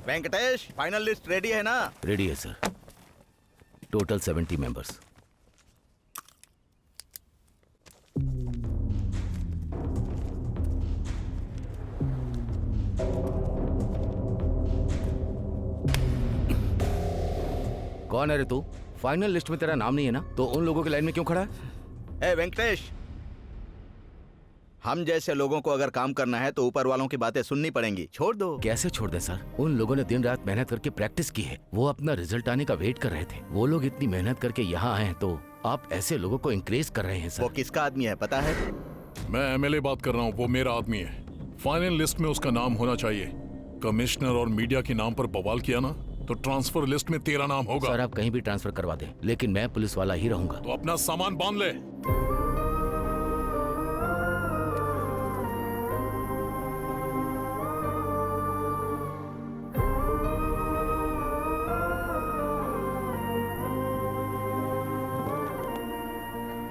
Venkatesh, final list ready है ना? Ready है सर। Total 70 members. कौन है रे तू? फाइनल लिस्ट में तेरा नाम नहीं है ना, तो उन लोगों की लाइन में क्यों खड़ा है? ए वेंकटेश, हम जैसे लोगों को अगर काम करना है तो ऊपर वालों की बातें सुननी पड़ेंगी। छोड़ दो। कैसे छोड़ दे सर? उन लोगों ने दिन रात मेहनत करके प्रैक्टिस की है, वो अपना रिजल्ट आने का वेट कर रहे थे। वो लोग इतनी मेहनत करके यहाँ आए हैं तो आप ऐसे लोगों को इंकरेज कर रहे हैं सर। वो किसका आदमी है पता है? मैं एमएलए बात कर रहा हूँ, वो मेरा आदमी है। फाइनल लिस्ट में उसका नाम होना चाहिए। कमिश्नर और मीडिया के नाम पर बवाल किया ना, तो ट्रांसफर लिस्ट में तेरा नाम होगा। सर आप कहीं भी ट्रांसफर करवा दें, लेकिन मैं पुलिस वाला ही रहूंगा। तो अपना सामान बांध ले।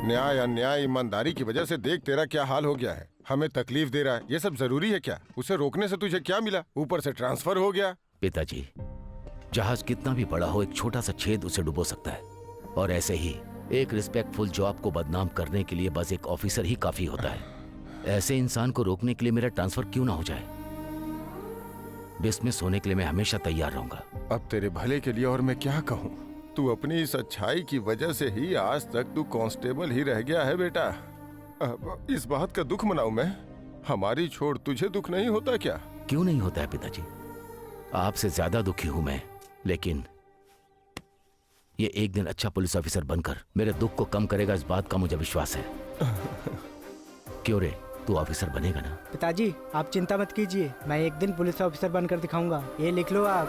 न्याय अन्याय ईमानदारी की वजह से देख तेरा क्या हाल हो गया है। हमें तकलीफ दे रहा है, ये सब जरूरी है क्या? उसे रोकने से तुझे क्या मिला? ऊपर से ट्रांसफर हो गया। पिताजी, जहाज कितना भी बड़ा हो, एक छोटा सा छेद उसे डुबो सकता है। और ऐसे ही एक रिस्पेक्टफुल जॉब को बदनाम करने के लिए बस एक ऑफिसर ही काफी होता है। ऐसे इंसान को रोकने के लिए मेरा ट्रांसफर क्यों ना हो जाए? डिसमिस होने के लिए मैं हमेशा तैयार रहूंगा। अब तेरे भले के लिए और मैं क्या कहूँ? तू अपनी इस अच्छाई की वजह से ही आज तक तू कांस्टेबल ही रह गया है बेटा। अब इस बात का दुख मनाऊं मैं? हमारी छोड़ तुझे दुख नहीं होता क्या? क्यों नहीं होता है पिताजी? आपसे ज्यादा दुखी हूं मैं, लेकिन ये एक दिन अच्छा पुलिस ऑफिसर बनकर मेरे दुख को कम करेगा, इस बात का मुझे विश्वास है। क्यों रे, तू ऑफिसर बनेगा ना? पिताजी आप चिंता मत कीजिए, मैं एक दिन पुलिस ऑफिसर बनकर दिखाऊंगा। ये लिख लो आप।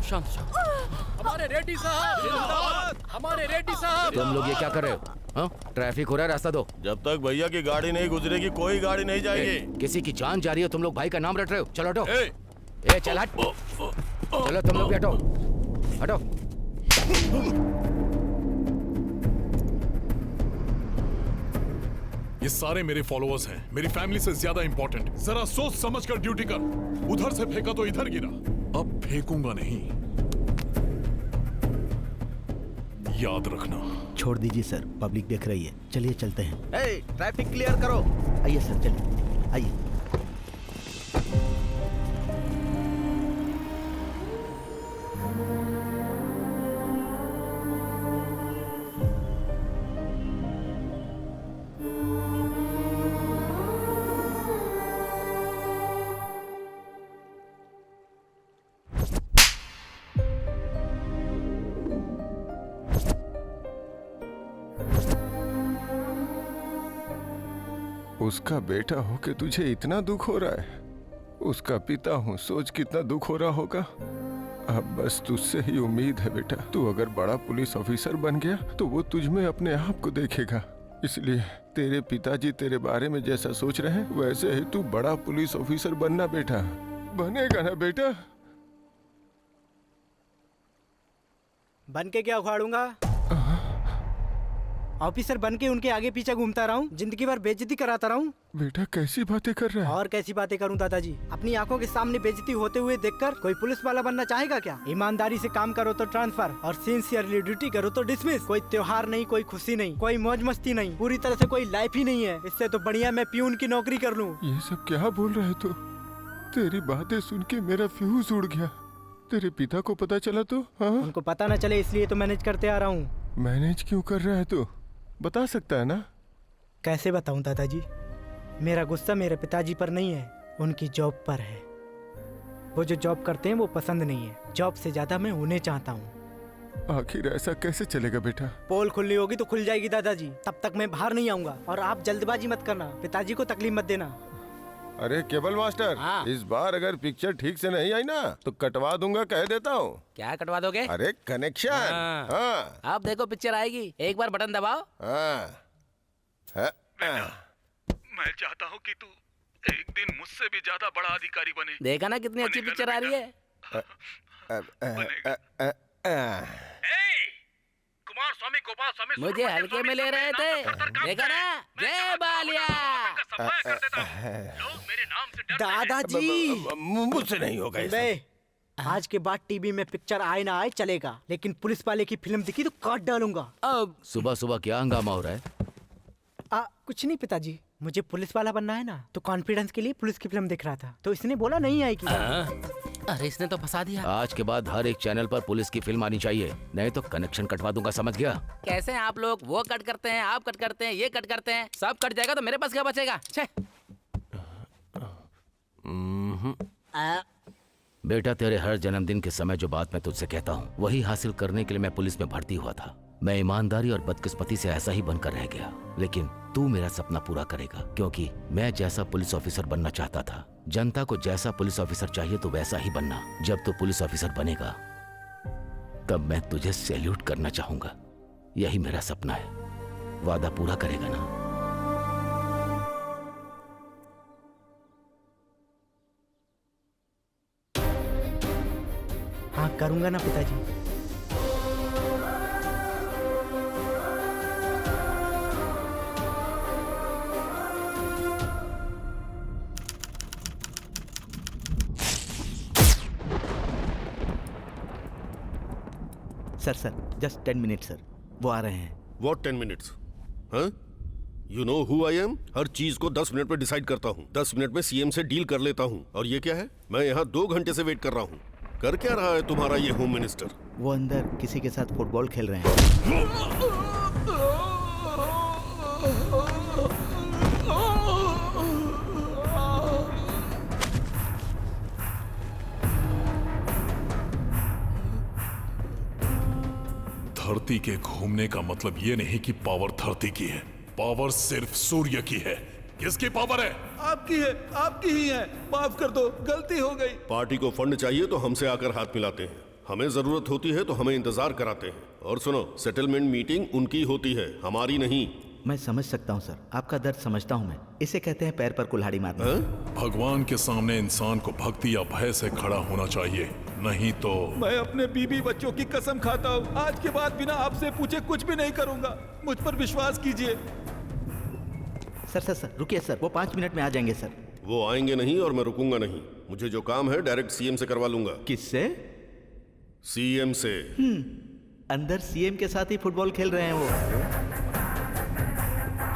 शांत हमारे रेड्डी साहब जिंदाबाद, हमारे रेड्डी साहब। तुम लोग ये क्या कर रहे हो? हाँ? ट्रैफिक हो रहा है, रास्ता दो। जब तक भैया की गाड़ी नहीं गुजरेगी कोई गाड़ी नहीं जाएगी। किसी की जान जा रही है, तुम लोग भाई का नाम रट रहे हो। चलो हटो। ए चल हट। चलो तुम लोग भी हटो, हटो। ये सारे मेरे फॉलोअर्स हैं, मेरी फैमिली से ज्यादा इंपॉर्टेंट। जरा सोच समझ कर ड्यूटी कर। उधर से फेंका तो इधर गिरा, अब फेंकूंगा नहीं, याद रखना। छोड़ दीजिए सर, पब्लिक देख रही है। चलिए चलते हैं। ट्रैफिक क्लियर करो। आइए सर, चलिए आइए। उसका बेटा हो के तुझे इतना दुख हो रहा है? उसका पिता हूँ, सोच कितना दुख हो रहा होगा। अब बस तुझसे ही उम्मीद है बेटा। तू अगर बड़ा पुलिस ऑफिसर बन गया तो वो तुझ में अपने आप को देखेगा। इसलिए तेरे पिताजी तेरे बारे में जैसा सोच रहे हैं वैसे ही तू बड़ा पुलिस ऑफिसर बनना बेटा। बनेगा ना बेटा? बन के क्या उखाड़ूंगा? ऑफिसर बन के उनके आगे पीछे घूमता रहा हूँ, जिंदगी भर बेइज्जती कराता रहा हूँ। बेटा कैसी बातें कर रहा है? और कैसी बातें करूँ दादाजी? अपनी आंखों के सामने बेइज्जती होते हुए देखकर कोई पुलिस वाला बनना चाहेगा क्या? ईमानदारी से काम करो तो ट्रांसफर, और सिंसियरली ड्यूटी करो तो डिसमिस। कोई त्योहार नहीं, कोई खुशी नहीं, कोई मौज मस्ती नहीं, पूरी तरह से कोई लाइफ ही नहीं है। इससे तो बढ़िया मैं प्यून की नौकरी कर लूँ। ये सब क्या बोल रहे तू? तेरी बातें सुन के मेरा फ्यूज उड़ गया। तेरे पिता को पता चला तो? हाँ? उनको पता न चले इसलिए तो मैनेज करते आ रहा हूँ। मैनेज क्यों कर रहा है तू? बता सकता है ना? कैसे बताऊं दादाजी? मेरा गुस्सा मेरे पिताजी पर नहीं है, उनकी जॉब पर है। वो जो जॉब करते हैं वो पसंद नहीं है। जॉब से ज्यादा मैं उन्हें चाहता हूँ। आखिर ऐसा कैसे चलेगा बेटा? पोल खुलनी होगी तो खुल जाएगी दादाजी, तब तक मैं बाहर नहीं आऊंगा। और आप जल्दबाजी मत करना, पिताजी को तकलीफ मत देना। अरे केबल मास्टर, हाँ। इस बार अगर पिक्चर ठीक से नहीं आई ना तो कटवा दूंगा, कह देता हूँ। क्या कटवा दोगे? अरे कनेक्शन। हाँ। हाँ। आप देखो पिक्चर आएगी, एक बार बटन दबाओ। हाँ। हाँ। मैं चाहता हूँ कि तू एक दिन मुझसे भी ज्यादा बड़ा अधिकारी बने। देखा ना कितनी अच्छी पिक्चर आ रही है। कुमार स्वामी गोपाल स्वामी मुझे हल्के में ले रहे थे, देखा ना? जय बालिया। लोग मेरे नाम से डरते हैं। दादाजी मुझसे नहीं होगा ये सब। बे, आज के बाद टीवी में पिक्चर आए ना आए चलेगा, लेकिन पुलिस वाले की फिल्म दिखी तो काट डालूंगा। अब सुबह सुबह क्या हंगामा हो रहा है? कुछ नहीं पिताजी, मुझे पुलिस वाला बनना है ना, तो कॉन्फिडेंस के लिए पुलिस की फिल्म देख रहा था, तो इसने बोला नहीं आएगी। अरे इसने तो फंसा दिया। आज के बाद हर एक चैनल पर पुलिस की फिल्म आनी चाहिए, नहीं तो कनेक्शन कटवा दूंगा, समझ गया? कैसे आप लोग वो कट करते हैं, आप कट करते हैं, ये कट करते हैं, सब कट जाएगा तो मेरे पास क्या बचेगा? छे। बेटा, तेरे हर जन्मदिन के समय जो बात मैं तुझसे कहता हूँ वही हासिल करने के लिए मैं पुलिस में भर्ती हुआ था। मैं ईमानदारी और बदकिस्मती से ऐसा ही बनकर रह गया, लेकिन तू मेरा सपना पूरा करेगा, क्योंकि मैं जैसा पुलिस ऑफिसर बनना चाहता था, जनता को जैसा पुलिस ऑफिसर चाहिए तो वैसा ही बनना। जब तू पुलिस ऑफिसर बनेगा तब मैं तुझे सैल्यूट करना चाहूंगा। यही मेरा सपना है। वादा पूरा करेगा ना? हाँ करूंगा ना पिताजी। सर जस्ट 10 मिनट सर, वो आ रहे हैं। What 10 minutes? हाँ? You know who I am? हर चीज को 10 मिनट में डिसाइड करता हूँ, 10 मिनट में सीएम से डील कर लेता हूँ। और ये क्या है? मैं यहाँ 2 घंटे से वेट कर रहा हूँ। कर क्या रहा है तुम्हारा ये होम मिनिस्टर? वो अंदर किसी के साथ फुटबॉल खेल रहे हैं। धरती के घूमने का मतलब ये नहीं कि पावर धरती की है, पावर सिर्फ सूर्य की है। किसकी पावर है? आपकी है, आपकी ही है। माफ कर दो, गलती हो गई। पार्टी को फंड चाहिए तो हमसे आकर हाथ मिलाते हैं, हमें जरूरत होती है तो हमें इंतजार कराते हैं। और सुनो, सेटलमेंट मीटिंग उनकी होती है, हमारी नहीं। मैं समझ सकता हूँ सर, आपका दर्द समझता हूँ मैं। इसे कहते हैं पैर पर कुल्हाड़ी मारना। भगवान के सामने इंसान को भक्ति या भय से खड़ा होना चाहिए, नहीं तो। मैं अपने बीबी बच्चों की कसम खाता हूँ, आज के बाद बिना आपसे पूछे कुछ भी नहीं करूँगा। मुझ पर विश्वास कीजिए। सर रुकिए सर, वो 5 मिनट में आ जाएंगे सर। वो आएंगे नहीं और मैं रुकूंगा नहीं। मुझे जो काम है डायरेक्ट सीएम से करवा लूंगा। किससे? सीएम से। अंदर सीएम के साथ ही फुटबॉल खेल रहे हैं वो।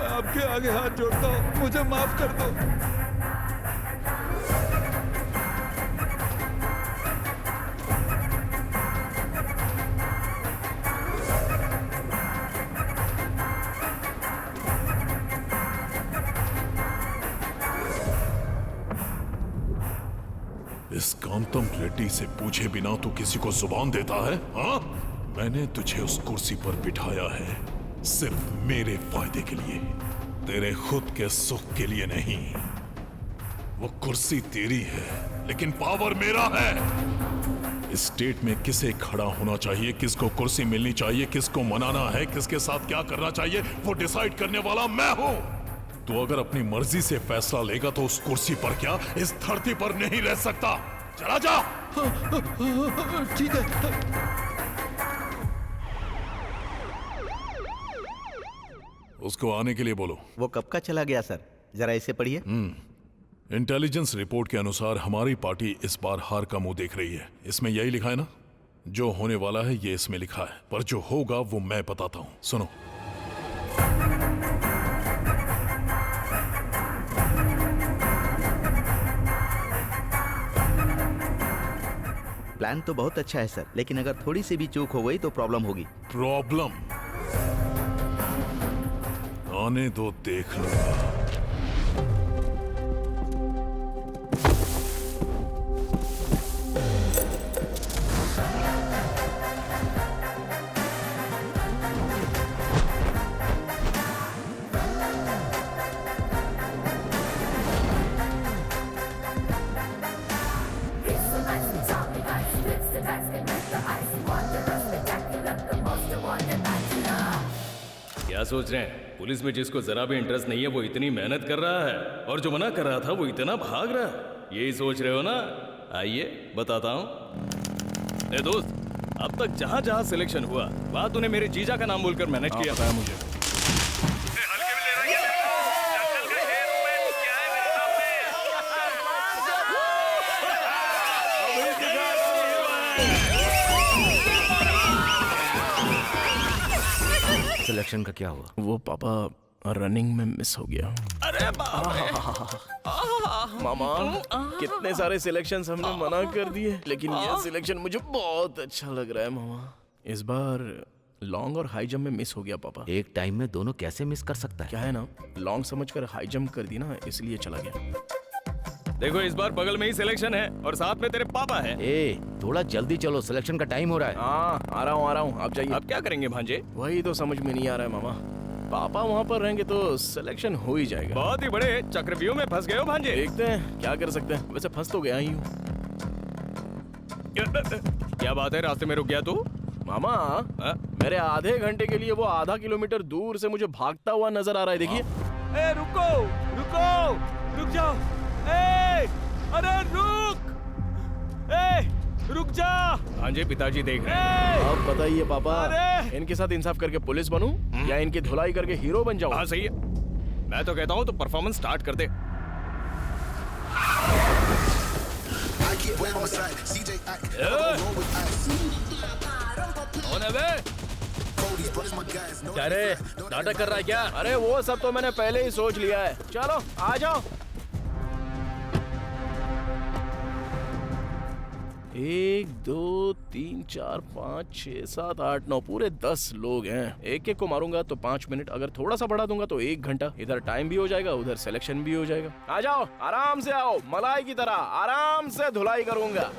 आपके आगे हाथ जोड़ता हूँ, मुझे माफ कर दो। इस कांतम रेड्डी से पूछे बिना तू किसी को जुबान देता है? हाँ? मैंने तुझे उस कुर्सी पर बिठाया है सिर्फ मेरे फायदे के लिए, तेरे खुद के सुख के लिए नहीं। वो कुर्सी तेरी है लेकिन पावर मेरा है। इस स्टेट में किसे खड़ा होना चाहिए, किसको कुर्सी मिलनी चाहिए, किसको मनाना है, किसके साथ क्या करना चाहिए, वो डिसाइड करने वाला मैं हूं। तो अगर अपनी मर्जी से फैसला लेगा तो उस कुर्सी पर क्या, इस धरती पर नहीं रह सकता। चला जा। ठीक है। उसको आने के लिए बोलो। वो कब का चला गया सर? जरा इसे पढ़िए। इंटेलिजेंस रिपोर्ट के अनुसार हमारी पार्टी इस बार हार का मुंह देख रही है। इसमें यही लिखा है ना? जो होने वाला है ये इसमें लिखा है, पर जो होगा वो मैं बताता हूं। सुनो। प्लान तो बहुत अच्छा है सर, लेकिन अगर थोड़ी सी भी चूक हो गई तो प्रॉब्लम होगी। प्रॉब्लम? आने दो, देख लूंगा। क्या सोच रहे हैं? पुलिस में जिसको जरा भी इंटरेस्ट नहीं है वो इतनी मेहनत कर रहा है, और जो मना कर रहा था वो इतना भाग रहा है। यही सोच रहे हो ना? आइए बताता हूं। ए दोस्त, अब तक जहाँ जहाँ सिलेक्शन हुआ वहाँ तूने मेरे जीजा का नाम बोलकर मैनेज किया था मुझे। सिलेक्शन का क्या हुआ? वो पापा रनिंग में मिस हो गया। अरे बाप रे। मामा कितने सारे सिलेक्शंस हमने मना कर दिए, लेकिन ये सिलेक्शन मुझे बहुत अच्छा लग रहा है मामा। इस बार लॉन्ग और हाई जंप में मिस हो गया पापा। एक टाइम में दोनों कैसे मिस कर सकता है? क्या है ना, लॉन्ग समझकर हाई जंप कर दी ना, इसलिए चला गया। देखो इस बार बगल में ही सिलेक्शन है और साथ में तेरे पापा है। ए, थोड़ा जल्दी चलो, सिलेक्शन का टाइम हो रहा है। हाँ आ रहा हूँ, आप जाइए। अब क्या करेंगे भांजे? वही तो समझ में नहीं आ रहा है मामा। पापा वहाँ पर रहेंगे तो सिलेक्शन हो ही जाएगा। बहुत ही बड़े चक्रव्यूह में फंस गए हो भांजे। देखते हैं क्या कर सकते हैं, वैसे फंस तो गया ही हूँ। क्या बात है, रास्ते में रुक गया तू? मामा मेरे आधे घंटे के लिए वो आधा किलोमीटर दूर से मुझे भागता हुआ नजर आ रहा है, देखिए। ए रुको रुको, रुक जाओ। ए अरे रुक, ए रुक जा। भांजे पिताजी देख रहे हैं। अब बताइए पापा, अरे! इनके साथ इंसाफ करके पुलिस बनूं या इनकी धुलाई करके हीरो बन जाऊं? हाँ सही है, मैं तो कहता हूँ तो परफॉर्मेंस स्टार्ट कर दे। क्या रे, नाटक कर रहा है क्या? अरे वो सब तो मैंने पहले ही सोच लिया है। चलो आ जाओ। 1 2 3 4 5 6 7 8 9 पूरे 10 लोग हैं। एक एक को मारूंगा तो 5 मिनट, अगर थोड़ा सा बढ़ा दूंगा तो 1 घंटा। इधर टाइम भी हो जाएगा, उधर सिलेक्शन भी हो जाएगा। आ जाओ, आराम से आओ, मलाई की तरह आराम से धुलाई करूंगा।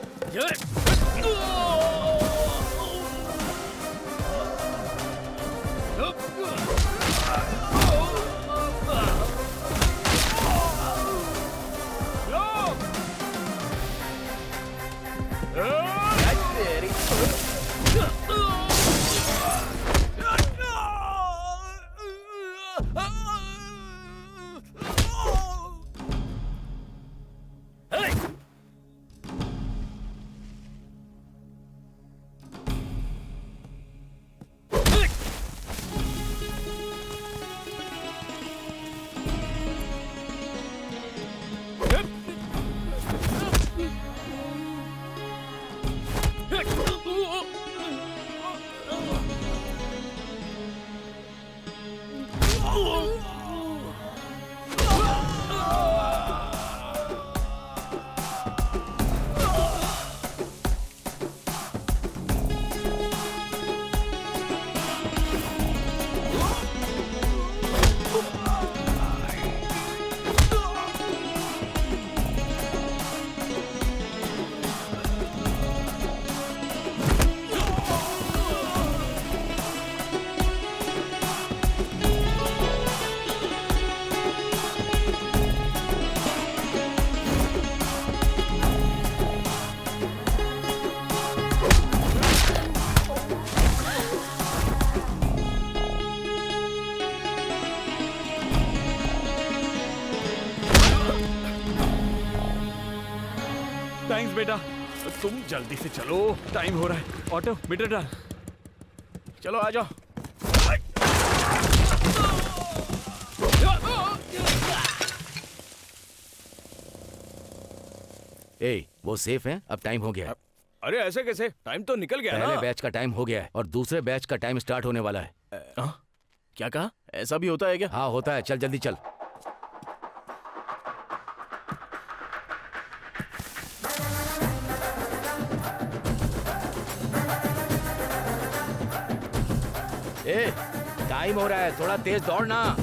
थैंक्स बेटा, तुम जल्दी से चलो, टाइम हो रहा है। ऑटो मीटर डाल। चलो आ जाओ। ए, वो सेफ है, अब टाइम हो गया है। अरे ऐसे कैसे, टाइम तो निकल गया पहले ना। बैच का टाइम हो गया है और दूसरे बैच का टाइम स्टार्ट होने वाला है। क्या कहा? ऐसा भी होता है क्या? हाँ होता है, चल जल्दी चल। ए, टाइम हो रहा है, थोड़ा तेज दौड़ना।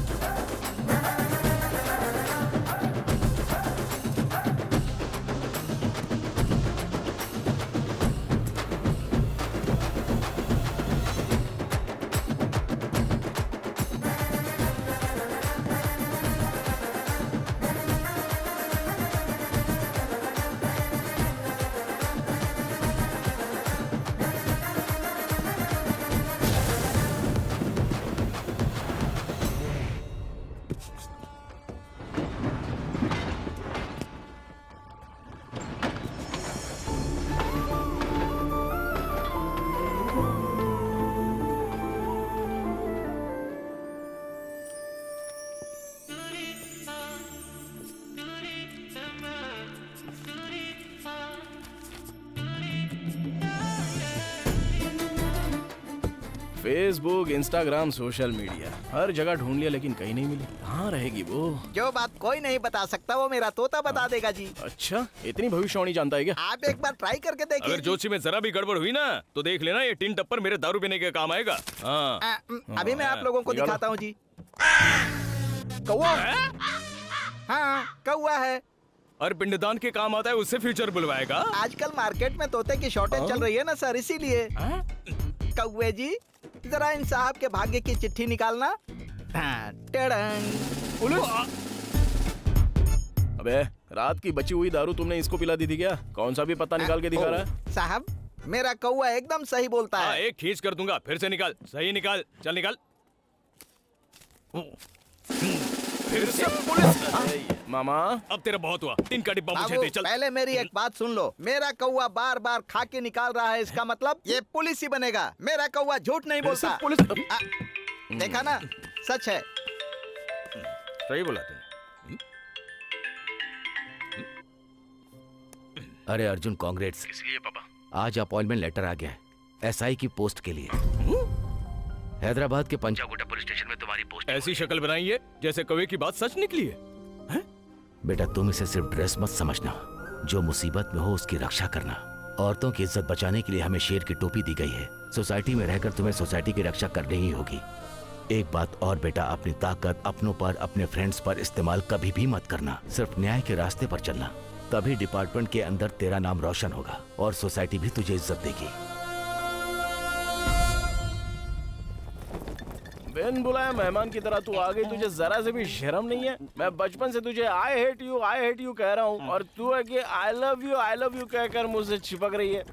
फेसबुक, इंस्टाग्राम, सोशल मीडिया, हर जगह ढूंढ लिया लेकिन कहीं नहीं मिली। कहाँ रहेगी वो? जो बात कोई नहीं बता सकता वो मेरा तोता बता देगा जी। अच्छा, इतनी भविष्यवाणी जानता है क्या? आप एक बार ट्राई करके देखिए। अगर जोशी में जरा भी गड़बड़ हुई ना तो देख लेना, ये टिन टप्पर मेरे दारू पीने के काम आएगा। हाँ। अभी मैं आप लोगों को दिखाता हूँ जी। कौवा। हाँ, कौवा है। और पिंडदान के काम आता है, उससे फ्यूचर बुलवाएगा। आजकल मार्केट में तोते की शॉर्टेज चल रही है ना सर, इसीलिए। कौवे जी, जरा इन साहब के भाग्य की चिट्ठी निकालना। टेड़ंग। पुलिस। अबे, रात की बची हुई दारू तुमने इसको पिला दी थी क्या? कौन सा भी पता निकाल के दिखा रहा है? साहब, मेरा कौवा एकदम सही बोलता है। एक खींच कर दूंगा, फिर से निकाल। सही निकाल, चल निकाल। फिर से पुलिस। मामा, अब तेरा बहुत हुआ। 3 का डिब्बा मुझे दे, चल। पहले मेरी एक बात सुन लो। मेरा कौवा बार बार खा के निकाल रहा है, इसका मतलब ये पुलिस ही बनेगा। मेरा कौवा झूठ नहीं बोलता। पुलिस। देखा ना, सच है। सही बोला तूने। अरे अर्जुन, कांग्रेट्स। इसलिए पापा आज अपॉइंटमेंट लेटर आ गया है एसआई की पोस्ट के लिए। हैदराबाद के पंजागुट्टा पुलिस स्टेशन में तुम्हारी पोस्ट। ऐसी शक्ल बनाई है जैसे कौवे की बात सच निकली है। बेटा, तुम इसे सिर्फ ड्रेस मत समझना। जो मुसीबत में हो उसकी रक्षा करना। औरतों की इज्जत बचाने के लिए हमें शेर की टोपी दी गई है। सोसाइटी में रहकर तुम्हें सोसाइटी की रक्षा करनी ही होगी। एक बात और बेटा, अपनी ताकत अपनों पर, अपने फ्रेंड्स पर इस्तेमाल कभी भी मत करना। सिर्फ न्याय के रास्ते पर चलना, तभी डिपार्टमेंट के अंदर तेरा नाम रोशन होगा और सोसाइटी भी तुझे इज्जत देगी। बिन बुलाए मेहमान की तरह तू आ गई, तुझे जरा से भी शर्म नहीं है? मैं बचपन से तुझे आई हेट यू कह रहा हूँ और तू है कि आई लव यू कहकर मुझसे चिपक रही है।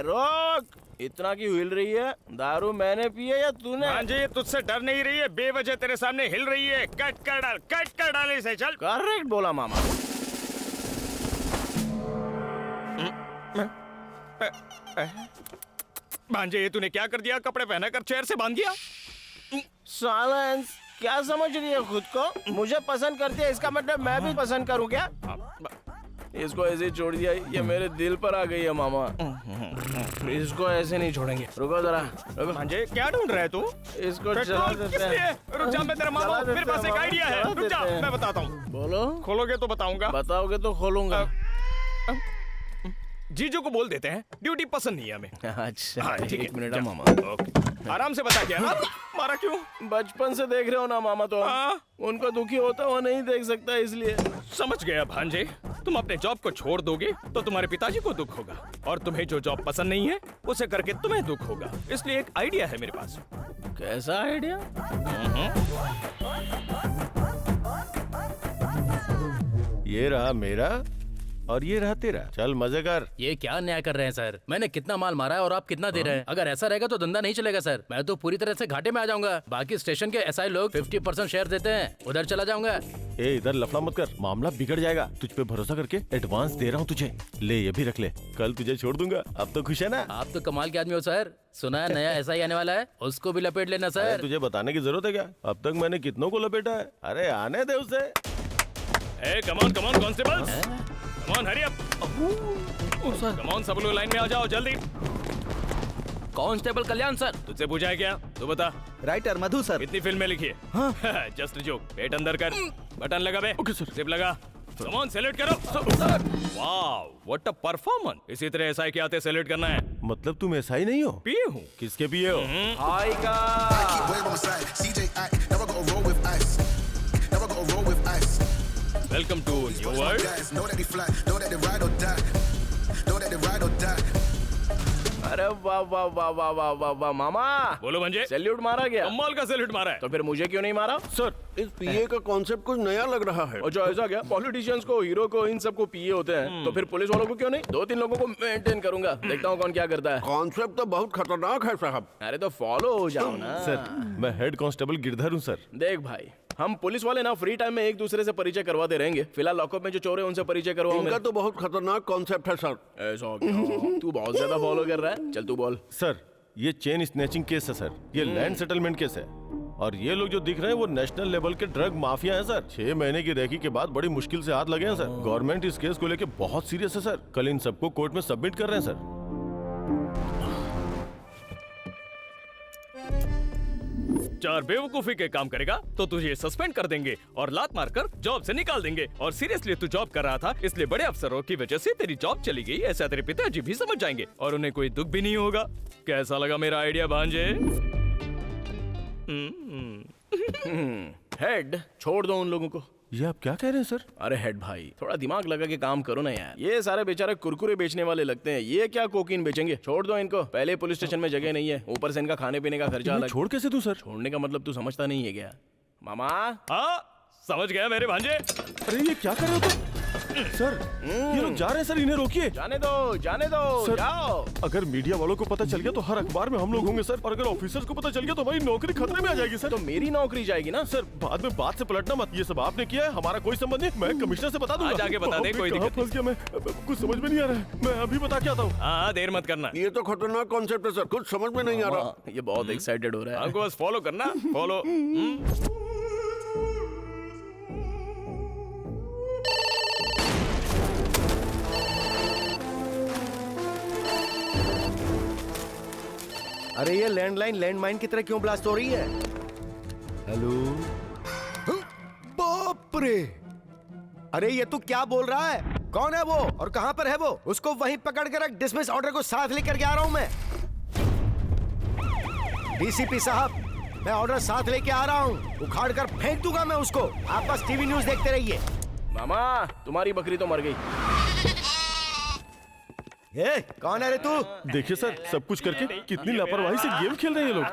रोक, इतना क्यों हिल रही है? दारू मैंने पी है या तूने? हाँ जी, तुझसे डर नहीं रही है, बेवजह तेरे सामने हिल रही है। कट कर डाल इसे, चल। करेक्ट बोला मामा। भांजे, ये तूने क्या कर दिया? कपड़े पहना कर चेयर से बांध दिया। साइलेंस। क्या समझ रही है खुद को? मुझे पसंद करती है, इसका मतलब मैं भी पसंद करूं क्या? इसको ऐसे ही छोड़ दिया, ये मेरे दिल पर आ गई है मामा। इसको ऐसे नहीं छोड़ेंगे। रुको जरा, रुको। भांजे, क्या ढूंढ रहा है तू? इसको चला देते हैं। रुक जा, मैं तेरा मामा हूं। मेरे पास एक आइडिया है। रुक जा, मैं बताता हूँ। बोलो। खोलोगे तो बताऊंगा। बताओगे तो खोलूंगा। जीजू को बोल देते हैं, ड्यूटी पसंद नहीं है हमें। अच्छा, हाँ, ठीक है। एक मिनट जा। मामा। ओके, आराम से बता क्या? मारा क्यों? बचपन से देख रहे हो ना मामा, तो उनको दुखी होता हुआ नहीं देख सकता, इसलिए। समझ गया भांजे, तुम अपने जॉब को छोड़ दोगे तो तुम्हारे पिताजी को दुख होगा, और तुम्हें जो जॉब पसंद नहीं है उसे करके तुम्हें दुख होगा। इसलिए एक आइडिया है मेरे पास। कैसा आइडिया? ये रहा मेरा और ये रहा तेरा। चल मजे कर। ये क्या न्याय कर रहे हैं सर? मैंने कितना माल मारा है और आप कितना दे रहे हैं? अगर ऐसा रहेगा तो धंधा नहीं चलेगा सर। मैं तो पूरी तरह से घाटे में आ जाऊंगा। बाकी स्टेशन के एसआई लोग 50% शेयर देते हैं, उधर चला जाऊंगा। ए, इधर लफड़ा मत कर, मामला बिगड़ जाएगा। तुझ पे भरोसा करके एडवांस दे रहा हूँ तुझे। ले, ये भी रख ले, कल तुझे छोड़ दूंगा। अब तो खुश है ना? आप तो कमाल के आदमी हो सर। सुना है नया एसआई आने वाला है, उसको भी लपेट लेना सर। तुझे बताने की जरूरत है क्या? अब तक मैंने कितनों को लपेटा है। अरे आने दे उसे। Come on constables, come on hurry up. Come on, सब लोग लाइन में आ जाओ जल्दी। कांस्टेबल कल्याण सर। तुझसे पूछा है क्या? तू बता। राइटर मधु सर। इतनी फिल्में लिखी है। Just joke. पेट अंदर कर, बटन लगा बे। Okay sir. जिप लगा। कम ऑन, सैल्यूट करो। Wow, what a performance. इसी तरह एसआई के आते सैल्यूट करना है। मतलब तुम एसआई नहीं हो? पिए हूँ। किसके पिए हो? हाय का। Welcome to new world. अरे वाह वाह वाह वाह वाह वाह वाह मामा। बोलो भंजे। सैल्यूट मारा गया? कमाल का सैल्यूट मारा है। तो फिर मुझे क्यों नहीं मारा? सर, इस पीए का कॉन्सेप्ट कुछ नया लग रहा है। अच्छा, ऐसा क्या? पॉलिटिशियंस को, हीरो को, इन सबको पीए होते हैं, तो फिर पुलिस वालों को क्यों नहीं? 2-3 लोगों को मेंटेन करूंगा, देखता हूँ कौन क्या करता है। कॉन्सेप्ट तो बहुत खतरनाक है साहब। अरे तो फॉलो हो जाओ ना। सर, मैं हेड कांस्टेबल गिरधर हूँ सर। देख भाई, हम पुलिस वाले ना फ्री टाइम में एक दूसरे से परिचय करवाते रहेंगे। फिलहाल लॉकअप में जो चोर है उनसे परिचय करवाओ। इनका तो बहुत खतरनाक कॉन्सेप्ट है सर। ऐसा क्या? तू बहुत ज्यादा फॉलो कर रहा है। चल तू बोल। सर, ये चेन स्नैचिंग केस है सर। ये लैंड सेटलमेंट केस है। और ये लोग जो दिख रहे हैं वो नेशनल लेवल के ड्रग माफिया हैं सर। 6 महीने की रेकी के बाद बड़ी मुश्किल से हाथ लगे हैं सर। गवर्नमेंट इस केस को लेके बहुत सीरियस है सर। कल इन सबको कोर्ट में सबमिट कर रहे हैं सर। 4 बेवकूफी के काम करेगा तो तुझे सस्पेंड कर देंगे और लात मारकर जॉब से निकाल देंगे। और सीरियसली तू जॉब कर रहा था, इसलिए बड़े अफसरों की वजह से तेरी जॉब चली गई, ऐसा तेरे पिताजी भी समझ जाएंगे और उन्हें कोई दुख भी नहीं होगा। कैसा लगा मेरा आइडिया भांजे? हेड, छोड़ दो उन लोगों को। ये आप क्या कह रहे हैं सर? अरे हेड भाई, थोड़ा दिमाग लगा के काम करो ना यार। ये सारे बेचारे कुरकुरे बेचने वाले लगते हैं, ये क्या कोकीन बेचेंगे? छोड़ दो इनको, पहले पुलिस स्टेशन में जगह नहीं है, ऊपर से इनका खाने पीने का खर्चा अलग। छोड़ कैसे दूं सर? छोड़ने का मतलब तू समझता नहीं है क्या? मामा, हाँ समझ गया मेरे भांजे। अरे ये क्या कर रहे हो तुम? सर ये लोग जा रहे हैं सर, इन्हें रोकिए। जाने दो, जाने दो, सर, जाओ। अगर मीडिया वालों को पता चल गया तो हर अखबार में हम लोग होंगे सर, और अगर ऑफिसर्स को पता चल गया तो हमारी नौकरी खतरे में आ जाएगी सर। तो मेरी नौकरी जाएगी ना सर। बाद में बात से पलटना मत, ये सब आपने किया है, हमारा कोई संबंध नहीं। मैं कमिश्नर से बता दूंगा। आज आके बता दे, कोई दिक्कत फंस गया मैं, कुछ समझ में नहीं आ रहा है। मैं अभी बता के आता हूँ। हाँ देर मत करना। ये तो खतरनाक कॉन्सेप्ट है सर, कुछ समझ में नहीं आ रहा। ये बहुत एक्साइटेड हो रहा है। हमको बस फॉलो करना, फॉलो। अरे ये लैंडलाइन लैंडमाइन की तरह क्यों ब्लास्ट हो रही है? हेलो? बाप रे! अरे ये तू क्या बोल रहा है? कौन है वो और कहां पर है वो? उसको वहीं पकड़ कर रख, डिसमिस ऑर्डर को साथ लेकर के आ रहा हूं मैं। डीसीपी साहब, मैं ऑर्डर साथ लेके आ रहा हूं, उखाड़ कर फेंक दूंगा मैं उसको। आप बस टीवी न्यूज देखते रहिए। मामा, तुम्हारी बकरी तो मर गई। ए, कौन है रे तू? देखिए सर, सब कुछ करके कितनी लापरवाही से गेम खेल रहे हैं ये लोग।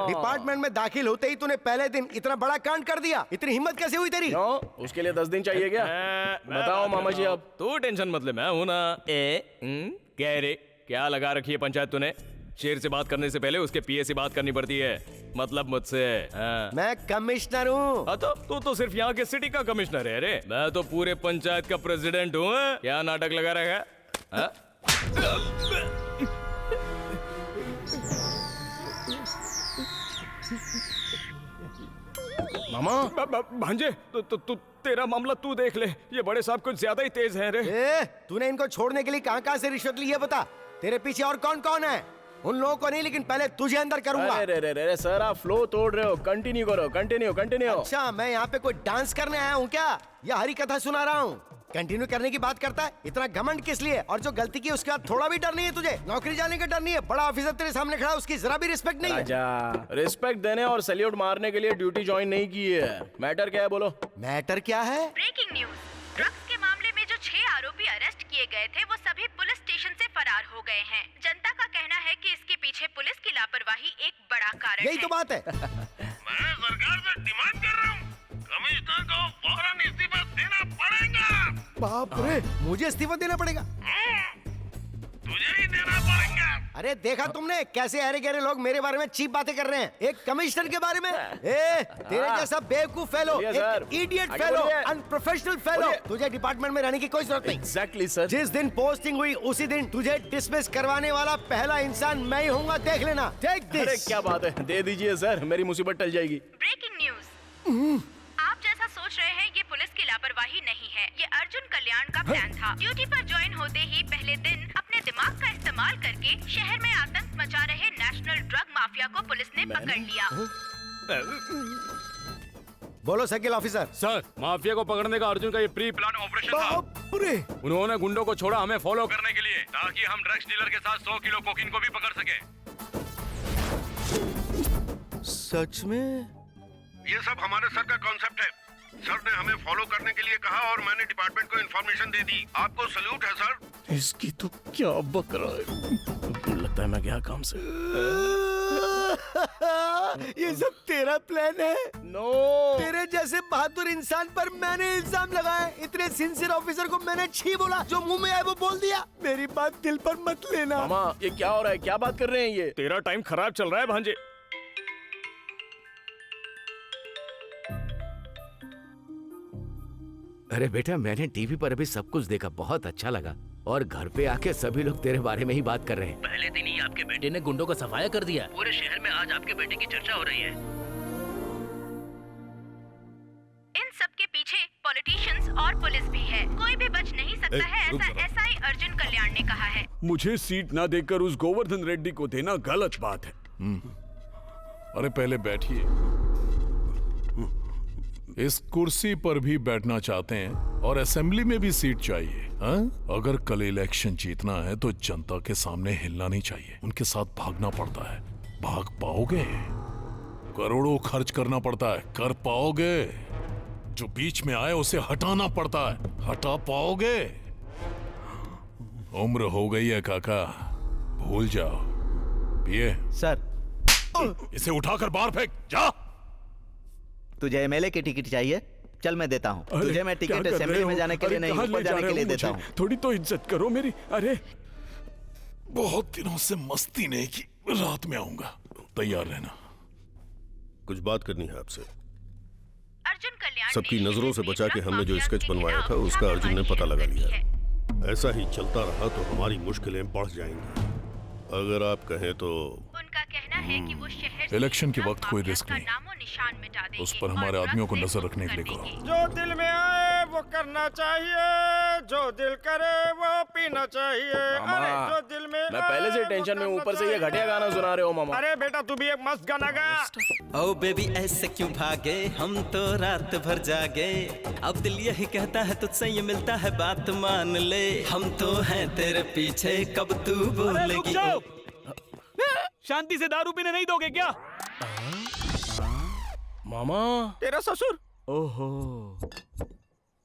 डिपार्टमेंट में दाखिल होते ही तूने पहले दिन इतना बड़ा कांड कर दिया, इतनी हिम्मत कैसे हुई तेरी? क्यों? उसके लिए 10 दिन चाहिए क्या? बताओ मामा जी। अब तू टेंशन मत ले, मैं हूं ना। क्या रे, क्या लगा रखी है पंचायत तूने? शेर से बात करने से पहले उसके पीए से बात करनी पड़ती है, मतलब मुझसे। मैं कमिश्नर हूँ। तो तू तो सिर्फ यहाँ के सिटी का कमिश्नर है रे, मैं तो पूरे पंचायत का प्रेसिडेंट हूँ। क्या नाटक लगा रखा है? मामा भांजे, तू तेरा मामला तू देख ले, ये बड़े साहब कुछ ज्यादा ही तेज हैं रे। तूने इनको छोड़ने के लिए कहाँ से रिश्वत ली है बता? तेरे पीछे और कौन कौन है? उन लोगों को नहीं, लेकिन पहले तुझे अंदर करूंगा। अरे सर, आप फ्लो तोड़ रहे हो। कंटिन्यू करो, कंटिन्यू। अच्छा, मैं यहाँ पे कोई डांस करने आया हूँ क्या, या हरी कथा सुना रहा हूँ? कंटिन्यू करने की बात करता है, इतना घमंड किस लिए? और जो गलती की उसके बाद थोड़ा भी डर नहीं है तुझे? नौकरी जाने का डर नहीं है? बड़ा ऑफिसर तेरे सामने खड़ा, उसकी जरा भी रिस्पेक्ट नहीं है? रिस्पेक्ट देने और सैल्यूट मारने के लिए ड्यूटी ज्वाइन नहीं की है। मैटर क्या है बोलो? मैटर क्या है? ब्रेकिंग न्यूज, ड्रग्स के मामले में जो 6 आरोपी अरेस्ट किए गए थे, वो सभी पुलिस स्टेशन से फरार हो गए हैं। जनता का कहना है कि इसके पीछे पुलिस की लापरवाही एक बड़ा कारण है। यही तो बात है। मैं सरकार से डिमांड कर रहा हूँ, कमिश्नर को फौरन इस्तीफा देना पड़ेगा। बाप रे, मुझे इस्तीफा देना पड़ेगा? तुझे ही देना पड़ेगा। अरे देखा तुमने कैसे अरे गहरे लोग मेरे बारे में चीप बातें कर रहे हैं, एक कमिश्नर के बारे में। तेरे जैसा बेवकूफ फेलो, एक इडियट फेलो, अनप्रोफेशनल फेलो, तुझे डिपार्टमेंट में रहने की कोई जरूरत नहीं। Exactly sir. जिस दिन पोस्टिंग हुई उसी दिन तुझे डिसमिस करवाने वाला पहला इंसान मैं ही होऊंगा, देख लेना। Take this. अरे क्या बात है, दे दीजिए सर, मेरी मुसीबत टल जाएगी। ब्रेकिंग न्यूज, आप जैसा सोच रहे हैं ये पुलिस की लापरवाही नहीं है, ये अर्जुन कल्याण का प्लान था। ड्यूटी पर ज्वाइन होते ही पहले दिन अपने दिमाग का इस्तेमाल करके शहर में आतंक मचा रहे नेशनल ड्रग माफिया को पुलिस ने पकड़ लिया। बोलो सर्किल ऑफिसर। सर, माफिया को पकड़ने का अर्जुन का ये प्री प्लान ऑपरेशन था। उन्होंने गुंडों को छोड़ा हमें फॉलो करने के लिए, ताकि हम ड्रग्स डीलर के साथ 100 किलो कोकीन को भी पकड़ सके। सच में? ये सब हमारे सर का कॉन्सेप्ट है। सर ने हमें फॉलो करने के लिए कहा और मैंने डिपार्टमेंट को इन्फॉर्मेशन दे दी। आपको सल्यूट है सर। इसकी तो क्या बकरा है, लगता है मैं गया काम से। ये सब तेरा प्लान है? नो, तेरे जैसे बहादुर इंसान पर मैंने इल्जाम लगाया। इतने सिंसियर ऑफिसर को मैंने छी बोला, जो मुंह में आए वो बोल दिया। मेरी बात दिल पर मत लेना। मामा, ये क्या हो रहा है? क्या बात कर रहे हैं ये? तेरा टाइम खराब चल रहा है भांजे। अरे बेटा, मैंने टीवी पर अभी सब कुछ देखा, बहुत अच्छा लगा। और घर पे आके सभी लोग तेरे बारे में ही बात कर रहे हैं। पहले दिन ही आपके बेटे ने गुंडों को सफाया कर दिया। पूरे शहर में आज आपके बेटे की चर्चा हो रही है। इन सब के पीछे पॉलिटिशियंस और पुलिस भी है, कोई भी बच नहीं सकता है, ऐसा एसआई अर्जुन कल्याण ने कहा है। मुझे सीट ना देकर उस गोवर्धन रेड्डी को देना गलत बात है। अरे पहले बैठिए। इस कुर्सी पर भी बैठना चाहते हैं और असेंबली में भी सीट चाहिए, हाँ? अगर कल इलेक्शन जीतना है तो जनता के सामने हिलना नहीं चाहिए, उनके साथ भागना पड़ता है। भाग पाओगे? करोड़ों खर्च करना पड़ता है, कर पाओगे? जो बीच में आए उसे हटाना पड़ता है, हटा पाओगे? उम्र हो गई है काका, भूल जाओ। पिए सर। इसे उठाकर बाहर फेंक, जा। तुझे एमएलए की टिकट चाहिए? चल मैं देता हूँ तुझे। मैं टिकट असेंबली में जाने के लिए नहीं, ऊपर जाने के लिए देता हूँ। थोड़ी तो इज्जत करो मेरी। अरे बहुत दिनों से मस्ती नहीं की, रात में आऊंगा, तैयार रहना। कुछ बात करनी है आपसे। अर्जुन कल्याण सबकी नजरों से बचा के हमने जो स्केच बनवाया था उसका अर्जुन ने पता लगा लिया है। ऐसा ही चलता रहा तो हमारी मुश्किलें बढ़ जाएंगी। अगर आप कहें तो उनका कहना है कि वो शहर इलेक्शन के वक्त कोई रिस्क नहीं, नामो निशान मिटा देंगे, उस पर हमारे आदमियों को नजर रखने के लिए कहो। जो दिल में आए वो करना चाहिए, जो दिल करे वो पीना चाहिए। अरे जो दिल में मैं पहले से टेंशन में, ऊपर से ये घटिया गाना सुना रहे हो मामा। अरे बेटा तू भी एक मस्त गाना गा। ओ बेबी ऐसे क्यों भागे, हम तो रात भर जागे। अब दिल यही कहता है तुझसे ये मिलता है, बात मान ले। हम तो हैं तेरे पीछे, कब तू बोलेगी। शांति से दारू पीने नहीं दोगे क्या? मामा तेरा ससुर। ओहो,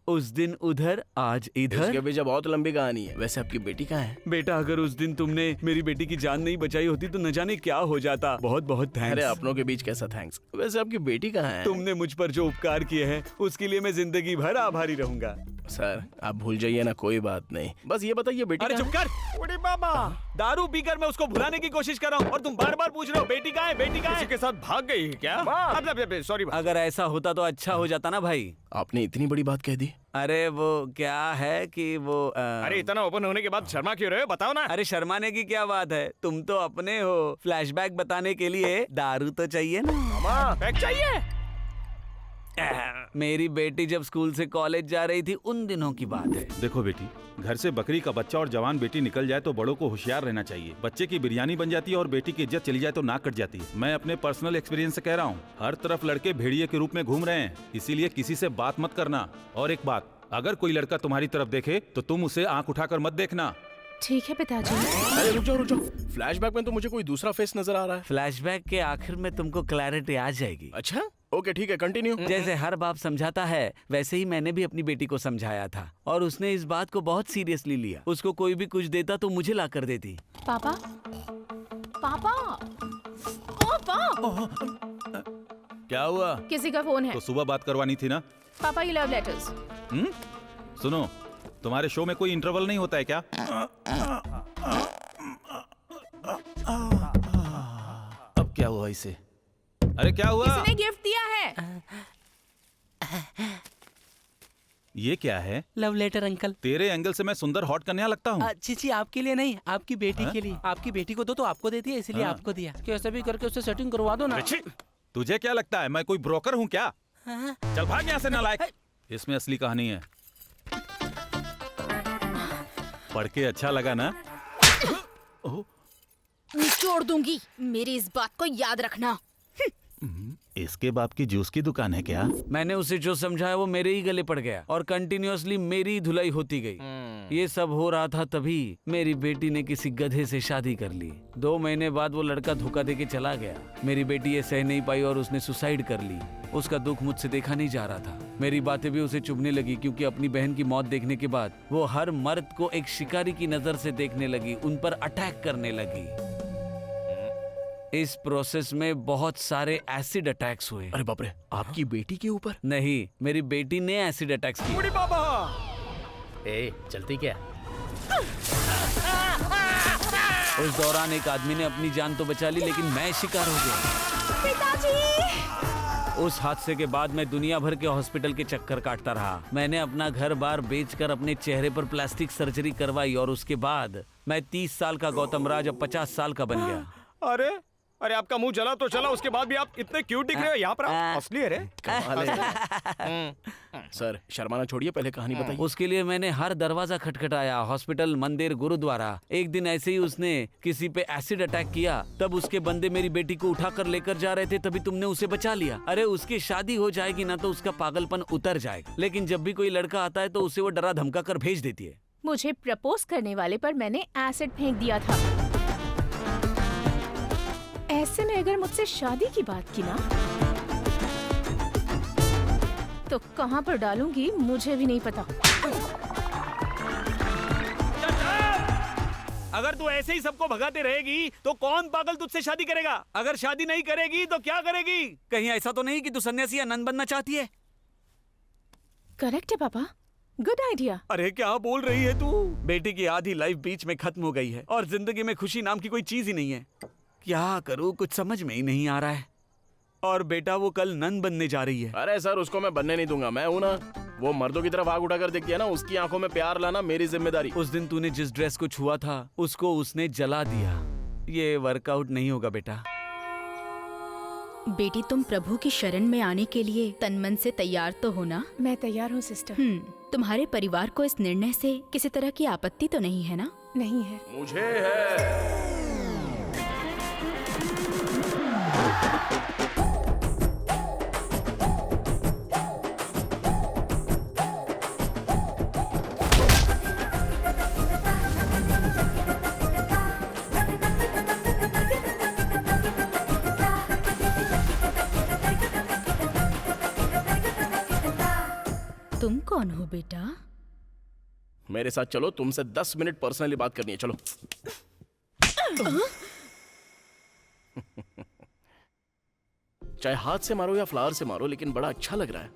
उस दिन उधर आज इधर। इसके पीछे बहुत लंबी कहानी है। वैसे आपकी बेटी कहाँ है? बेटा अगर उस दिन तुमने मेरी बेटी की जान नहीं बचाई होती तो न जाने क्या हो जाता। बहुत बहुत थैंक्स। अरे अपनों के बीच कैसा थैंक्स। वैसे आपकी बेटी कहाँ है? तुमने मुझ पर जो उपकार किए हैं उसके लिए मैं जिंदगी भर आभारी रहूंगा। सर आप भूल जाइए ना, कोई बात नहीं। बस ये बताइए बेटी। अरे चुप कर। उड़ी बाबा, दारू पीकर मैं उसको भुलाने की कोशिश कर रहा हूँ और तुम बार बार पूछ रहे हो बेटी कहाँ है, बेटी कहाँ है? किसी के साथ भाग गई है क्या? सॉरी। अगर ऐसा होता तो अच्छा हो जाता ना भाई। आपने इतनी बड़ी बात कह दी। अरे वो क्या है कि वो अरे इतना ओपन होने के बाद शर्मा क्यों रहे हो, बताओ ना। अरे शर्माने की क्या बात है, तुम तो अपने हो। फ्लैशबैक बताने के लिए दारू तो चाहिए ना। मामा बैग चाहिए। मेरी बेटी जब स्कूल से कॉलेज जा रही थी उन दिनों की बात है। देखो बेटी, घर से बकरी का बच्चा और जवान बेटी निकल जाए तो बड़ों को होशियार रहना चाहिए। बच्चे की बिरयानी बन जाती है और बेटी की इज्जत चली जाए तो नाक कट जाती है। मैं अपने पर्सनल एक्सपीरियंस से कह रहा हूँ, हर तरफ लड़के भेड़िए के रूप में घूम रहे हैं, इसीलिए किसी से बात मत करना। और एक बात, अगर कोई लड़का तुम्हारी तरफ देखे तो तुम उसे आंख उठाकर मत देखना। ठीक है पिताजी। अरे रुक जाओ रुक जाओ, फ्लैशबैक में तो मुझे कोई दूसरा फेस नजर आ रहा है। फ्लैशबैक के आखिर में तुमको क्लैरिटी आ जाएगी। अच्छा ओके ठीक है, कंटिन्यू। जैसे हर बाप समझाता है वैसे ही मैंने भी अपनी बेटी को समझाया था और उसने इस बात को बहुत सीरियसली लिया। उसको कोई भी कुछ देता तो मुझे ला कर देती। पापा पापा पापा, क्या हुआ? किसी का फोन है। तो सुबह बात करवानी थी ना। पापा ये लव लेटर्स। सुनो, तुम्हारे शो में कोई इंटरवल नहीं होता है क्या? अब क्या हुआ इसे? अरे क्या हुआ? किसी ने गिफ्ट दिया है। ये क्या है? Love letter uncle. तेरे एंगल से मैं सुंदर हॉट कन्या लगता हूँ? जी आपके लिए नहीं, आपकी बेटी के लिए। आपकी बेटी को दो तो आपको दे दिया, इसलिए आपको दिया। कैसे भी करके उससे सेटिंग करवा दो ना। तुझे क्या लगता है मैं कोई ब्रोकर हूँ क्या? चल भाग यहाँ से नालायक। इसमें असली कहानी है, पढ़ के अच्छा लगा ना? निचोड़ दूंगी, मेरी इस बात को याद रखना। इसके बाप की जूस की दुकान है क्या? मैंने उसे जो समझाया वो मेरे ही गले पड़ गया और कंटिन्यूअसली मेरी धुलाई होती गई। ये सब हो रहा था तभी मेरी बेटी ने किसी गधे से शादी कर ली। 2 महीने बाद वो लड़का धोखा देके चला गया। मेरी बेटी ये सह नहीं पाई और उसने सुसाइड कर ली। उसका दुख मुझसे देखा नहीं जा रहा था। मेरी बातें भी उसे चुभने लगी क्योंकि अपनी बहन की मौत देखने के बाद वो हर मर्द को एक शिकारी की नजर से देखने लगी, उन पर अटैक करने लगी। इस प्रोसेस में बहुत सारे एसिड अटैक्स हुए। अरे बाप रे, आपकी बेटी के ऊपर? नहीं, मेरी बेटी ने एसिड अटैक्स किए। चलती क्या? उस दौरान एक आदमी ने अपनी जान तो बचा ली लेकिन मैं शिकार हो गया। पिताजी! उस हादसे के बाद मैं दुनिया भर के हॉस्पिटल के चक्कर काटता रहा। मैंने अपना घर बार बेचकर अपने चेहरे पर प्लास्टिक सर्जरी करवाई और उसके बाद मैं 30 साल का गौतम राज अब 50 साल का बन गया। अरे अरे आपका मुंह जला तो चला, उसके बाद भी आप इतने क्यूट दिख रहे हो। यहाँ पर आप असली है रे। कमाल है। सर शर्माना छोड़िए, पहले कहानी बताइए। उसके लिए मैंने हर दरवाजा खटखटाया, हॉस्पिटल, मंदिर, गुरुद्वारा। एक दिन ऐसे ही उसने किसी पे एसिड अटैक किया, तब उसके बंदे मेरी बेटी को उठाकर लेकर जा रहे थे, तभी तुमने उसे बचा लिया। अरे उसकी शादी हो जाएगी ना तो उसका पागलपन उतर जाएगा, लेकिन जब भी कोई लड़का आता है तो उसे वो डरा धमका कर भेज देती है। मुझे प्रपोज करने वाले पर मैंने एसिड फेंक दिया था। ऐसे में अगर मुझसे शादी की बात की ना तो कहाँ पर डालूंगी मुझे भी नहीं पता। अगर तू ऐसे ही सबको भगाते रहेगी तो कौन पागल तुझसे शादी करेगा? अगर शादी नहीं करेगी तो क्या करेगी? कहीं ऐसा तो नहीं कि तू सन्यासी या नन बनना चाहती है? करेक्ट है पापा, गुड आइडिया। अरे क्या बोल रही है तू? बेटी की आधी लाइफ बीच में खत्म हो गई है और जिंदगी में खुशी नाम की कोई चीज ही नहीं है। क्या करूं, कुछ समझ में ही नहीं आ रहा है। और बेटा वो कल नन बनने जा रही है। अरे सर उसको मैं बनने नहीं दूंगा, मैं हूं ना। वो मर्दों की तरफ आग उठाकर देखती है ना, उसकी आंखों में प्यार लाना मेरी जिम्मेदारी। उस दिन तूने जिस ड्रेस को छुआ था उसको उसने जला दिया। ये वर्कआउट नहीं होगा बेटा। बेटी तुम प्रभु की शरण में आने के लिए तन मन से तैयार तो हो ना? मैं तैयार हूँ सिस्टर। तुम्हारे परिवार को इस निर्णय से किसी तरह की आपत्ति तो नहीं है ना? नहीं है। मुझे है। तुम कौन हो बेटा? मेरे साथ चलो, तुमसे 10 मिनट पर्सनली बात करनी है, चलो। चाहे हाथ से मारो या फ्लावर से मारो, लेकिन बड़ा अच्छा लग रहा है।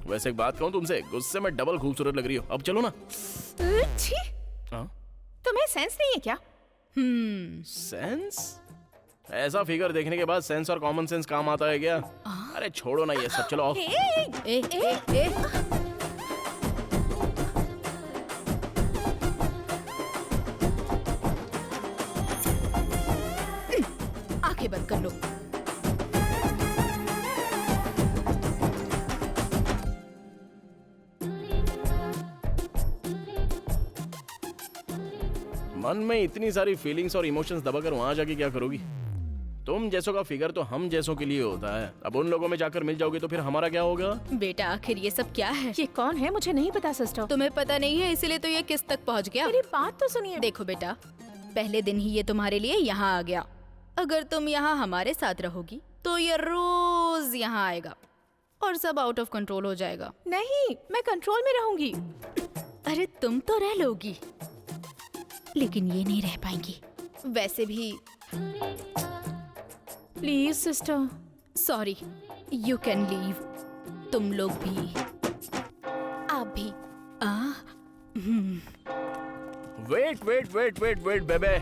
वैसे एक बात कहूं तुमसे, गुस्से में डबल खूबसूरत लग रही हो। अब चलो ना। तुम्हें सेंस नहीं है क्या? सेंस? ऐसा फिगर देखने के बाद सेंस और कॉमन सेंस काम आता है क्या? अरे छोड़ो ना ये सब, चलो आओ। आंखें बंद कर लो। मन में इतनी सारी फीलिंग्स और इमोशंस दबाकर वहां जाके क्या करोगी? तुम जैसों का फिगर तो हम जैसों के लिए होता है। अब उन लोगों में जाकर मिल जाओगे तो फिर हमारा क्या होगा? बेटा आखिर ये सब क्या है? ये कौन है मुझे नहीं पता सिस्टर। तुम्हें पता नहीं है इसीलिए तो ये किस तक पहुंच गया। मेरी बात तो सुनिए। देखो बेटा, पहले दिन ही ये तुम्हारे लिए यहाँ आ गया। अगर तुम यहाँ हमारे साथ रहोगी तो ये रोज यहाँ आएगा और सब आउट ऑफ कंट्रोल हो जाएगा। नहीं, मैं कंट्रोल में रहूंगी। अरे तुम तो रह लोगी, लेकिन ये नहीं रह पाएंगी। वैसे भी please sister, sorry, you can leave. तुम लोग भी, आप भी। Wait wait wait wait wait बेबे,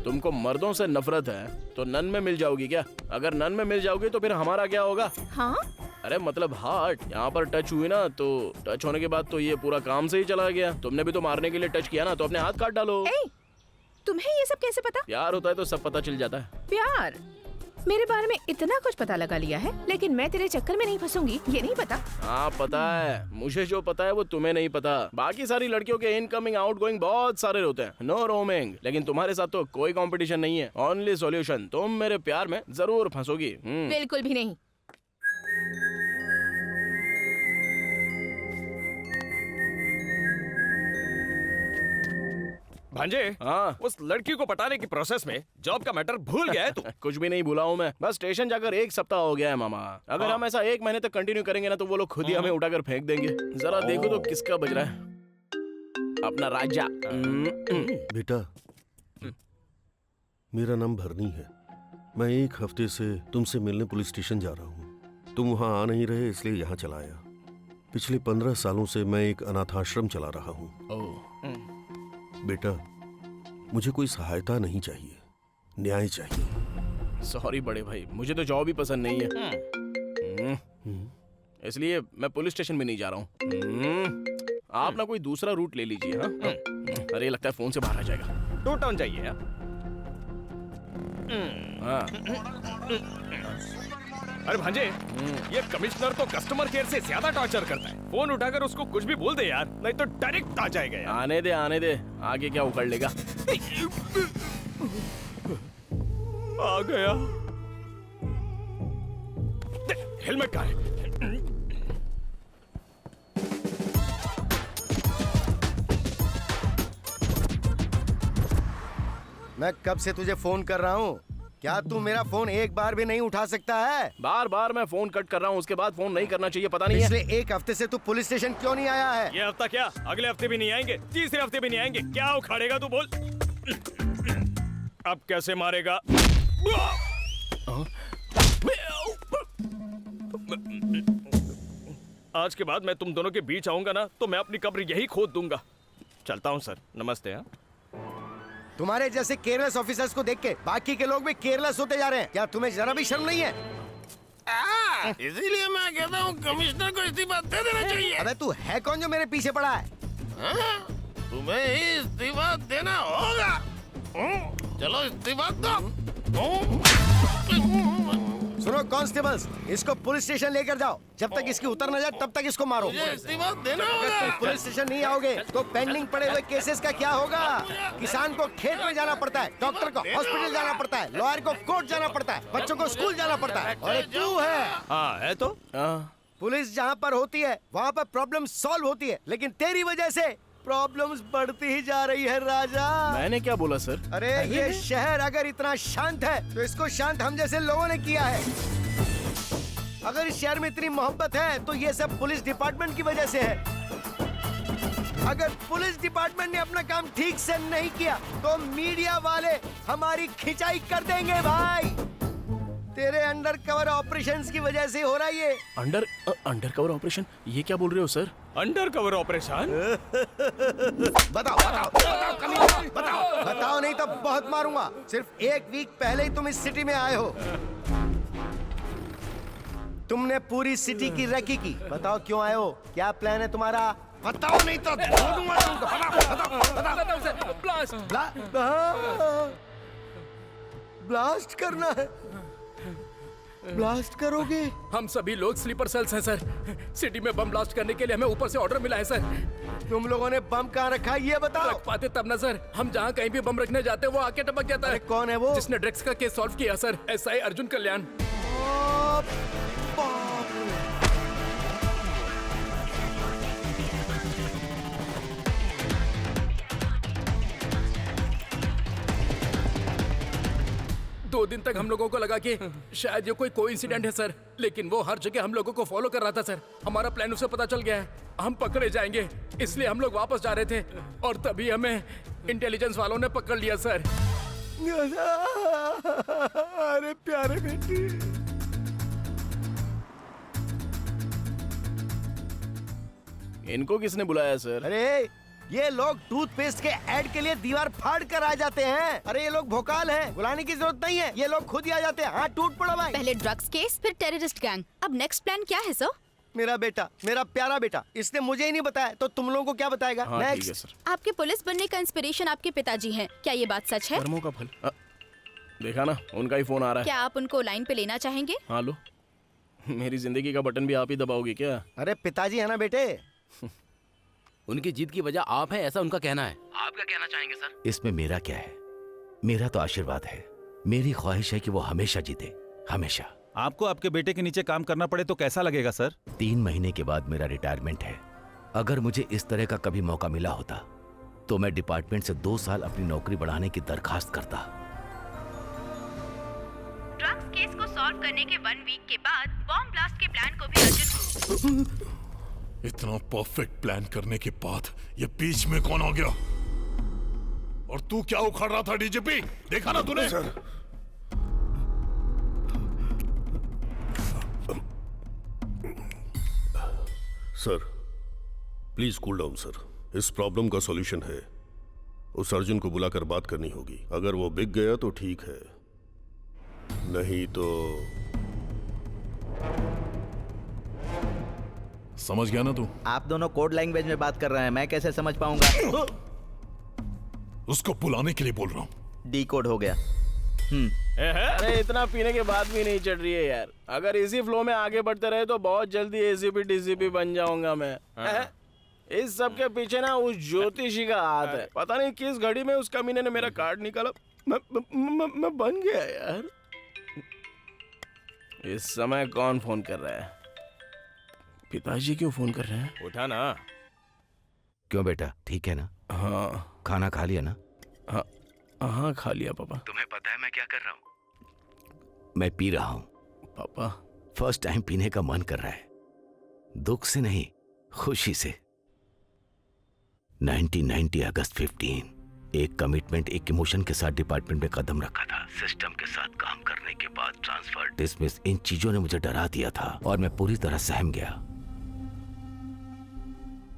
तुमको मर्दों से नफरत है तो नन में मिल जाओगी क्या? अगर नन में मिल जाओगी तो फिर हमारा क्या होगा? हाँ? अरे मतलब हार्ट यहाँ पर टच हुई ना, तो टच होने के बाद तो ये पूरा काम से ही चला गया। तुमने भी तो मारने के लिए टच किया ना, तो अपने हाथ काट डालो। तुम्हें ये सब कैसे पता? प्यार होता है तो सब पता चल जाता है। प्यार? मेरे बारे में इतना कुछ पता लगा लिया है, लेकिन मैं तेरे चक्कर में नहीं फंसूंगी, ये नहीं पता? हाँ पता है, मुझे जो पता है वो तुम्हें नहीं पता। बाकी सारी लड़कियों के इनकमिंग आउटगोइंग बहुत सारे होते हैं, नो रोमिंग, लेकिन तुम्हारे साथ तो कोई कंपटीशन नहीं है, ओनली सॉल्यूशन। तुम मेरे प्यार में जरूर फंसोगी। बिल्कुल भी नहीं। भांजे, हाँ, उस लड़की को पटाने की प्रोसेस में जॉब का मैटर भूल गया है तू? कुछ भी नहीं भूला हूँ मैं, बस स्टेशन जाकर 1 सप्ताह हो गया है मामा। अगर हम ऐसा 1 महीने तक कंटिन्यू करेंगे ना तो वो लोग खुद ही हमें उठाकर फेंक देंगे। जरा देखो तो किसका बज रहा है, अपना राजा। बेटा, मेरा नाम भरनी है। मैं 1 हफ्ते से तुमसे मिलने पुलिस स्टेशन जा रहा हूँ। तुम वहाँ आ नहीं रहे इसलिए यहाँ चला आया। पिछले 15 सालों से मैं एक अनाथाश्रम चला रहा हूँ। बेटा, मुझे कोई सहायता नहीं चाहिए, न्याय चाहिए। सॉरी बड़े भाई, मुझे तो जॉब ही पसंद नहीं है, इसलिए मैं पुलिस स्टेशन में नहीं जा रहा हूँ। आप ना कोई दूसरा रूट ले लीजिए। हाँ? अरे लगता है फोन से बाहर आ जाएगा। टू टाउन जाइए। अरे भांजे, ये कमिश्नर तो कस्टमर केयर से ज्यादा टॉर्चर करता है। फोन उठाकर उसको कुछ भी बोल दे यार, नहीं तो डायरेक्ट आ जाएगा यार। आने दे, आगे क्या उखड़ लेगा। आ गया। हेलमेट कहाँ है? मैं कब से तुझे फोन कर रहा हूँ, क्या तू मेरा फोन एक बार भी नहीं उठा सकता है? बार मैं फोन कट कर रहा हूँ, उसके बाद फोन नहीं करना चाहिए, पता नहीं है। पिछले एक हफ्ते से तू पुलिस स्टेशन क्यों नहीं आया है? ये हफ्ता क्या, अगले हफ्ते भी नहीं आएंगे, तीसरे हफ्ते भी नहीं आएंगे। क्या उखाड़ेगा तू बोल? अब कैसे मारेगा? आज के बाद मैं तुम दोनों के बीच आऊंगा ना, तो मैं अपनी कब्र यही खोद दूंगा। चलता हूँ सर, नमस्ते। हाँ, तुम्हारे जैसे केयरलेस ऑफिसर्स को देख के बाकी के लोग भी केयरलेस होते जा रहे हैं। क्या तुम्हें जरा भी शर्म नहीं है? इसीलिए मैं कहता हूँ कमिश्नर को इस्तीफा दे देना चाहिए। अबे तू है कौन जो मेरे पीछे पड़ा है? तुम्हें ही इस्तीफा देना होगा। चलो इस्तीफा दो। सुनो कांस्टेबल्स, इसको पुलिस स्टेशन लेकर जाओ। जब तक इसकी उतर न जाए तब तक इसको मारो। इस्तीफा देना होगा। अगर तुम पुलिस स्टेशन नहीं आओगे तो पेंडिंग पड़े हुए केसेस का क्या होगा? किसान को खेत में जाना पड़ता है, डॉक्टर को हॉस्पिटल जाना पड़ता है, लॉयर को कोर्ट जाना पड़ता है, बच्चों को स्कूल जाना पड़ता है। और तू है, हाँ है तो पुलिस जहाँ पर होती है वहाँ पर प्रॉब्लम सॉल्व होती है, लेकिन तेरी वजह से प्रॉब्लम्स बढ़ती ही जा रही है राजा। मैंने क्या बोला सर? अरे ये शहर अगर इतना शांत है तो इसको शांत हम जैसे लोगों ने किया है। अगर इस शहर में इतनी मोहब्बत है तो ये सब पुलिस डिपार्टमेंट की वजह से है। अगर पुलिस डिपार्टमेंट ने अपना काम ठीक से नहीं किया तो मीडिया वाले हमारी खिंचाई कर देंगे भाई। तेरे अंडर कवर ऑपरेशंस की वजह से हो रहा है ये। Under cover operation? ये क्या बोल रहे हो सर? Under cover operation? बताओ नहीं तो बहुत मारूंगा। सिर्फ एक वीक पहले ही तुम इस सिटी में आए हो। तुमने पूरी सिटी की रेकी की। बताओ क्यों आए हो, क्या प्लान है तुम्हारा? बताओ नहीं तो ब्लास्ट करना है। ब्लास्ट करोगे? हम सभी लोग स्लीपर सेल्स हैं सर। सिटी में बम ब्लास्ट करने के लिए हमें ऊपर से ऑर्डर मिला है सर। तुम लोगों ने बम कहाँ रखा है ये बताओ। रख पाते तब ना सर। हम जहाँ कहीं भी बम रखने जाते हैं वो आके टपक जाता है। कौन है वो? जिसने ड्रग्स का केस सॉल्व किया सर, एसआई अर्जुन कल्याण। दो दिन तक हम लोगों को लगा कि शायद ये कोई कोइंसिडेंट है सर, लेकिन वो हर जगह हम लोगों को फॉलो कर रहा था सर। हमारा प्लान उसे पता चल गया है, हम पकड़े जाएंगे, इसलिए हम लोग वापस जा रहे थे और तभी हमें इंटेलिजेंस वालों ने पकड़ लिया सर। अरे प्यारे बेटी, इनको किसने बुलाया सर? अरे ये लोग टूथपेस्ट के ऐड के लिए दीवार फाड़ कर आ जाते हैं। अरे ये लोग भोकाल हैं, बुलाने की जरूरत नहीं है, ये लोग खुद ही आ जाते हैं। हाँ टूट पड़ा भाई। पहले ड्रग्स केस, फिर टेररिस्ट गैंग, अब नेक्स्ट प्लान क्या है सर? मेरा बेटा, मेरा प्यारा बेटा, इसने मुझे ही नहीं बताया तो तुम लोगों को क्या बताएगा? हाँ, ठीक है सर। आपके पुलिस बनने का इंस्पिरेशन आपके पिताजी हैं, क्या ये बात सच है? कर्मों का फल। देखा ना, उनका ही फोन आ रहा है। क्या आप उनको लाइन पे लेना चाहेंगे? हाँ लो। मेरी जिंदगी का बटन भी आप ही दबाओगे क्या? अरे पिताजी है ना बेटे। उनकी जीत की वजह आप है, ऐसा उनका कहना है। आप क्या कहना चाहेंगे सर? इसमें मेरा क्या है? मेरा तो आशीर्वाद है। मेरी ख्वाहिश है कि वो हमेशा जीते, हमेशा। आपको आपके बेटे के नीचे काम करना पड़े तो कैसा लगेगा सर? 3 महीने के बाद मेरा रिटायरमेंट है। अगर मुझे इस तरह का कभी मौका मिला होता तो मैं डिपार्टमेंट से 2 साल अपनी नौकरी बढ़ाने की दरखास्त करता। ड्रग्स केस को सॉल्व करने के 1 वीक के बाद बॉम्ब ब्लास्ट के प्लान को भी अर्जुन इतना परफेक्ट प्लान करने के बाद ये बीच में कौन आ गया? और तू क्या उखाड़ रहा था डीजीपी? देखा ना तूने? Sir please cool down sir. इस प्रॉब्लम का सॉल्यूशन है, उस अर्जुन को बुलाकर बात करनी होगी। अगर वो बिक गया तो ठीक है, नहीं तो समझ गया ना तू? आप दोनों कोड लैंग्वेज में बात कर रहे हैं, मैं कैसे समझ पाऊंगा? उसको बुलाने के लिए बोल रहा हूँ। डी कोड हो गया। अरे इतना पीने के बाद भी नहीं चढ़ रही है यार। अगर इसी फ्लो में आगे बढ़ते रहे तो बहुत जल्दी एसीपी डीसीपी बन जाऊंगा मैं। इस सब के पीछे ना उस ज्योतिषी का हाथ है। पता नहीं किस घड़ी में उस कमीने ने मेरा कार्ड निकाला, मैं बन गया यार। इस समय कौन फोन कर रहा है? पिताजी क्यों फोन कर रहे हैं? उठा ना। क्यों बेटा, ठीक है ना? हाँ। खाना खा लिया ना? हाँ खा लिया पापा। तुम्हें पता है मैं क्या कर रहा हूँ? मैं पी रहा हूँ पापा। फर्स्ट टाइम पीने का मन कर रहा है, दुख से नहीं खुशी से। 1990 अगस्त 15, एक कमिटमेंट एक इमोशन के साथ डिपार्टमेंट में कदम रखा था। सिस्टम के साथ काम करने के बाद ट्रांसफर, डिसमिस, इन चीजों ने मुझे डरा दिया था और मैं पूरी तरह सहम गया।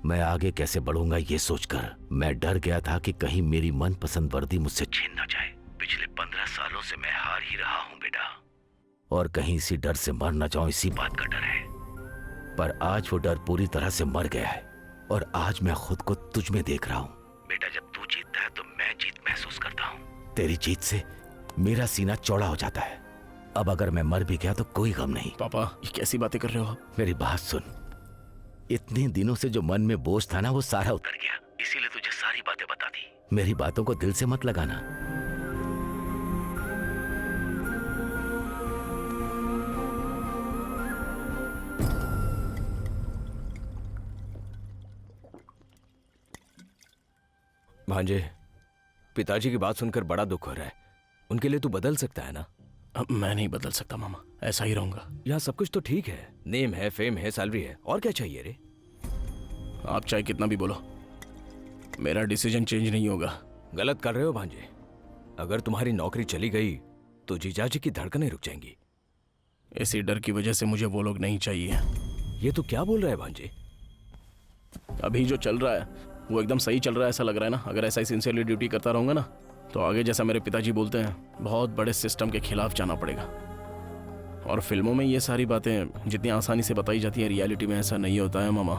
मैं आगे कैसे बढ़ूंगा ये सोचकर मैं डर गया था कि कहीं मेरी मनपसंद वर्दी मुझसे छीन न जाए। पिछले 15 सालों से मैं हार ही रहा हूं बेटा, और कहीं इसी डर से मर न जाऊं, इसी बात का डर है। पर आज वो डर पूरी तरह से मर गया है और आज मैं खुद को तुझ में देख रहा हूं। बेटा जब तू जीतता है तो मैं जीत महसूस करता हूं। तेरी जीत से मेरा सीना चौड़ा हो जाता है। अब अगर मैं मर भी गया तो कोई गम नहीं। पापा ये कैसी बातें कर रहे हो आप? मेरी बात सुन, इतने दिनों से जो मन में बोझ था ना वो सारा उतर गया, इसीलिए तुझे सारी बातें बता दी। मेरी बातों को दिल से मत लगाना। भांजे, पिताजी की बात सुनकर बड़ा दुख हो रहा है। उनके लिए तू बदल सकता है ना? अब मैं नहीं बदल सकता मामा, ऐसा ही रहूंगा। यहाँ सब कुछ तो ठीक है, नेम है, फेम है, सैलरी है, और क्या चाहिए रे? आप चाहे कितना भी बोलो, मेरा डिसीजन चेंज नहीं होगा। गलत कर रहे हो भांजे। अगर तुम्हारी नौकरी चली गई तो जीजाजी की धड़कनें रुक जाएंगी। इसी डर की वजह से मुझे वो लोग नहीं चाहिए। ये तो क्या बोल रहा है भांजे? अभी जो चल रहा है वो एकदम सही चल रहा है ऐसा लग रहा है ना। अगर ऐसा ही सिंसियरली ड्यूटी करता रहूंगा ना तो आगे जैसा मेरे पिताजी बोलते हैं बहुत बड़े सिस्टम के खिलाफ जाना पड़ेगा। और फिल्मों में ये सारी बातें जितनी आसानी से बताई जाती हैं, रियलिटी में ऐसा नहीं होता है मामा।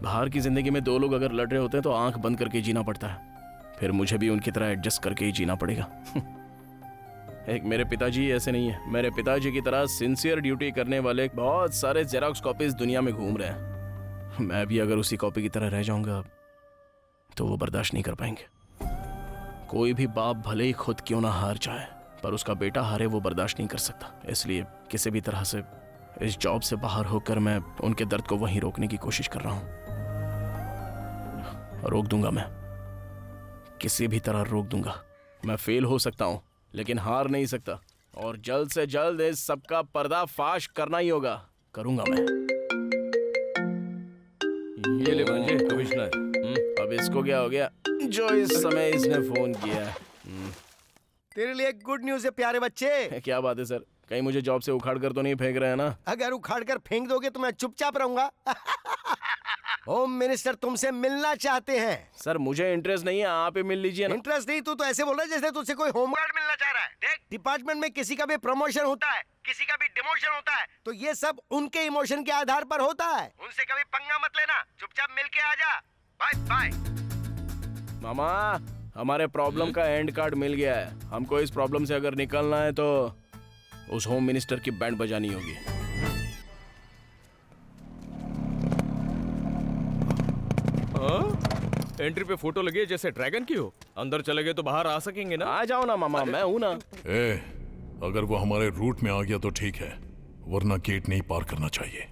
बाहर की जिंदगी में दो लोग अगर लड़ रहे होते हैं तो आंख बंद करके जीना पड़ता है। फिर मुझे भी उनकी तरह एडजस्ट करके ही जीना पड़ेगा। एक मेरे पिताजी ऐसे नहीं है। मेरे पिताजी की तरह सिंसियर ड्यूटी करने वाले बहुत सारे जेरोक्स कॉपीज दुनिया में घूम रहे हैं। मैं भी अगर उसी कॉपी की तरह रह जाऊंगा तो वो बर्दाश्त नहीं कर पाएंगे। कोई भी बाप भले ही खुद क्यों ना हार जाए, पर उसका बेटा हारे वो बर्दाश्त नहीं कर सकता। इसलिए किसी भी तरह से इस जॉब से बाहर होकर मैं उनके दर्द को वहीं रोकने की कोशिश कर रहा हूं। रोक दूंगा, मैं किसी भी तरह रोक दूंगा। मैं फेल हो सकता हूं लेकिन हार नहीं सकता, और जल्द से जल्द इस सबका पर्दाफाश करना ही होगा। करूंगा मैं। ये ले भांजे, कमिश्नर। अब इसको क्या हो गया जो इस समय इसने फोन किया? तेरे लिए गुड न्यूज है प्यारे बच्चे। क्या बात है सर? कहीं मुझे जॉब से उखाड़ कर तो नहीं फेंक रहे हैं ना? अगर उखाड़ कर फेंक दोगे तो मैं चुपचाप रहूंगा। होम मिनिस्टर तुमसे मिलना चाहते हैं। सर मुझे इंटरेस्ट नहीं है, आप ही मिल लीजिए ना। इंटरेस्ट नहीं? तू तो ऐसे बोल रहा है जैसे तुझसे कोई होमगार्ड मिलना चाह रहा है। देख, डिपार्टमेंट में किसी का भी प्रमोशन होता है, किसी का भी डिमोशन होता है, तो ये सब उनके इमोशन के आधार पर होता है। उनसे कभी पंगा मत लेना, चुपचाप मिल के आ जा। Bye bye. मामा, हमारे प्रॉब्लम का एंड कार्ड मिल गया है। हमको इस प्रॉब्लम से अगर निकलना है तो उस होम मिनिस्टर की बैंड बजानी होगी। एंट्री पे फोटो लगी है जैसे ड्रैगन की हो। अंदर चले गए तो बाहर आ सकेंगे ना? आ जाओ ना मामा, मैं हूं ना। अगर वो हमारे रूट में आ गया तो ठीक है, वरना गेट नहीं पार करना चाहिए।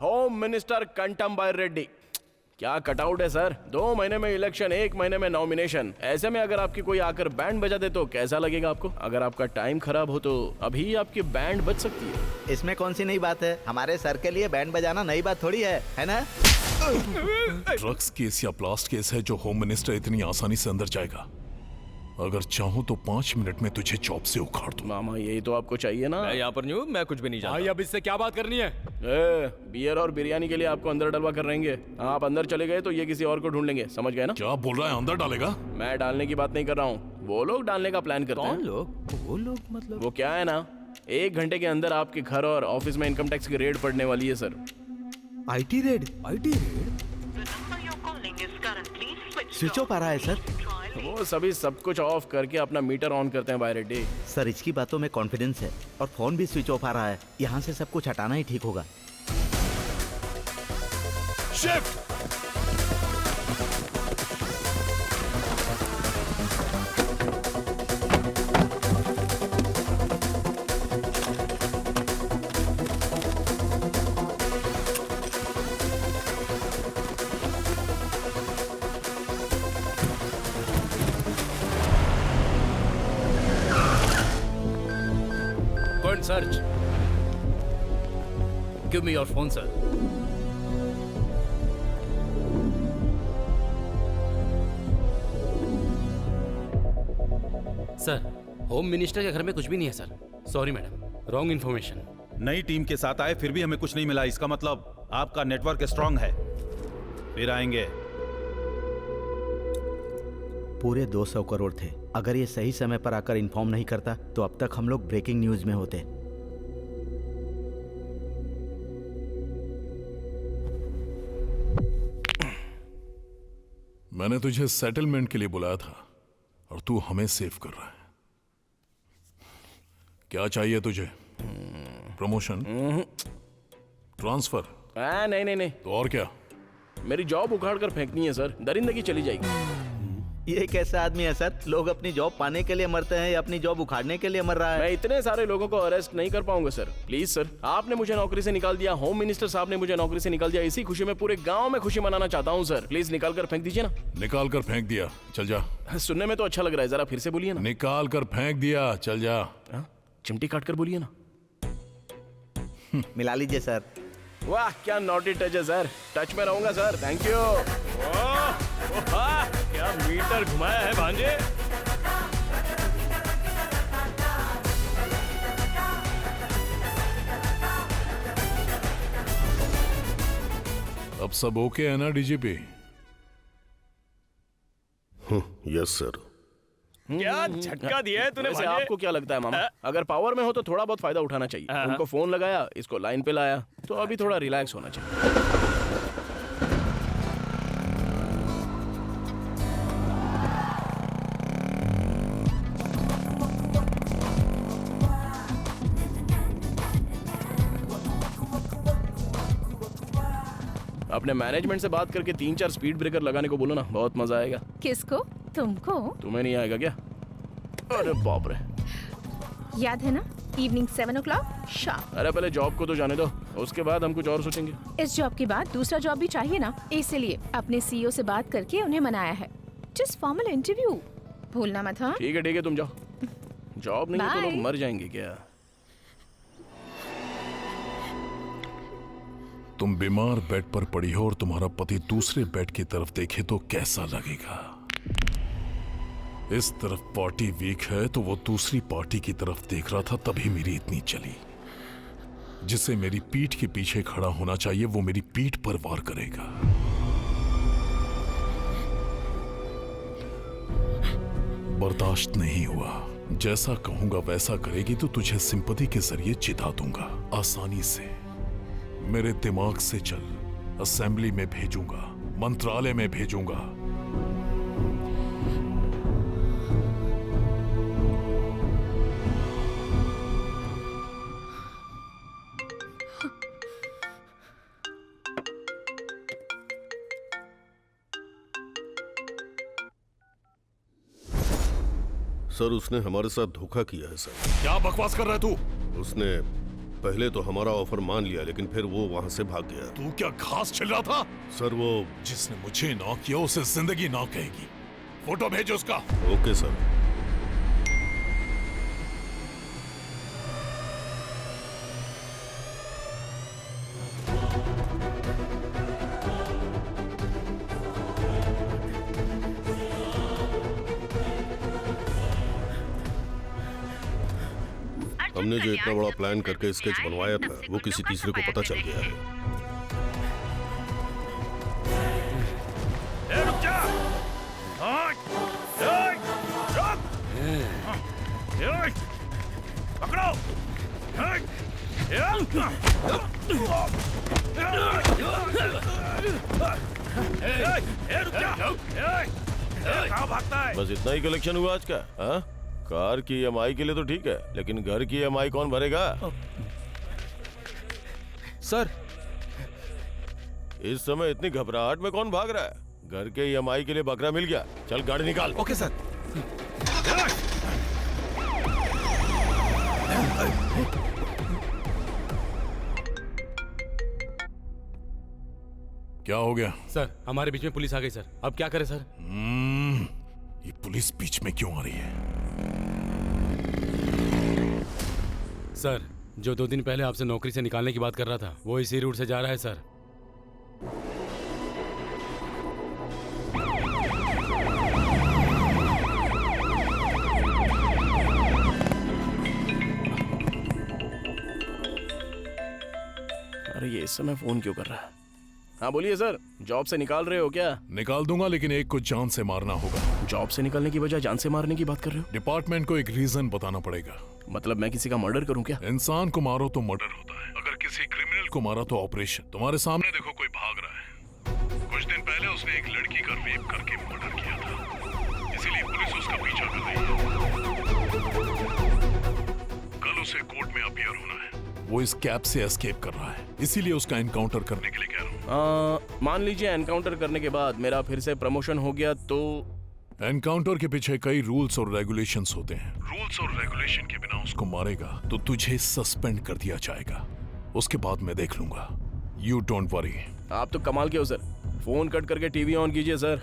होम मिनिस्टर कंटमबाई रेड्डी। क्या कटआउट है सर। 2 महीने में इलेक्शन, 1 महीने में नॉमिनेशन। ऐसे में अगर आपकी कोई आकर बैंड बजा दे तो कैसा लगेगा आपको? अगर आपका टाइम खराब हो तो अभी आपकी बैंड बज सकती है। इसमें कौन सी नई बात है? हमारे सर के लिए बैंड बजाना नई बात थोड़ी है ना? ड्रग्स केस या ब्लास्ट केस है जो होम मिनिस्टर इतनी आसानी से अंदर जाएगा? अगर चाहूँ तो 5 मिनट में तुझे जॉब से उखाड़ दूं। मामा यही तो आपको चाहिए ना। मैं यहाँ पर नहीं हूँ, मैं कुछ भी नहीं जानता। भाई अब इससे क्या बात करनी है? बियर और बिरयानी के लिए आपको अंदर डलवा कर रहेंगे। आप अंदर चले गए तो ये किसी और को ढूंढ लेंगे, समझ गए ना? क्या बोल रहा है, अंदर डालेगा? मैं डालने की बात नहीं कर रहा हूँ, वो लोग डालने का प्लान करते हैं। कौन लोग? वो लोग मतलब? वो क्या है ना, 1 घंटे के अंदर आपके घर और ऑफिस में इनकम टैक्स की रेड पड़ने वाली है sir. IT raid? IT raid? Switch off आ रहा है सर। वो सभी सब कुछ ऑफ करके अपना मीटर ऑन करते हैं बाय डे। सर इसकी बातों में कॉन्फिडेंस है और फोन भी स्विच ऑफ आ रहा है। यहाँ से सब कुछ हटाना ही ठीक होगा। Shift! Search. Give me your phone, sir. Sir, home minister के घर में कुछ भी नहीं है sir. Sorry madam, wrong information. नई टीम के साथ आए फिर भी हमें कुछ नहीं मिला, इसका मतलब आपका नेटवर्क स्ट्रांग है। फिर आएंगे। पूरे 200 करोड़ थे। अगर ये सही समय पर आकर इन्फॉर्म नहीं करता तो अब तक हम लोग ब्रेकिंग न्यूज में होते। मैंने तुझे सेटलमेंट के लिए बुलाया था और तू हमें सेव कर रहा है। क्या चाहिए तुझे? प्रमोशन? ट्रांसफर? नहीं। तो और क्या? मेरी जॉब उखाड़ कर फेंकनी है सर, दरिंदगी चली जाएगी। ये कैसा आदमी है सर? लोग अपनी जॉब पाने के लिए मरते हैं या अपनी जॉब उखाड़ने के लिए मर रहा है? मैं इतने सारे लोगों को अरेस्ट नहीं कर पाऊंगा सर। प्लीज सर, आपने मुझे नौकरी से निकाल दिया, होम मिनिस्टर साहब ने मुझे नौकरी से निकाल दिया। इसी खुशी में पूरे गांव में खुशी मनाना चाहता हूं सर। प्लीज निकाल कर फेंक दीजिए ना। निकाल कर फेंक दिया, चल जा। सुनने में तो अच्छा लग रहा है, जरा फिर से बोलिए ना। निकाल कर फेंक दिया, चल जा। चिमटी काट कर बोलिए ना। मिला लीजिए सर। वाह क्या नॉटी टच है सर, टच में रहूंगा सर, थैंक यू। क्या मीटर घुमाया है भांजे। अब सब ओके है ना डीजीपी? Yes sir. क्या झटका दिया है तूने वैसे भांजे? आपको क्या लगता है मामा, अगर पावर में हो तो थोड़ा बहुत फायदा उठाना चाहिए। उनको फोन लगाया, इसको लाइन पे लाया, तो अभी थोड़ा रिलैक्स होना चाहिए। अपने मैनेजमेंट से बात करके 3-4 स्पीड ब्रेकर लगाने को बोलो ना, बहुत मजा आएगा। किसको? तुमको? तुम्हें नहीं आएगा क्या? अरे बाप रे। याद है ना, इवनिंग 7 o'clock शार्प। अरे पहले जॉब को तो जाने दो, उसके बाद हम कुछ और सोचेंगे। इस जॉब के बाद दूसरा जॉब भी चाहिए ना, इसलिए अपने सीईओ से बात करके उन्हें मनाया है। जस्ट फॉर्मल इंटरव्यू, भूलना मत। हाँ ठीक है तुम जाओ। जॉब नहीं है तो लोग मर जाएंगे क्या? तुम बीमार बेड पर पड़ी हो और तुम्हारा पति दूसरे बेड की तरफ देखे तो कैसा लगेगा? इस तरफ पार्टी वीक है तो वो दूसरी पार्टी की तरफ देख रहा था, तभी मेरी इतनी चली। जिसे मेरी पीठ के पीछे खड़ा होना चाहिए वो मेरी पीठ पर वार करेगा। बर्दाश्त नहीं हुआ। जैसा कहूंगा वैसा करेगी तो तुझे सिंपैथी के जरिए चिता दूंगा, आसानी से। मेरे दिमाग से चल, असेंबली में भेजूंगा, मंत्रालय में भेजूंगा। सर उसने हमारे साथ धोखा किया है सर। क्या बकवास कर रहा है तू? उसने पहले तो हमारा ऑफर मान लिया, लेकिन फिर वो वहां से भाग गया। तू क्या घास छिल रहा था? सर वो जिसने मुझे ना किया उसे जिंदगी ना कहेगी। फोटो भेजो उसका। Okay sir. हमने जो इतना बड़ा प्लान करके स्केच बनवाया था वो किसी तीसरे को पता चल गया है। रुक जा! पकड़ो! कहाँ भागता है? बस इतना ही कलेक्शन हुआ आज का? हाँ? कार की EMI के लिए तो ठीक है, लेकिन घर की EMI कौन भरेगा? सर, इस समय इतनी घबराहट में कौन भाग रहा है? घर के EMI के लिए बकरा मिल गया। चल गाड़ी निकाल। Okay sir. क्या हो गया? सर, हमारे बीच में पुलिस आ गई सर। अब क्या करें सर? ये पुलिस बीच में क्यों आ रही है? सर, जो 2 दिन पहले आपसे नौकरी से निकालने की बात कर रहा था वो इसी रूट से जा रहा है सर। अरे ये इस समय फोन क्यों कर रहा है? हाँ बोलिए सर, जॉब से निकाल रहे हो क्या? निकाल दूंगा, लेकिन एक को जान से मारना होगा। जॉब से निकालने की बजाय जान से मारने की बात कर रहे हो? डिपार्टमेंट को एक रीजन बताना पड़ेगा। मतलब मैं किसी का मर्डर करूं क्या? इंसान को मारो तो मर्डर होता है, अगर किसी क्रिमिनल को मारा तो ऑपरेशन। तुम्हारे सामने देखो, कोई भाग रहा है। कुछ दिन पहले उसने एक लड़की का रेप करके मर्डर किया था, इसीलिए पुलिस उसका पीछा कर रही है। कल उसे कोर्ट में अपीयर होना है। वो इस कैब से एस्केप कर रहा है, इसीलिए उसका एनकाउंटर करने के लिए कह रहा हूँ। मान लीजिए एनकाउंटर करने के बाद मेरा फिर से प्रमोशन हो गया तो? एनकाउंटर के पीछे कई रूल्स और रेगुलेशंस होते हैं। रूल्स और रेगुलेशन के बिना उसको मारेगा तो तुझे सस्पेंड कर दिया जाएगा, उसके बाद मैं देख लूंगा। You don't worry. आप तो कमाल के हो सर। फोन कट करके टीवी ऑन कीजिए सर।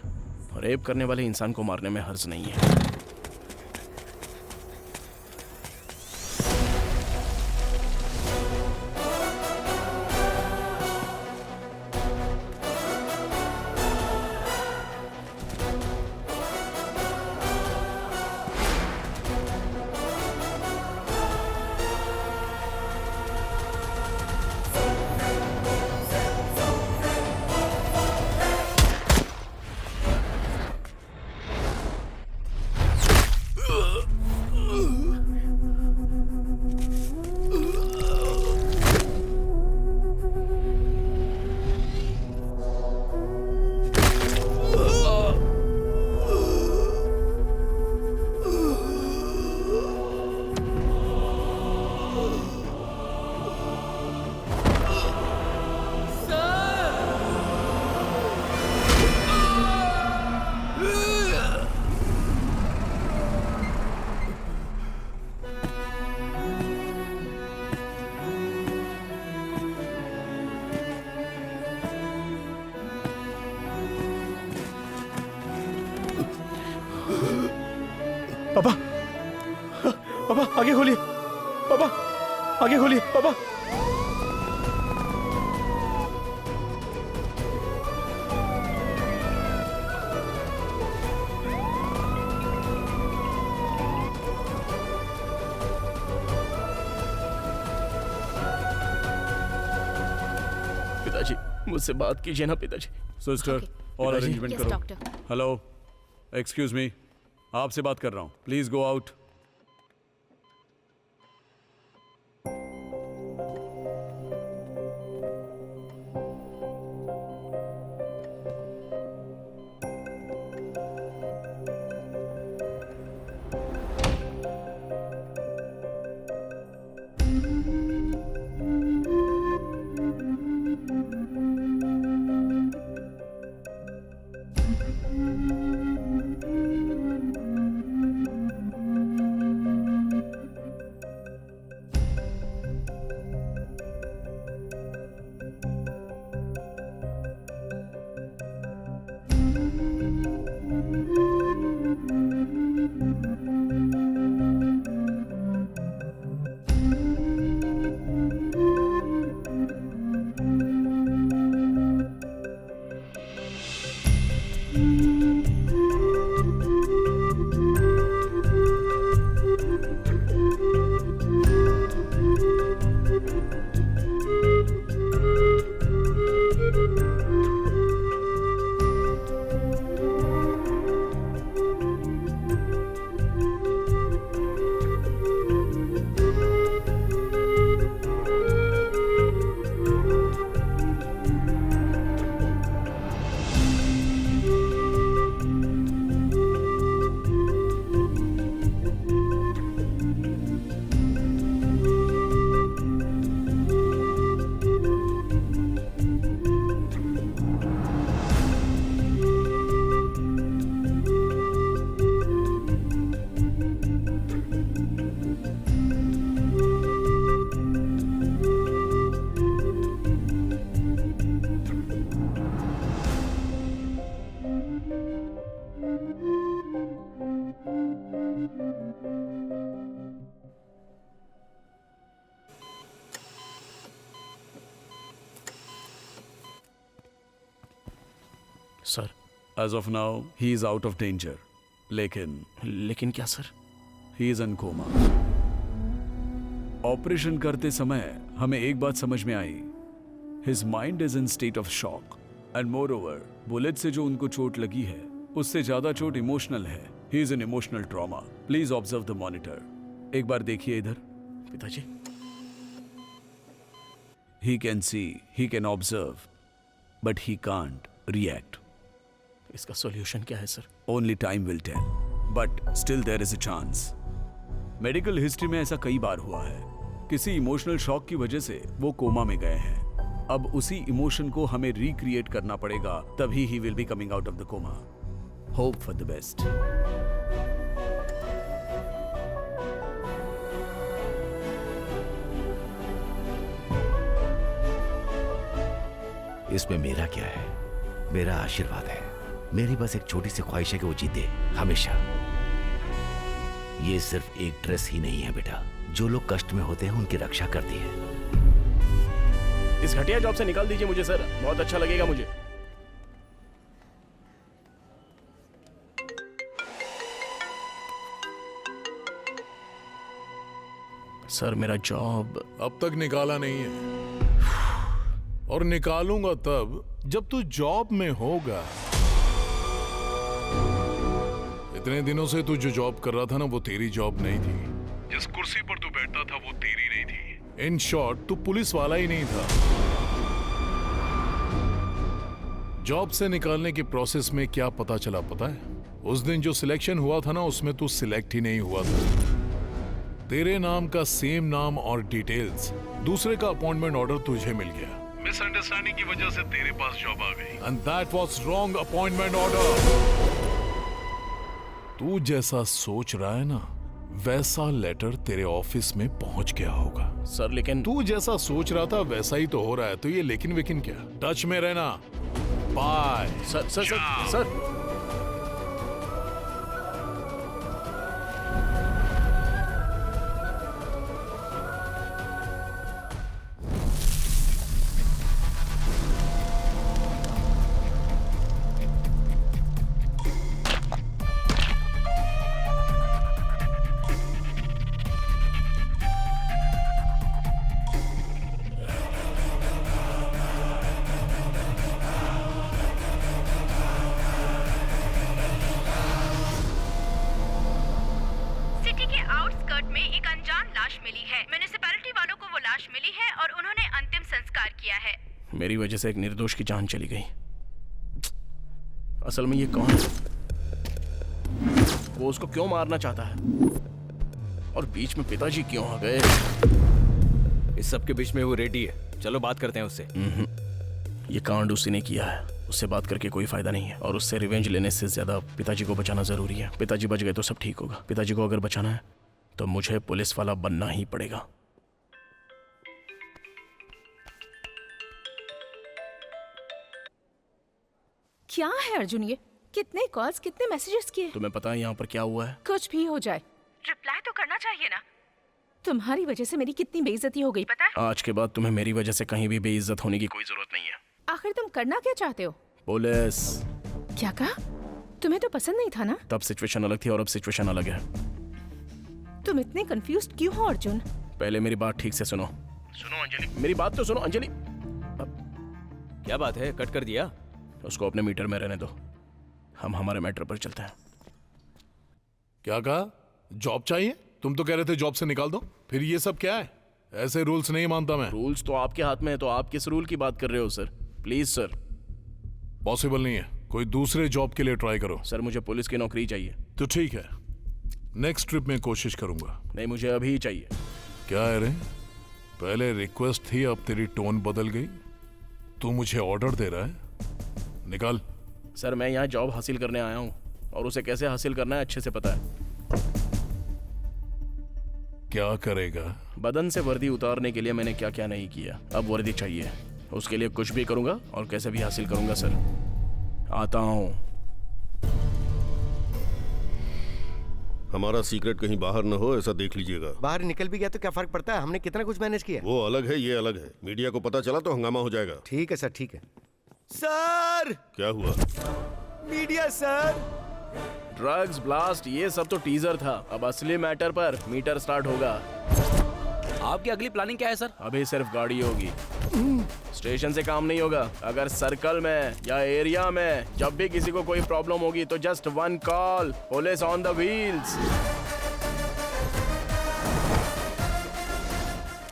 रेप करने वाले इंसान को मारने में हर्ज नहीं है। पापा, पापा आगे खोलिए। पापा आगे खोलिए। पापा पिताजी, मुझसे बात कीजिए ना पिताजी। सिस्टर, और अरेंजमेंट Yes, करो। doctor. हेलो, एक्सक्यूज मी, आपसे बात कर रहा हूँ। Please go out. As of now he is out of danger, लेकिन क्या sir? He is in coma. Operation करते समय हमें एक बात समझ में आई, his mind is in state of shock and moreover bullet से जो उनको चोट लगी है उससे ज्यादा चोट इमोशनल है। ही is in emotional trauma. Please observe the monitor. एक बार देखिए इधर। पिताजी, he can see, he can observe, but he can't react. इसका सॉल्यूशन क्या है sir? Only time will tell, but still there is a chance. Medical history में ऐसा कई बार हुआ है, किसी इमोशनल शॉक की वजह से वो कोमा में गए हैं। अब उसी इमोशन को हमें रिक्रिएट करना पड़ेगा, तभी ही will be coming out of the coma. Hope for the best. इसमें मेरा क्या है? मेरा आशीर्वाद है। मेरी बस एक छोटी सी ख्वाहिश है कि वो जीते हमेशा। ये सिर्फ एक ड्रेस ही नहीं है बेटा, जो लोग कष्ट में होते हैं उनकी रक्षा करती है। इस घटिया जॉब से निकाल दीजिए मुझे सर, बहुत अच्छा लगेगा मुझे। सर मेरा जॉब अब तक निकाला नहीं है, और निकालूंगा तब जब तू जॉब में होगा। इतने दिनों से तू जो जॉब कर रहा था ना, वो तेरी जॉब नहीं थी। जिस कुर्सी पर तू बैठता था वो तेरी नहीं थी। इन शॉर्ट तू पुलिस वाला ही नहीं था। जॉब से निकालने के प्रोसेस में क्या पता चला पता है? उस दिन जो सिलेक्शन हुआ था ना, उसमें तू सिलेक्ट ही नहीं हुआ था। तेरे नाम का सेम नाम और डिटेल्स, दूसरे का अपॉइंटमेंट ऑर्डर तुझे मिल गया। मिसअंडरस्टैंडिंग की वजह से तेरे पास जॉब आ गई, and that was wrong appointment order. तू जैसा सोच रहा है ना, वैसा लेटर तेरे ऑफिस में पहुंच गया होगा। सर लेकिन तू जैसा सोच रहा था वैसा ही तो हो रहा है, तो ये लेकिन क्या? टच में रहना। Bye. Sir sir sir sir मेरी वजह से एक निर्दोष की जान चली गई। असल में ये कौन है? वो उसको क्यों मारना चाहता है? और बीच में पिताजी क्यों आ गए? इस सब के बीच में वो रेडी है, चलो बात करते हैं उससे। ये कांड उसी ने किया है, उससे बात करके कोई फायदा नहीं है, और उससे रिवेंज लेने से ज्यादा पिताजी को बचाना जरूरी है। पिताजी बच गए तो सब ठीक होगा। पिताजी को अगर बचाना है तो मुझे पुलिस वाला बनना ही पड़ेगा। क्या है अर्जुन ये? कितने कॉल्स, कितने मैसेजेस किए? तुम्हें पता है यहाँ पर क्या हुआ है? कुछ भी हो जाए रिप्लाई तो करना चाहिए ना। तुम्हारी वजह से मेरी कितनी बेइज्जती हो गई पता है? आज के बाद तुम्हें मेरी वजह से कहीं भी बेइज्जत होने की कोई जरूरत नहीं है। आखिर तुम करना क्या चाहते हो? पुलिस। क्या कहा? तुम्हें तो पसंद नहीं था ना? तब सिचुएशन अलग थी और अब सिचुएशन अलग है। तुम इतने कंफ्यूज्ड क्यों हो अर्जुन? पहले मेरी बात ठीक से सुनो। सुनो अंजलि, मेरी बात तो सुनो अंजलि। क्या बात है, कट कर दिया? उसको अपने मीटर में रहने दो, हम हमारे मैटर पर चलते हैं। क्या कहा? जॉब चाहिए? तुम तो कह रहे थे जॉब से निकाल दो, फिर ये सब क्या है? ऐसे रूल्स नहीं मानता मैं। रूल्स तो आपके हाथ में है, तो आप किस रूल की बात कर रहे हो सर? Please sir. पॉसिबल नहीं है, कोई दूसरे जॉब के लिए ट्राई करो। सर मुझे पुलिस की नौकरी चाहिए। तो ठीक है, नेक्स्ट ट्रिप में कोशिश करूंगा। नहीं, मुझे अभी चाहिए। क्या है रे, पहले रिक्वेस्ट थी, अब तेरी टोन बदल गई। तू मुझे ऑर्डर दे रहा है? निकाल। सर मैं यहाँ जॉब हासिल करने आया हूँ, और उसे कैसे हासिल करना है अच्छे से पता है। क्या करेगा? बदन से वर्दी उतारने के लिए मैंने क्या क्या नहीं किया, अब वर्दी चाहिए। उसके लिए कुछ भी करूंगा और कैसे भी हासिल करूंगा सर। आता हूँ। हमारा सीक्रेट कहीं बाहर न हो, ऐसा देख लीजिएगा। बाहर निकल भी गया तो क्या फर्क पड़ता है? हमने कितना कुछ मैनेज किया। वो अलग है, ये अलग है। मीडिया को पता चला तो हंगामा हो जाएगा। ठीक है सर, ठीक है। सर क्या हुआ? Media sir. ड्रग्स ब्लास्ट ये सब तो टीजर था, अब असली मैटर पर मीटर स्टार्ट होगा। आपकी अगली प्लानिंग क्या है सर? अभी सिर्फ गाड़ी होगी, स्टेशन से काम नहीं होगा। अगर सर्कल में या एरिया में जब भी किसी को कोई प्रॉब्लम होगी तो just 1 call, police on the wheels.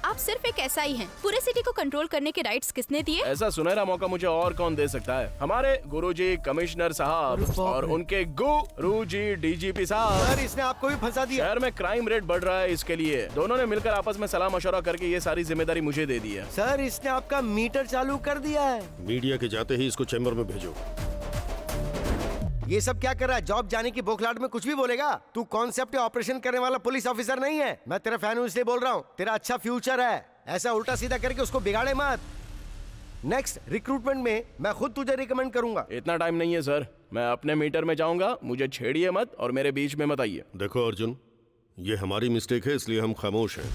आप सिर्फ एक एसआई हैं। पूरे सिटी को कंट्रोल करने के राइट्स किसने दिए? ऐसा सुनहरा मौका मुझे और कौन दे सकता है? हमारे गुरुजी कमिश्नर साहब और उनके गुरुजी डीजीपी साहब। सर इसने आपको भी फंसा दिया। शहर में क्राइम रेट बढ़ रहा है, इसके लिए दोनों ने मिलकर आपस में सलाह मशवरा करके ये सारी जिम्मेदारी मुझे दे दी है। सर इसने आपका मीटर चालू कर दिया है। मीडिया के जाते ही इसको चैम्बर में भेजो। ये सब क्या कर रहा है? जॉब जाने की बोखलाहट में कुछ भी बोलेगा। तू कॉन्सेप्ट ऑपरेशन करने वाला पुलिस ऑफिसर नहीं है। मैं तेरा फैन हूँ इसलिए बोल रहा हूँ। तेरा अच्छा फ्यूचर है, ऐसा उल्टा सीधा करके उसको बिगाड़े मत। नेक्स्ट रिक्रूटमेंट में मैं खुद तुझे रिकमेंड करूंगा। इतना टाइम नहीं है सर, मैं अपने मीटर में जाऊंगा, मुझे छेड़िए मत और मेरे बीच में मत आइए। देखो अर्जुन, ये हमारी मिस्टेक है इसलिए हम खामोश हैं।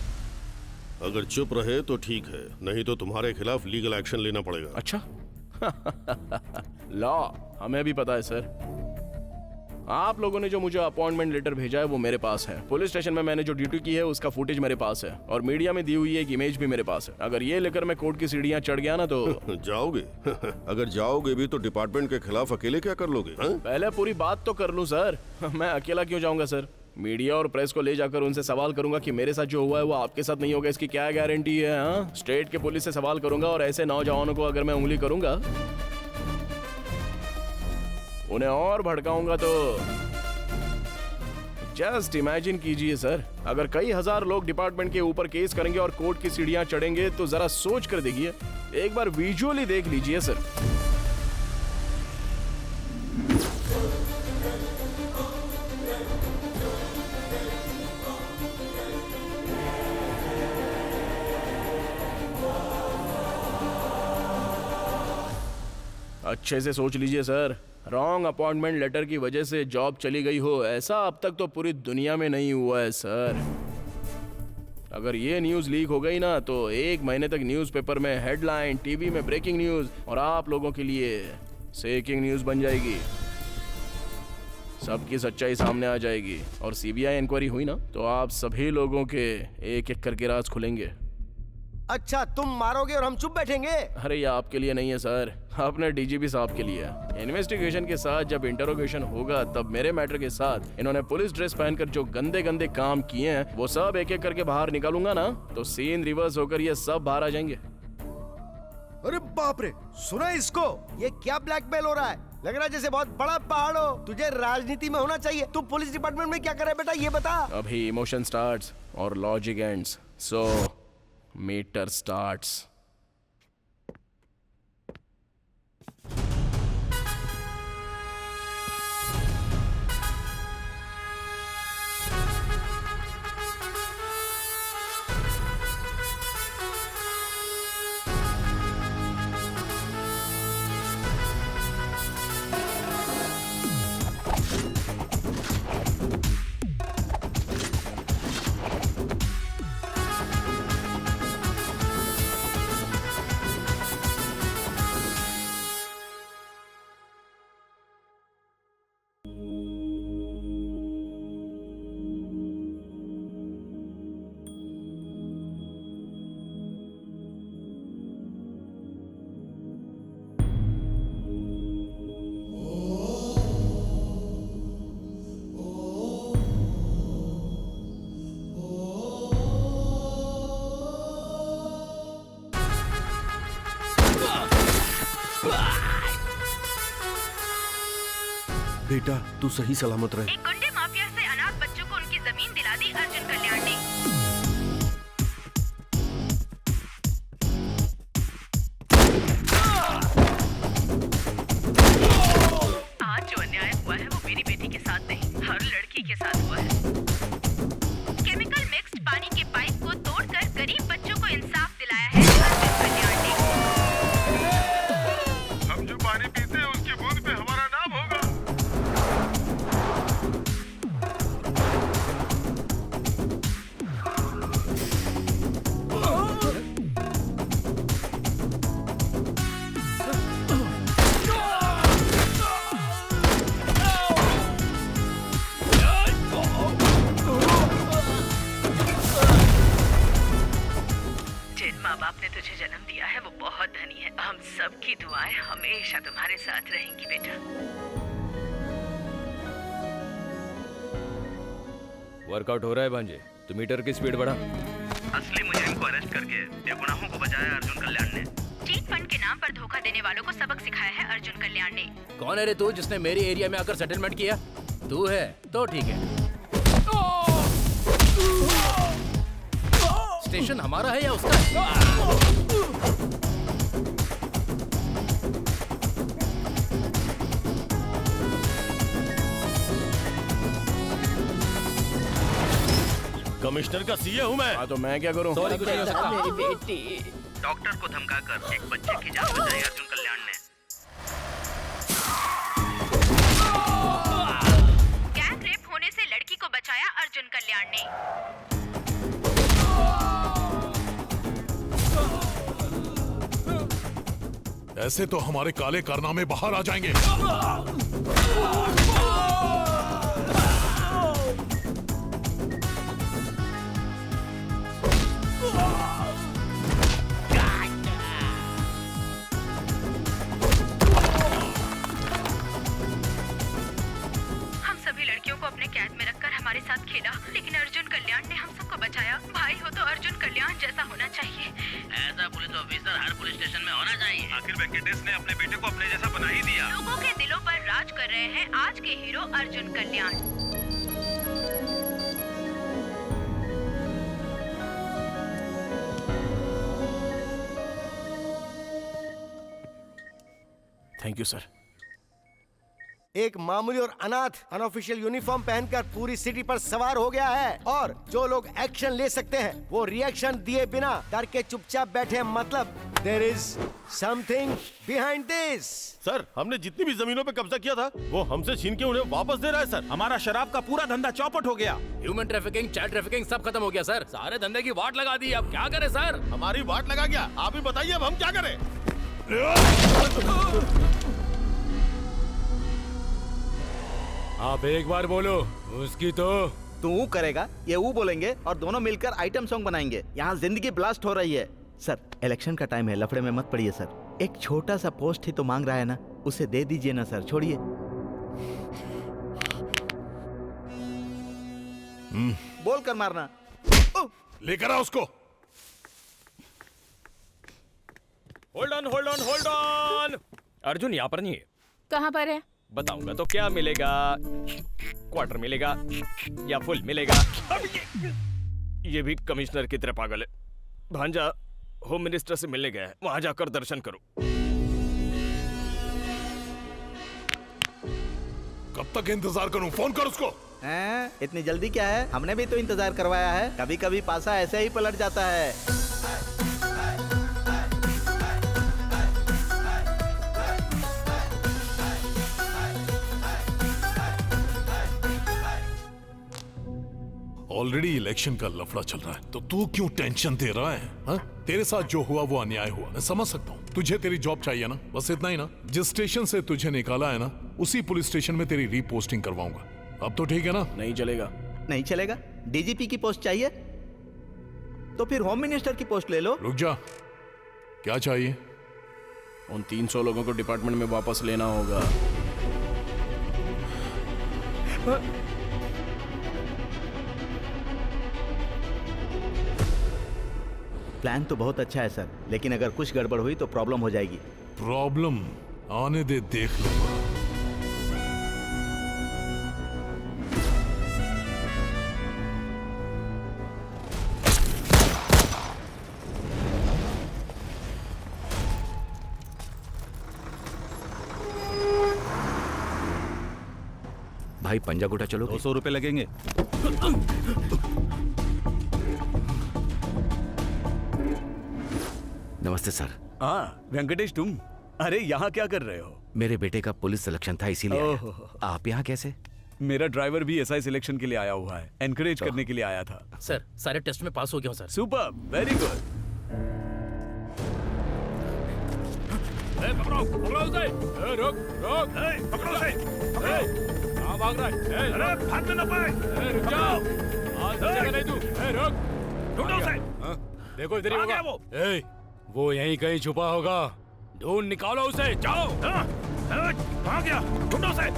अगर चुप रहे तो ठीक है, नहीं तो तुम्हारे खिलाफ लीगल एक्शन लेना पड़ेगा। अच्छा लॉ हमें भी पता है सर। आप लोगों ने जो मुझे अपॉइंटमेंट लेटर भेजा है वो मेरे पास है। पुलिस स्टेशन में मैंने जो ड्यूटी की है उसका फुटेज मेरे पास है और मीडिया में दी हुई एक इमेज भी मेरे पास है। अगर ये लेकर मैं कोर्ट की सीढ़ियां चढ़ गया ना तो जाओगे अगर जाओगे भी तो डिपार्टमेंट के खिलाफ अकेले क्या कर लोगे? पहले पूरी बात तो कर लूं सर। मैं अकेला क्यों जाऊंगा सर? मीडिया और प्रेस को ले जाकर उनसे सवाल करूंगा कि मेरे साथ जो हुआ है वो आपके साथ नहीं होगा, इसकी क्या गारंटी है? हाँ, स्टेट के पुलिस से सवाल करूंगा और ऐसे नौजवानों को अगर मैं उंगली करूंगा, उन्हें और भड़काऊंगा तो जस्ट इमेजिन कीजिए सर, अगर कई हजार लोग डिपार्टमेंट के ऊपर केस करेंगे और कोर्ट की सीढ़ियां चढ़ेंगे तो जरा सोच कर देखिए, एक बार विजुअली देख लीजिए सर। अच्छे से सोच लीजिए सर, रॉन्ग अपॉइंटमेंट लेटर की वजह से जॉब चली गई हो, ऐसा अब तक तो पूरी दुनिया में नहीं हुआ है सर। अगर ये न्यूज़ लीक हो गई ना तो 1 महीने तक न्यूज़पेपर में हेडलाइन, टीवी में ब्रेकिंग न्यूज़ और आप लोगों के लिए सेकिंग न्यूज़ बन जाएगी। सबकी सच्चाई सामने आ जाएगी और सीबीआई इंक्वायरी हुई ना तो आप सभी लोगों के एक एक करके राज खुलेंगे। अच्छा तुम मारोगे और हम चुप बैठेंगे? अरे ये आपके लिए नहीं है सर, अपने डीजीपी साहब के लिए। इन्वेस्टिगेशन के साथ जब इंटरोगेशन होगा तब मेरे मैटर के साथ इन्होंने पुलिस ड्रेस पहनकर जो गंदे गंदे काम किए हैं वो सब एक एक करके बाहर निकालूंगा ना तो सीन रिवर्स होकर ये सब बाहर आ जाएंगे। अरे बाप रे, सुना इसको? ये क्या ब्लैकमेल हो रहा है? लग रहा है जैसे बहुत बड़ा पहाड़ हो। तुझे राजनीति में होना चाहिए। तू पुलिस डिपार्टमेंट में क्या करे बेटा ये बता। अभी इमोशन स्टार्ट्स और लॉजिक एंड्स, सो मीटर स्टार्ट्स। बेटा तू सही सलामत रहे। एक गुंडे माफिया से अनाथ बच्चों को उनकी जमीन दिला दी अर्जुन कल्याण ने। आज जो अन्याय हुआ है वो मेरी बेटी के साथ नहीं, हर लड़की के साथ हुआ है। केमिकल मिक्स्ड पानी के पाइप को तोड़कर गरीब बच्चों को इंसाफ दिलाया है अर्जुन कल्याण ने। हम जो पानी पीते हैं उसकी बूंद पे हमारा नाम होगा। तुझे जन्म दिया है वो बहुत धनी है। हम सबकी दुआएं हमेशा तुम्हारे साथ रहेंगी बेटा। वर्कआउट हो रहा है भांजे, तो मीटर की स्पीड बढ़ा। असली मुजरिम को अरेस्ट करके बेगुनाहों को बचाया अर्जुन कल्याण ने। चीट फंड के नाम पर धोखा देने वालों को सबक सिखाया है अर्जुन कल्याण ने। कौन है रे तू जिसने मेरी एरिया में आकर सेटलमेंट किया? तू है तो ठीक है। स्टेशन हमारा है या उसका है? कमिश्नर का सीए हूँ मैं। हाँ तो मैं क्या करूँ? सॉरी कुछ नहीं हो सकता। मेरी बेटी। डॉक्टर को धमकाकर एक बच्चे की जान बचाई अर्जुन कल्याण ने। गैंग रेप होने से लड़की को बचाया अर्जुन कल्याण ने। ऐसे तो हमारे काले कारनामे बाहर आ जाएंगे। हम सभी लड़कियों को अपने कैद में रखकर हमारे साथ खेला, लेकिन अर्जुन कल्याण ने हम सबको बचाया। भाई हो तो अर्जुन कल्याण जैसा होना चाहिए। ऐसा पुलिस ऑफिसर हर पुलिस स्टेशन में होना चाहिए। आखिर वेंकटेश ने अपने बेटे को अपने जैसा बना ही दिया। लोगों के दिलों पर राज कर रहे हैं आज के hero Arjun Kalyan. Thank you sir. एक मामूली और अनाथ अनऑफिशियल यूनिफॉर्म पहनकर पूरी सिटी पर सवार हो गया है और जो लोग एक्शन ले सकते हैं वो रिएक्शन दिए बिना डर के चुपचाप बैठे हैं। मतलब there is something behind this. Sir हमने जितनी भी जमीनों पे कब्जा किया था वो हमसे छीन के उन्हें वापस दे रहा है सर। हमारा शराब का पूरा धंधा चौपट हो गया। ह्यूमन ट्रैफिकिंग, चाइल्ड ट्रैफिकिंग सब खत्म हो गया सर। सारे धंधे की वाट लगा दी। अब क्या करें सर? हमारी वाट लगा गया। आप ही बताइए अब हम क्या करें? आप एक बार बोलो उसकी तो तू करेगा, ये वो बोलेंगे और दोनों मिलकर आइटम सॉन्ग बनाएंगे। यहाँ जिंदगी ब्लास्ट हो रही है। सर इलेक्शन का टाइम है, लफड़े में मत पड़िए सर। एक छोटा सा पोस्ट ही तो मांग रहा है ना, उसे दे दीजिए ना सर, छोड़िए। बोल कर मारना। लेकर आ उसको। Hold on hold on hold on. Arjun यहाँ पर नहीं है। कहाँ पर है? बताऊंगा तो क्या मिलेगा? क्वार्टर मिलेगा या फुल मिलेगा? अब ये भी कमिश्नर की तरह पागल है। भांजा होम मिनिस्टर से मिलने गया है, वहां जाकर दर्शन करो। कब तक इंतजार करूं? फोन कर उसको। इतनी जल्दी क्या है? हमने भी तो इंतजार करवाया है। कभी कभी पासा ऐसे ही पलट जाता है। ऑलरेडी इलेक्शन का लफड़ा चल रहा है तो तू क्यों टेंशन दे रहा है? हा? तेरे साथ जो हुआ वो अन्याय हुआ, मैं समझ सकता हूँ। तुझे तेरी जॉब चाहिए ना, बस इतना ही ना। जिस स्टेशन से तुझे निकाला है ना, उसी पुलिस स्टेशन में तेरी रीपोस्टिंग करवाऊंगा। अब तो ठीक है ना? नहीं चलेगा। नहीं चलेगा? डीजीपी की पोस्ट चाहिए तो फिर होम मिनिस्टर की पोस्ट ले लो। रुक जा, क्या चाहिए? उन 300 लोगों को डिपार्टमेंट में वापस लेना होगा। प्लान तो बहुत अच्छा है सर, लेकिन अगर कुछ गड़बड़ हुई तो प्रॉब्लम हो जाएगी। प्रॉब्लम आने दे, देख लूंगा। भाई पंजागुटा चलो। 200 रुपए लगेंगे। नमस्ते सर। हाँ वेंकटेश तुम? अरे यहाँ क्या कर रहे हो? मेरे बेटे का पुलिस सिलेक्शन था इसीलिए आया। आप यहाँ कैसे? मेरा ड्राइवर भी एसआई सिलेक्शन के लिए आया हुआ है, एनकरेज करने के लिए आया था। सर सारे टेस्ट में पास हो गया हूँ सर। Super, very good. पकड़ो पकड़ो उसे। रुक रुक, पकड़ो उसे। कहाँ भाग रहा है? अरे भागने ना पाए। रुक जाओ, आज जगह नहीं तू। रुक, ढूंढो उसे। देखो इधर ही होगा वो। वो यहीं कहीं छुपा होगा, ढूंढ निकालो उसे, जाओ। कहाँ गया? ढूंढो उसे।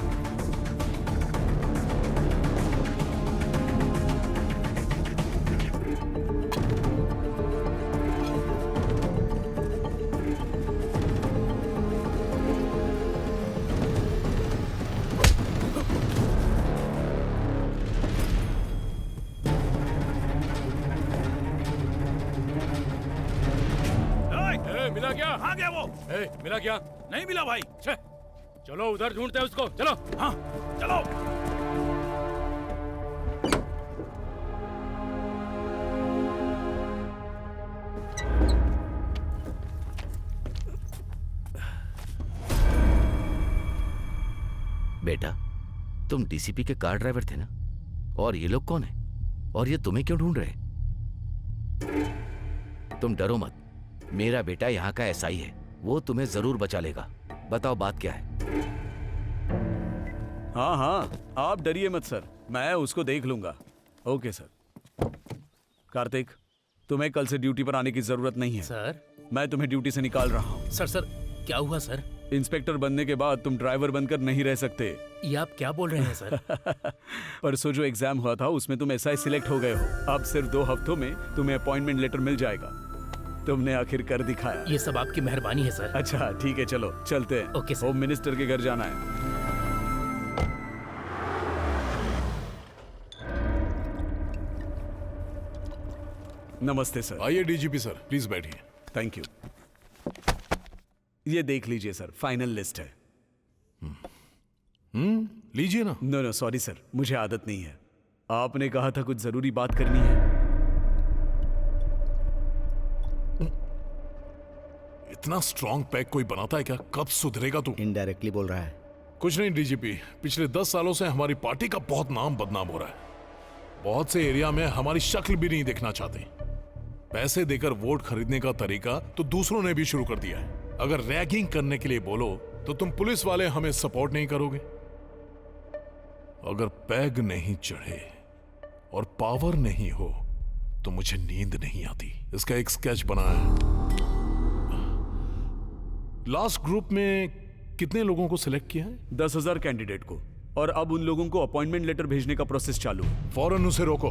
मिला क्या? कहाँ गया वो? मिला क्या? नहीं मिला भाई। चलो उधर ढूंढते हैं उसको, चलो। हाँ चलो। बेटा, तुम डीसीपी के कार ड्राइवर थे ना? और ये लोग कौन है? और ये तुम्हें क्यों ढूंढ रहे? तुम डरो मत, मेरा बेटा यहाँ का एसआई है, वो तुम्हें जरूर बचा लेगा। बताओ बात क्या है? हाँ हाँ, आप डरिए मत सर, मैं उसको देख लूंगा। Okay sir. कार्तिक, तुम्हें कल से ड्यूटी पर आने की जरूरत नहीं है सर। मैं तुम्हें ड्यूटी से निकाल रहा हूँ। सर क्या हुआ सर? इंस्पेक्टर बनने के बाद तुम ड्राइवर बनकर नहीं रह सकते। ये आप क्या बोल रहे हैं सर? परसों जो एग्जाम हुआ था उसमें तुम एसआई सिलेक्ट हो गए हो। अब सिर्फ 2 हफ्तों में तुम्हें अपॉइंटमेंट लेटर मिल जाएगा। तुमने आखिर कर दिखाया। ये सब आपकी मेहरबानी है सर। अच्छा ठीक है, चलो चलते हैं। Okay sir. होम मिनिस्टर के घर जाना है। नमस्ते सर। आइए डीजीपी सर, प्लीज बैठिए। Thank you. ये देख लीजिए सर, फाइनल लिस्ट है। लीजिए ना। नो सॉरी सर, मुझे आदत नहीं है। आपने कहा था कुछ जरूरी बात करनी है। इतना स्ट्रॉन्ग पैक कोई बनाता है क्या? कब सुधरेगा तू? इनडायरेक्टली बोल रहा है। कुछ नहीं डीजीपी, पिछले 10 सालों से हमारी पार्टी का बहुत नाम बदनाम हो रहा है। बहुत से एरिया में हमारी शक्ल भी नहीं देखना चाहते। पैसे देकर वोट खरीदने का तरीका तो दूसरों ने भी शुरू कर दिया है। अगर रैगिंग करने के लिए बोलो तो तुम पुलिस वाले हमें सपोर्ट नहीं करोगे। अगर पैग नहीं चढ़े और पावर नहीं हो तो मुझे नींद नहीं आती। इसका एक स्केच बनाया है। लास्ट ग्रुप में कितने लोगों को सिलेक्ट किया है? 10,000 कैंडिडेट को, और अब उन लोगों को अपॉइंटमेंट लेटर भेजने का प्रोसेस चालू है। फौरन उसे रोको।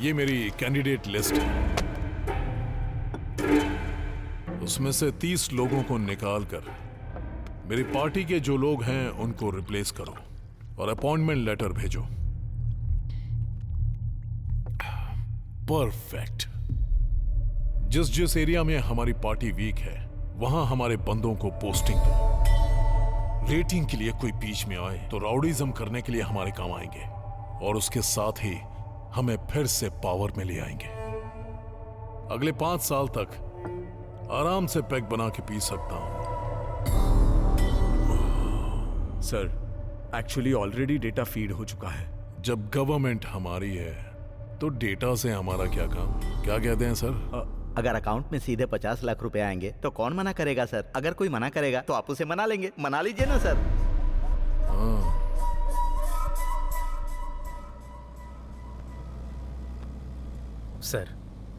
ये मेरी कैंडिडेट लिस्ट है। उसमें से 30 लोगों को निकालकर मेरी पार्टी के जो लोग हैं उनको रिप्लेस करो और अपॉइंटमेंट लेटर भेजो। परफेक्ट। जिस एरिया में हमारी पार्टी वीक है वहां हमारे बंदों को पोस्टिंग दो। रेटिंग के लिए कोई बीच में आए तो राउडीज्म करने के लिए हमारे काम आएंगे और उसके साथ ही हमें फिर से पावर में ले आएंगे। अगले 5 साल तक आराम से पैक बना के पी सकता हूं। Sir, actually already data feed हो चुका है। जब गवर्नमेंट हमारी है तो डेटा से हमारा क्या काम? क्या कहते हैं सर? अगर अकाउंट में सीधे 50 लाख रुपए आएंगे तो कौन मना करेगा सर? अगर कोई मना करेगा तो आप उसे मना लेंगे। मना लीजिए ना सर। सर,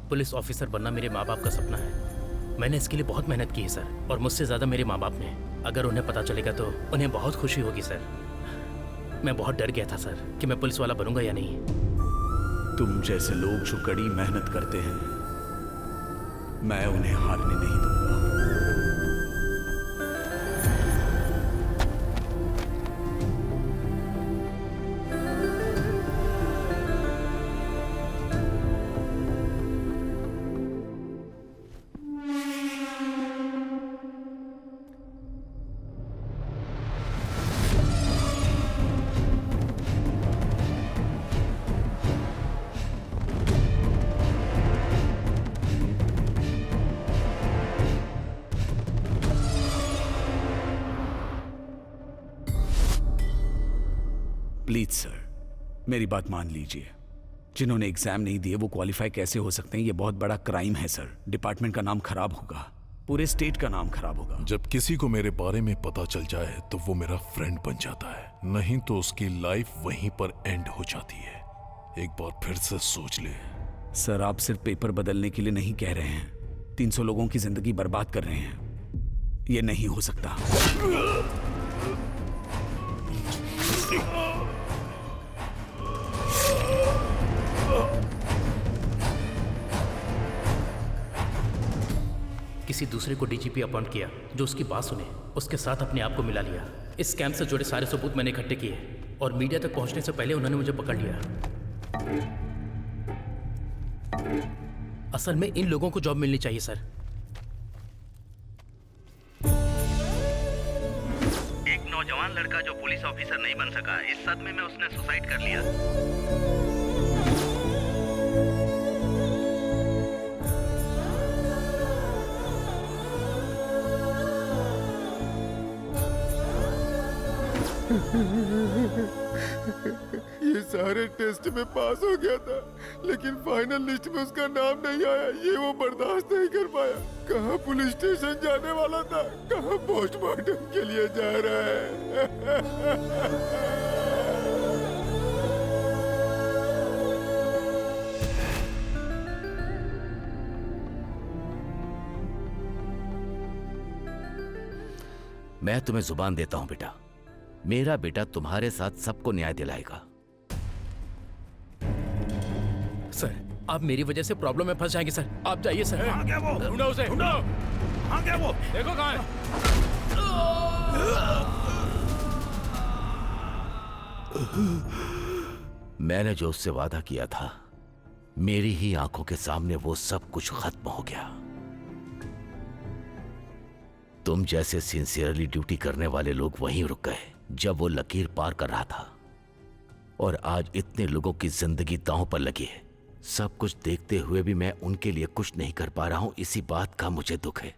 पुलिस ऑफिसर बनना मेरे माँ बाप का सपना है। मैंने इसके लिए बहुत मेहनत की है सर, और मुझसे ज्यादा मेरे माँ बाप ने। अगर उन्हें पता चलेगा तो उन्हें बहुत खुशी होगी सर। मैं बहुत डर गया था सर कि मैं पुलिस वाला बनूंगा या नहीं। तुम जैसे लोग जो कड़ी मेहनत करते हैं, मैं उन्हें हारने नहीं दूंगा। प्लीज सर, मेरी बात मान लीजिए। जिन्होंने एग्जाम नहीं दिए वो क्वालिफाई कैसे हो सकते हैं? ये बहुत बड़ा क्राइम है सर। डिपार्टमेंट का नाम खराब होगा, पूरे स्टेट का नाम खराब होगा। जब किसी को मेरे बारे में पता चल जाए तो वो मेरा फ्रेंड बन जाता है, नहीं तो उसकी लाइफ वहीं पर एंड हो जाती है। एक बार फिर से सोच ले। सर, आप सिर्फ पेपर बदलने के लिए नहीं कह रहे हैं, 300 लोगों की जिंदगी बर्बाद कर रहे हैं। ये नहीं हो सकता। किसी दूसरे को डीजीपी अपॉइंट किया जो उसकी बात सुने, उसके साथ अपने आप को मिला लिया। इस स्कैम से जुड़े सारे सबूत मैंने इकट्ठे किए और मीडिया तक पहुंचने से पहले उन्होंने मुझे पकड़ लिया। असल में इन लोगों को जॉब मिलनी चाहिए सर। एक नौजवान लड़का जो पुलिस ऑफिसर नहीं बन सका, इस सदमे में उसने सुसाइड कर लिया। ये सारे टेस्ट में पास हो गया था, लेकिन फाइनल लिस्ट में उसका नाम नहीं आया। ये वो बर्दाश्त नहीं कर पाया। कहाँ पुलिस स्टेशन जाने वाला था, कहाँ पोस्टमार्टम के लिए जा रहा है। मैं तुम्हें जुबान देता हूं बेटा, मेरा बेटा तुम्हारे साथ सबको न्याय दिलाएगा। सर, आप मेरी वजह से प्रॉब्लम में फंस जाएंगे सर। आप जाइए सर। कहाँ गया वो? ढूंढो उसे, ढूंढो। कहाँ गया वो? देखो कहाँ है। मैंने जो उससे वादा किया था, मेरी ही आंखों के सामने वो सब कुछ खत्म हो गया। तुम जैसे सिंसियरली ड्यूटी करने वाले लोग वहीं रुक गए जब वो लकीर पार कर रहा था, और आज इतने लोगों की जिंदगी दांव पर लगी है। सब कुछ देखते हुए भी मैं उनके लिए कुछ नहीं कर पा रहा हूं, इसी बात का मुझे दुख है।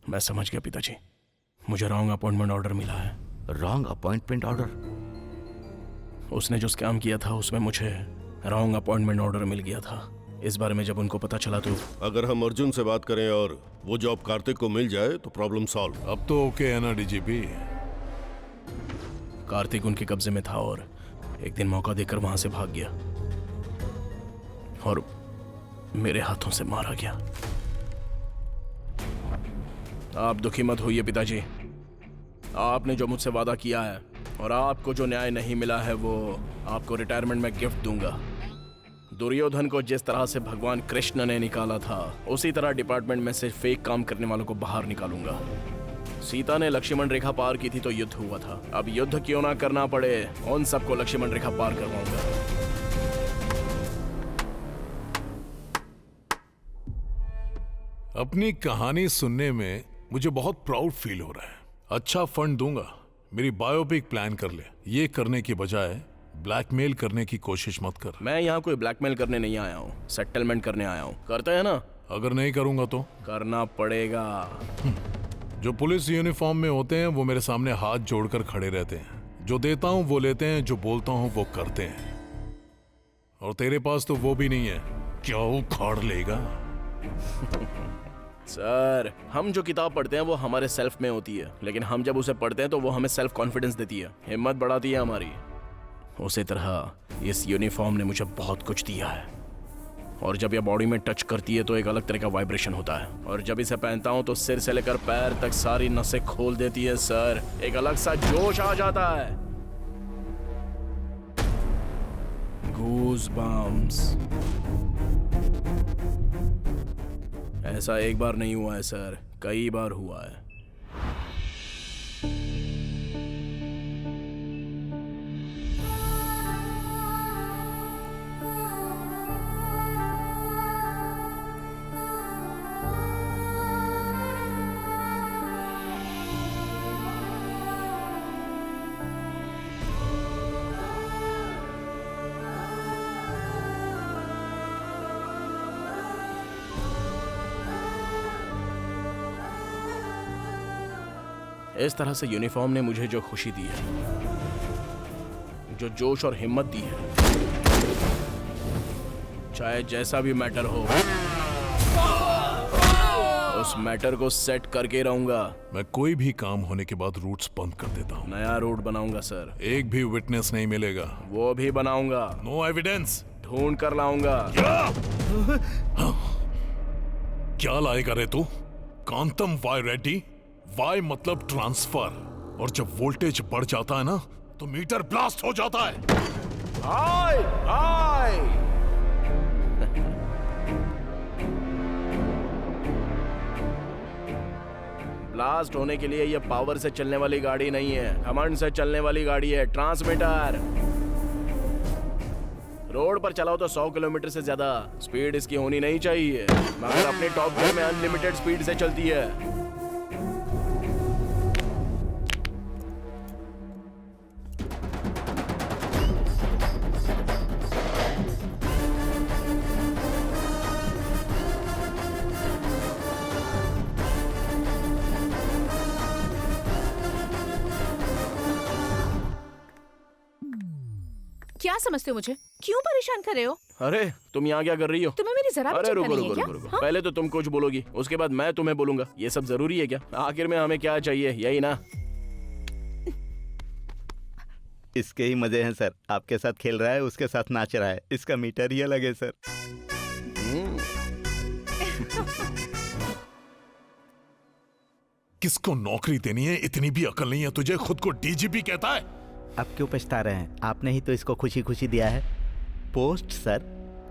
मैं समझ गया पिताजी, मुझे रॉन्ग अपॉइंटमेंट ऑर्डर मिला है। Wrong appointment order? उसने जो स्कैम किया था उसमें मुझे रॉन्ग अपॉइंटमेंट ऑर्डर मिल गया था। इस बारे में जब उनको पता चला तो अगर हम अर्जुन से बात करें और वो जॉब कार्तिक को मिल जाए तो प्रॉब्लम सॉल्व। अब तो ओके है ना डीजीपी? कार्तिक उनके कब्जे में था और एक दिन मौका देकर वहां से भाग गया और मेरे हाथों से मारा गया। आप दुखी मत होइए पिताजी, आपने जो मुझसे वादा किया है और आपको जो न्याय नहीं मिला है वो आपको रिटायरमेंट में गिफ्ट दूंगा। दुर्योधन को जिस तरह से भगवान कृष्ण ने निकाला था, उसी तरह डिपार्टमेंट में से फेक काम करने वालों को बाहर निकालूंगा। सीता ने लक्ष्मण रेखा पार की थी तो युद्ध हुआ था, अब युद्ध क्यों ना करना पड़े, उन सबको लक्ष्मण रेखा पार करवाऊंगा। अपनी कहानी सुनने में मुझे बहुत प्राउड फील हो रहा है। अच्छा फंड दूंगा, मेरी बायोपिक प्लान कर ले। ये करने की बजाय ब्लैकमेल करने की कोशिश मत कर। मैं यहाँ कोई ब्लैकमेल करने नहीं आया हूँ, सेटलमेंट करने आया हूँ। करते हैं ना? अगर नहीं करूंगा तो? करना पड़ेगा। जो पुलिस यूनिफॉर्म में होते हैं वो मेरे सामने हाथ जोड़कर खड़े रहते हैं। जो देता हूँ वो लेते हैं, जो बोलता हूँ वो करते हैं। और तेरे पास तो वो भी नहीं है, क्या उखाड़ लेगा? सर, हम जो किताब पढ़ते हैं वो हमारे सेल्फ में होती है, लेकिन हम जब उसे पढ़ते हैं तो वो हमें सेल्फ कॉन्फिडेंस देती है, हिम्मत बढ़ाती है हमारी। उसी तरह इस यूनिफॉर्म ने मुझे बहुत कुछ दिया है, और जब यह बॉडी में टच करती है तो एक अलग तरह का वाइब्रेशन होता है, और जब इसे पहनता हूं तो सिर से लेकर पैर तक सारी नसें खोल देती है सर। एक अलग सा जोश आ जाता है। Goosebumps. ऐसा एक बार नहीं हुआ है सर, कई बार हुआ है। इस तरह से यूनिफॉर्म ने मुझे जो खुशी दी है, जो जोश और हिम्मत दी है, चाहे जैसा भी मैटर हो, उस मैटर को सेट करके रहूंगा। मैं कोई भी काम होने के बाद रूट्स बंद कर देता हूँ। नया रूट बनाऊंगा सर। एक भी विटनेस नहीं मिलेगा। वो भी बनाऊंगा। No evidence. ढूंढ कर लाऊंगा। क्या लाएगा रे तू? कांतम वाई रेड्डी। वाई मतलब ट्रांसफर, और जब वोल्टेज बढ़ जाता है ना तो मीटर ब्लास्ट हो जाता है। हाय हाय। ब्लास्ट होने के लिए ये पावर से चलने वाली गाड़ी नहीं है, घमंड से चलने वाली गाड़ी है। ट्रांसमीटर। रोड पर चलाओ तो 100 किलोमीटर से ज्यादा स्पीड इसकी होनी नहीं चाहिए, मगर अपने टॉप गियर में अनलिमिटेड स्पीड से चलती है। क्या समझते हो मुझे? क्यों परेशान कर रहे हो? अरे तुम यहाँ क्या कर रही हो? तुम्हें मेरी जरा भी अरे चिंता रुको नहीं है रुको क्या? रुको, हाँ? पहले तो तुम कुछ बोलोगी, उसके बाद मैं तुम्हें बोलूंगा। ये सब जरूरी है क्या? आखिर में हमें क्या चाहिए, यही ना? इसके ही मजे हैं सर। आपके साथ खेल रहा है, उसके साथ नाच रहा है। इसका मीटर ही अलग है सर। किसको नौकरी देनी है इतनी भी अकल नहीं है तुझे? खुद को डीजीपी कहता है। अब क्यों पछता रहे हैं? आपने ही तो इसको खुशी खुशी दिया है। Post sir,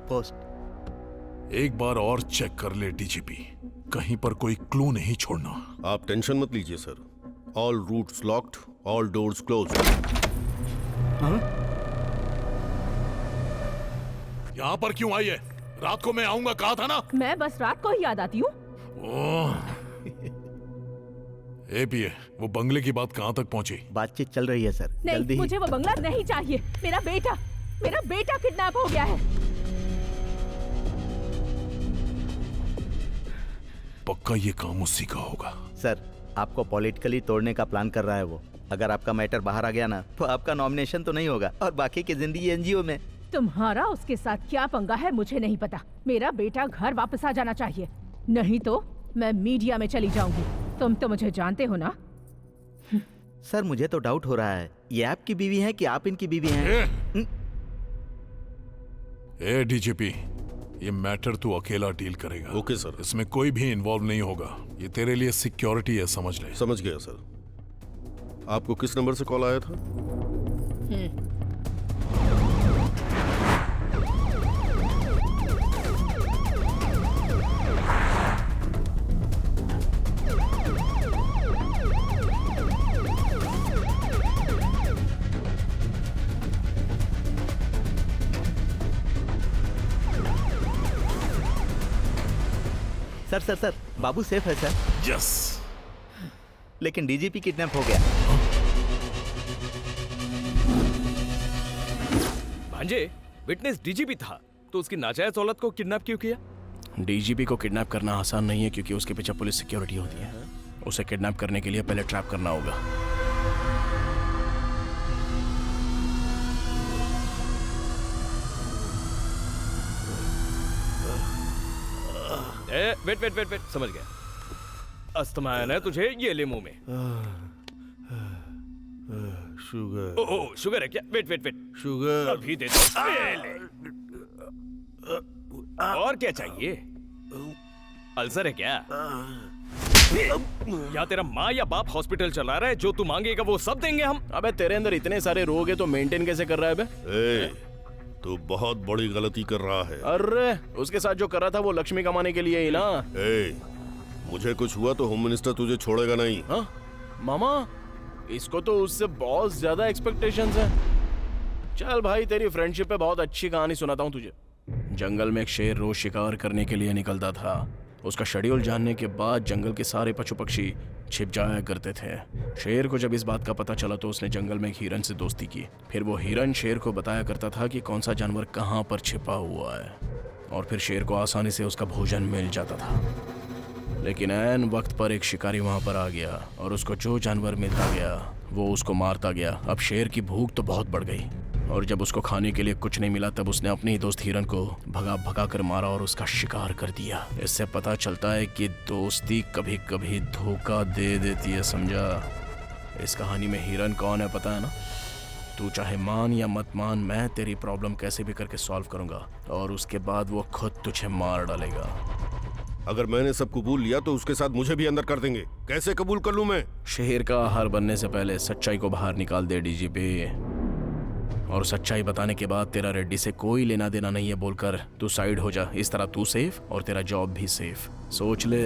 post. एक बार और चेक कर ले डीजीपी, कहीं पर कोई क्लू नहीं छोड़ना। आप टेंशन मत लीजिए sir. All routes locked, all doors closed. यहाँ पर क्यों आई है? रात को मैं आऊंगा कहा था ना। मैं बस रात को ही याद आती हूँ। एपीए, वो बंगले की बात कहाँ तक पहुँची? बातचीत चल रही है सर। नहीं, मुझे वो बंगला नहीं चाहिए। मेरा बेटा किडनैप हो गया है। पक्का ये काम उसी का होगा। सर, आपको पॉलिटिकली तोड़ने का प्लान कर रहा है वो। अगर आपका मैटर बाहर आ गया ना तो आपका नॉमिनेशन तो नहीं होगा और बाकी की जिंदगी एनजीओ में। तुम्हारा उसके साथ क्या पंगा है मुझे नहीं पता। मेरा बेटा घर वापस आ जाना चाहिए, नहीं तो मैं मीडिया में चली जाऊंगी। तुम तो मुझे जानते हो ना। सर, मुझे तो डाउट हो रहा है, ये आपकी बीवी है कि आप इनकी बीवी हैं? ए डीजीपी, ये मैटर तू अकेला डील करेगा। Okay sir. इसमें कोई भी इन्वॉल्व नहीं होगा। ये तेरे लिए सिक्योरिटी है, समझ ले। समझ गया सर। आपको किस नंबर से कॉल आया था? सर, बाबू सेफ है सर। यस। लेकिन डीजीपी किडनैप हो गया। भांजे, विटनेस डीजीपी था तो उसकी नाजायज औलाद को किडनैप क्यों किया? डीजीपी को किडनैप करना आसान नहीं है क्योंकि उसके पीछे पुलिस सिक्योरिटी होती है। उसे किडनैप करने के लिए पहले ट्रैप करना होगा। वेट, समझ गया। अस्थमा है तुझे, ये ले मुंह में। शुगर। ओह, शुगर है क्या? वेट, शुगर अभी दे दो। और क्या चाहिए? अल्सर है क्या? या तेरा माँ या बाप हॉस्पिटल चला रहा है, जो तू मांगेगा वो सब देंगे हम। अबे तेरे अंदर इतने सारे रोग है तो मेंटेन कैसे कर रहा है बे? तू बहुत बड़ी गलती कर रहा है। अरे उसके साथ जो कर रहा था वो लक्ष्मी कमाने के लिए ही ना। मुझे कुछ हुआ तो होम मिनिस्टर तुझे छोड़ेगा नहीं। हाँ मामा, इसको तो उससे बहुत ज्यादा एक्सपेक्टेशंस हैं। चल भाई, तेरी फ्रेंडशिप पे बहुत अच्छी कहानी सुनाता हूँ तुझे। जंगल में एक शेर रोज शिकार करने के लिए निकलता था। उसका शेड्यूल जानने के बाद जंगल के सारे पशु पक्षी छिप जाया करते थे। शेर को जब इस बात का पता चला तो उसने जंगल में एक हिरन से दोस्ती की। फिर वो हिरन शेर को बताया करता था कि कौन सा जानवर कहाँ पर छिपा हुआ है, और फिर शेर को आसानी से उसका भोजन मिल जाता था। लेकिन ऐन वक्त पर एक शिकारी वहाँ पर आ गया और उसको जो जानवर मिलता गया वो उसको मारता गया। अब शेर की भूख तो बहुत बढ़ गई, और जब उसको खाने के लिए कुछ नहीं मिला तब उसने अपने ही दोस्त हिरन को भगा कर मारा और उसका शिकार कर दिया। इससे पता चलता है कि दोस्ती कभी कभी धोखा दे देती है, समझा? इस कहानी में हिरन कौन है पता है ना? तू चाहे मान या मत मान, मैं तेरी प्रॉब्लम कैसे भी करके सॉल्व करूंगा और उसके बाद वो खुद तुझे मार डालेगा। अगर मैंने सब कबूल लिया तो उसके साथ मुझे भी अंदर कर देंगे। कैसे कबूल कर लूं मैं? शेर का आहार बनने से पहले सच्चाई को बाहर निकाल दे डीजीपी, और सच्चाई बताने के बाद तेरा रेड्डी से कोई लेना देना नहीं है बोलकर तू साइड हो जा। इस तरह तू सेफ और तेरा जॉब भी सेफ। सोच ले।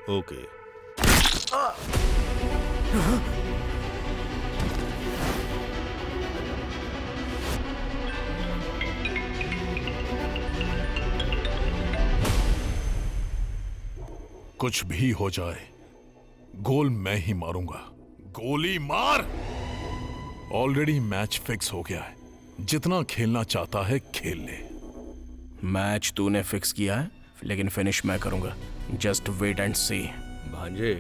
ओके। कुछ भी हो जाए, गोल मैं ही मारूंगा। गोली मार। ऑलरेडी मैच फिक्स हो गया है। जितना खेलना चाहता है खेल ले। मैच तूने फिक्स किया है, लेकिन फिनिश मैं करूंगा। जस्ट वेट एंड सी। भांजे,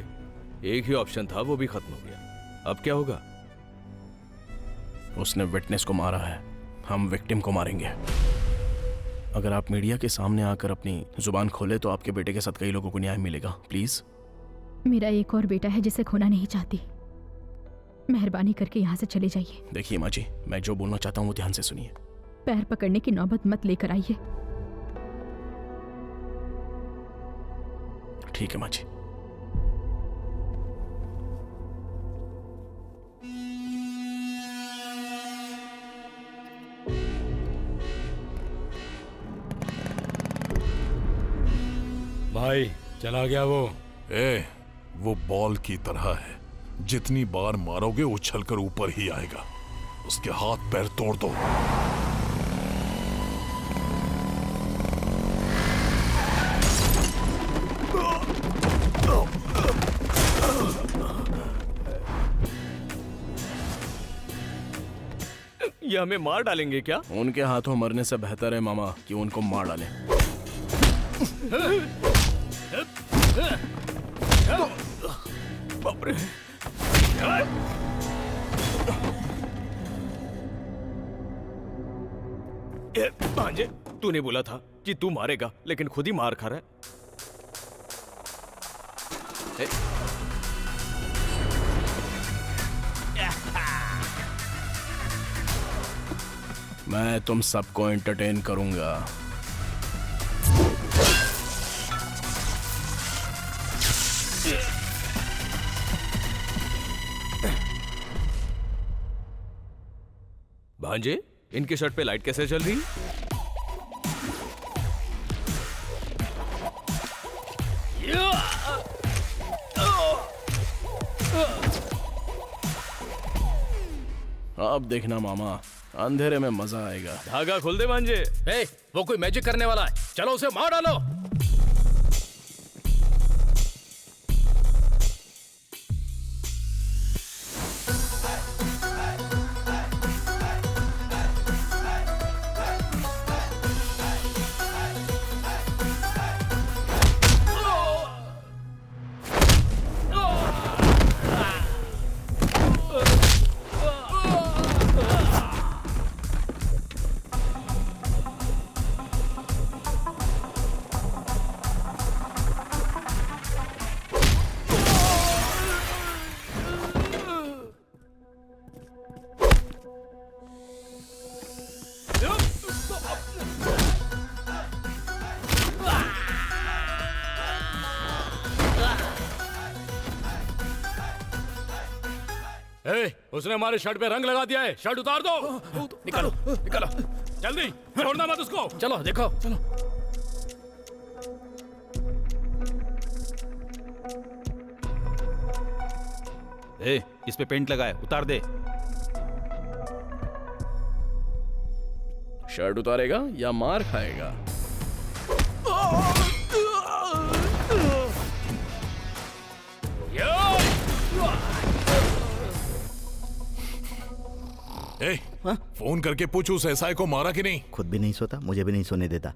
एक ही ऑप्शन था, वो भी खत्म हो गया। अब क्या होगा? उसने विटनेस को मारा है, हम विक्टिम को मारेंगे। अगर आप मीडिया के सामने आकर अपनी जुबान खोले तो आपके बेटे के साथ कई लोगों को न्याय मिलेगा। प्लीज। मेरा एक और बेटा है जिसे खोना नहीं चाहती। मेहरबानी करके यहाँ से चले जाइए। देखिए माँ जी, मैं जो बोलना चाहता हूँ वो ध्यान से सुनिए। पैर पकड़ने की नौबत मत लेकर आइए। ठीक है माँ जी। भाई चला गया वो। वो बॉल की तरह है, जितनी बार मारोगे उछलकर ऊपर ही आएगा। उसके हाथ पैर तोड़ दो। ये हमें मार डालेंगे क्या? उनके हाथों मरने से बेहतर है मामा कि उनको मार डालें। बाप रे। भांजे, तूने बोला था कि तू मारेगा, लेकिन खुद ही मार खा रहा है। मैं तुम सबको एंटरटेन करूंगा। भांजे, इनकी शर्ट पे लाइट कैसे चल रही? अब देखना मामा, अंधेरे में मजा आएगा। धागा खोल दे भांजे। वो कोई मैजिक करने वाला है, चलो उसे मार डालो। उसने हमारे शर्ट पे रंग लगा दिया है। शर्ट उतार दो। निकालो निकालो, जल्दी, छोड़ना मत उसको। चलो देखो, चलो। इस पे पेंट लगा है, उतार दे। शर्ट उतारेगा या मार खाएगा? फोन करके पूछ उस एसआई को मारा कि नहीं। खुद भी नहीं सोता, मुझे भी नहीं सोने देता।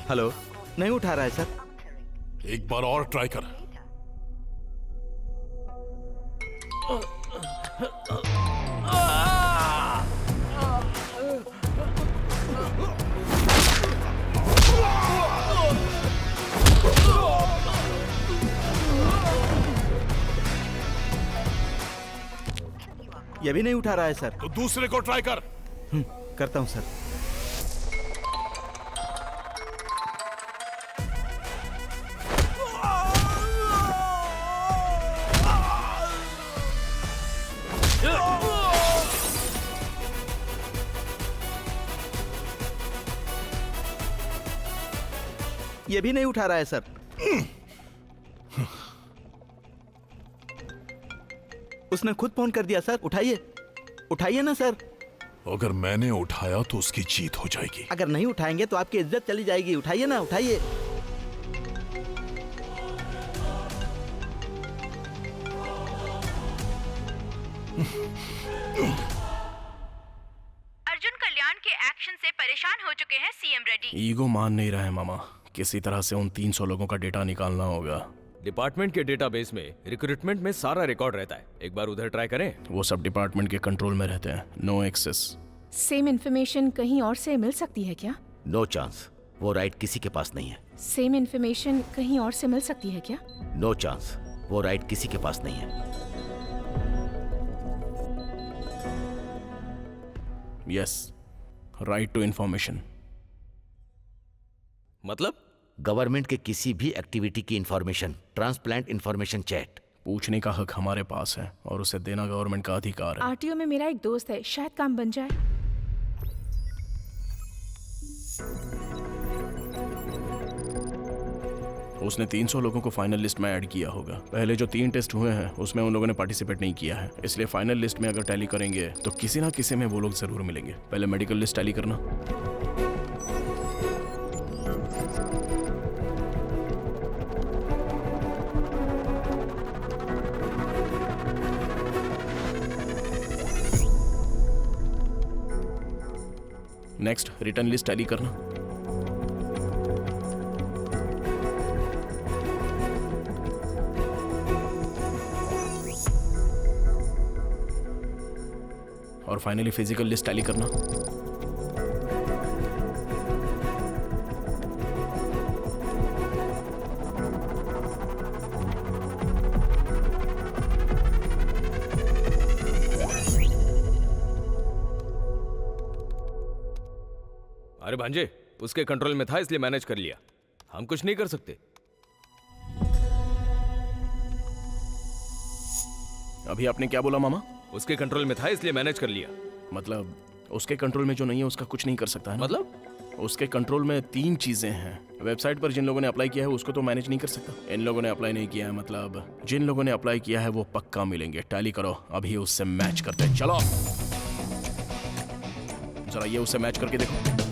हेलो, नहीं उठा रहा है सर। एक बार और ट्राई कर। ये भी नहीं उठा रहा है सर। तो दूसरे को ट्राई कर। करता हूं सर। ये भी नहीं उठा रहा है सर। उसने खुद फोन कर दिया सर। उठाइए, उठाइए ना सर। अगर मैंने उठाया तो उसकी जीत हो जाएगी। अगर नहीं उठाएंगे तो आपकी इज्जत चली जाएगी। उठाइए ना, उठाइए। अर्जुन कल्याण के एक्शन से परेशान हो चुके हैं सीएम रेड्डी। ईगो मान नहीं रहा है मामा। किसी तरह से उन 300 लोगों का डेटा निकालना होगा। डिपार्टमेंट के डेटाबेस में रिक्रूटमेंट में सारा रिकॉर्ड रहता है। एक बार उधर ट्राई करें। वो सब डिपार्टमेंट के कंट्रोल में रहते हैं। No access. सेम इन्फॉर्मेशन कहीं और से मिल सकती है क्या? No chance. वो राइट किसी के पास नहीं है। सेम इन्फॉर्मेशन कहीं और से मिल सकती है क्या? No chance. वो राइट किसी के पास नहीं है। Yes, right to information. मतलब गवर्नमेंट के किसी भी एक्टिविटी की इंफॉर्मेशन, ट्रांसप्लांट इंफॉर्मेशन चैट। पूछने का हक हमारे पास है और उसे देना गवर्नमेंट का अधिकार है। आरटीओ में मेरा एक दोस्त है, शायद काम बन जाए। उसने 300 लोगों को फाइनल लिस्ट में ऐड किया होगा। पहले जो 3 टेस्ट हुए हैं उसमें उन लोगों ने पार्टिसिपेट नहीं किया है, इसलिए फाइनल लिस्ट में अगर टैली करेंगे तो किसी ना किसी में वो लोग जरूर मिलेंगे। पहले मेडिकल लिस्ट टैली करना। नेक्स्ट रिटर्न लिस्ट टैली करना। और फाइनली फिजिकल लिस्ट टैली करना। अरे भांजे, उसके कंट्रोल में था इसलिए मैनेज कर लिया। हम कुछ नहीं कर सकते। अभी आपने क्या बोला मामा? उसके कंट्रोल में था इसलिए मैनेज कर लिया। मतलब उसके कंट्रोल में जो नहीं है उसका कुछ नहीं कर सकता है ना? मतलब उसके कंट्रोल में 3 चीजें हैं। वेबसाइट पर जिन लोगों ने अप्लाई किया है उसको तो मैनेज नहीं कर सकता। इन लोगों ने अप्लाई नहीं किया है, मतलब जिन लोगों ने अप्लाई किया है वो पक्का मिलेंगे। टैली करो, अभी उससे मैच करते हैं। चलो जरा ये उससे मैच करके देखो।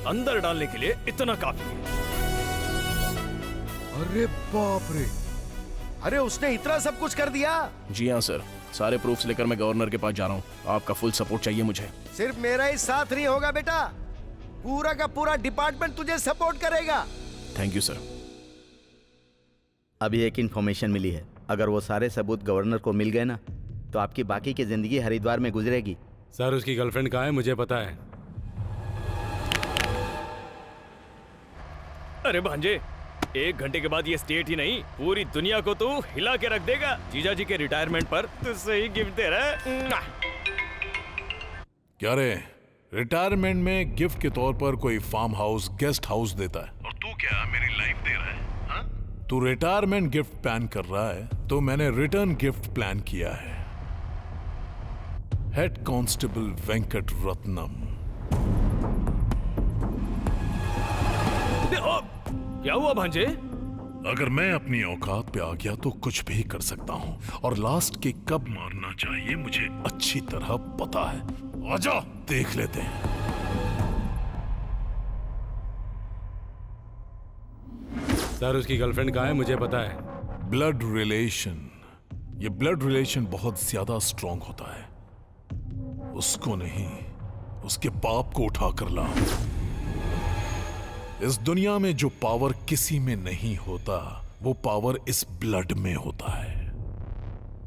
अंदर डालने के लिए इतना काफी है। अरे बाप रे, अरे उसने इतना सब कुछ कर दिया। जी हाँ सर, सारे प्रूफ्स लेकर मैं गवर्नर के पास जा रहा हूँ। आपका फुल सपोर्ट चाहिए मुझे। सिर्फ मेरा ही साथ नहीं होगा बेटा, पूरा का पूरा डिपार्टमेंट तुझे सपोर्ट करेगा। Thank you sir. अभी एक इंफॉर्मेशन मिली है, अगर वो सारे सबूत गवर्नर को मिल गए ना तो आपकी बाकी की जिंदगी हरिद्वार में गुजरेगी। सर उसकी गर्लफ्रेंड कहाँ है मुझे पता है। अरे भांजे, 1 घंटे के बाद ये स्टेट ही नहीं पूरी दुनिया को तू हिला के रख देगा। जीजा जी के रिटायरमेंट पर तुझसे ही गिफ्ट दे रहा है। क्या रे, रिटायरमेंट में गिफ्ट के तौर पर कोई फार्म हाउस, गेस्ट हाउस देता है और तू क्या मेरी लाइफ दे रहा है? हा? तू रिटायरमेंट गिफ्ट प्लान कर रहा है तो मैंने रिटर्न गिफ्ट प्लान किया है। Head constable Venkat Ratnam. क्या हुआ भांजे? अगर मैं अपनी औकात पे आ गया तो कुछ भी कर सकता हूँ, और लास्ट के कब मारना चाहिए मुझे अच्छी तरह पता है। आजा देख लेते हैं। सर उसकी गर्लफ्रेंड कहाँ है मुझे पता है। ब्लड रिलेशन, ये ब्लड रिलेशन बहुत ज्यादा स्ट्रांग होता है। उसको नहीं, उसके बाप को उठा कर ला। इस दुनिया में जो पावर किसी में नहीं होता, वो पावर इस ब्लड में होता है।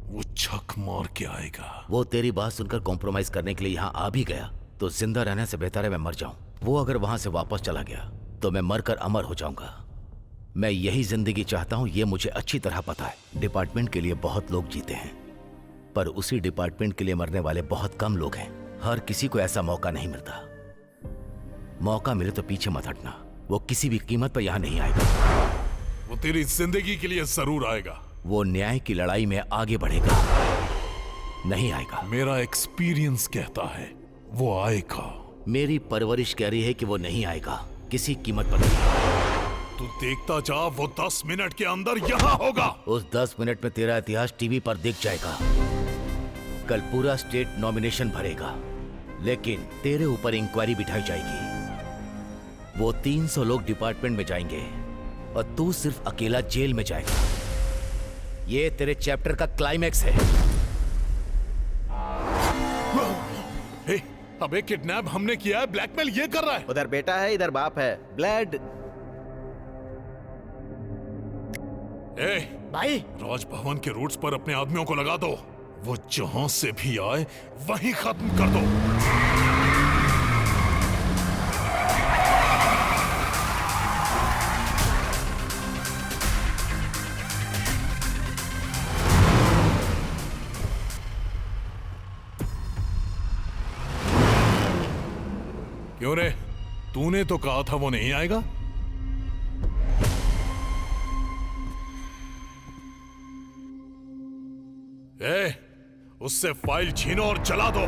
वो छक मार के आएगा। वो तेरी बात सुनकर कॉम्प्रोमाइज करने के लिए यहाँ आ भी गया तो जिंदा रहने से बेहतर है मैं मर जाऊं। वो अगर वहां से वापस चला गया तो मैं मरकर अमर हो जाऊंगा। मैं यही जिंदगी चाहता हूं, ये मुझे अच्छी तरह पता है। डिपार्टमेंट के लिए बहुत लोग जीते हैं, पर उसी डिपार्टमेंट के लिए मरने वाले बहुत कम लोग हैं। हर किसी को ऐसा मौका नहीं मिलता। मौका मिले तो पीछे मत हटना, वो किसी भी कीमत पर यहां नहीं आएगा। वो तेरी जिंदगी के लिए जरूर आएगा। वो न्याय की लड़ाई में आगे बढ़ेगा, नहीं आएगा। मेरा एक्सपीरियंस कहता है वो आएगा। मेरी परवरिश कह रही है कि वो नहीं आएगा, किसी कीमत पर नहीं। तू देखता जा, वो 10 मिनट के अंदर यहाँ होगा। उस 10 मिनट में तेरा इतिहास टीवी पर दिख जाएगा। कल पूरा स्टेट नॉमिनेशन भरेगा, लेकिन तेरे ऊपर इंक्वायरी बिठाई जाएगी। वो 300 लोग डिपार्टमेंट में जाएंगे और तू सिर्फ अकेला जेल में जाएगा। ये तेरे चैप्टर का क्लाइमैक्स है। हे, अबे किडनैप हमने किया है, ब्लैकमेल ये कर रहा है। उधर बेटा है, इधर बाप है। ब्लड भाई, राजभवन के रूट्स पर अपने आदमियों को लगा दो। वो जहां से भी आए वहीं खत्म कर दो। क्यों रे, तूने तो कहा था वो नहीं आएगा। उससे फाइल छीनो और जला दो।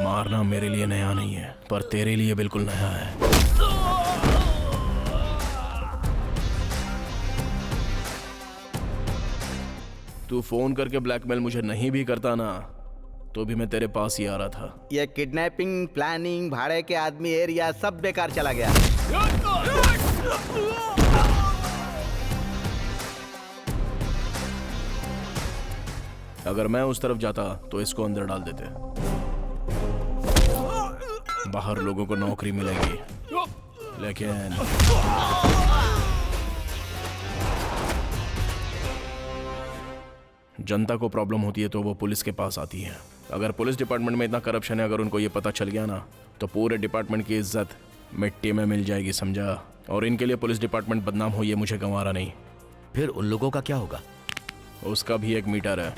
मारना मेरे लिए नया नहीं है, पर तेरे लिए बिल्कुल नया है। तू फोन करके ब्लैकमेल मुझे नहीं भी करता ना, तो भी मैं तेरे पास ही आ रहा था। ये किडनैपिंग, प्लानिंग, भाड़े के आदमी, एरिया सब बेकार चला गया। अगर मैं उस तरफ जाता तो इसको अंदर डाल देते। बाहर लोगों को नौकरी मिलेगी, लेकिन जनता को प्रॉब्लम होती है तो वो पुलिस के पास आती है। अगर पुलिस डिपार्टमेंट में इतना करप्शन है, अगर उनको ये पता चल गया ना, तो पूरे डिपार्टमेंट की इज्जत मिट्टी में मिल जाएगी, समझा। और इनके लिए पुलिस डिपार्टमेंट बदनाम हो, ये मुझे गंवारा नहीं। फिर उन लोगों का क्या होगा? उसका भी एक मीटर है।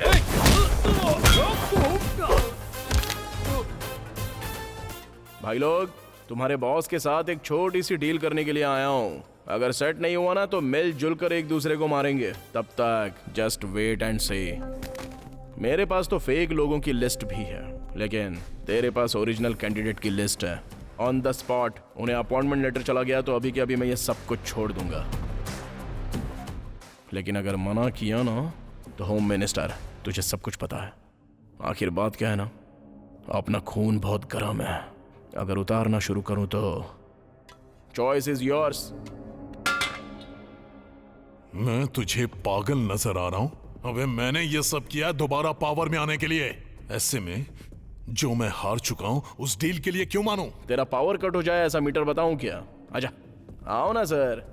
भाई लोग, तुम्हारे बॉस के साथ एक छोटी सी डील करने के लिए आया हूँ। अगर सेट नहीं हुआ ना तो मिलजुल कर एक दूसरे को मारेंगे। तब तक जस्ट वेट एंड सी। मेरे पास तो फेक लोगों की लिस्ट भी है, लेकिन तेरे पास ओरिजिनल कैंडिडेट की लिस्ट है। ऑन द स्पॉट उन्हें अपॉइंटमेंट लेटर चला गया तो अभी के अभी मैं ये सब कुछ छोड़ दूंगा। लेकिन अगर मना किया ना तो होम मिनिस्टर, तुझे सब कुछ पता है। आखिर बात क्या है ना, अपना खून बहुत गर्म है। अगर उतारना शुरू करूं तो चॉइस इज योर्स। मैं तुझे पागल नजर आ रहा हूं? अबे मैंने ये सब किया दोबारा पावर में आने के लिए। ऐसे में जो मैं हार चुका हूं उस डील के लिए क्यों मानूं? तेरा पावर कट हो जाए ऐसा मीटर बताऊं क्या? आजा, आओ ना सर।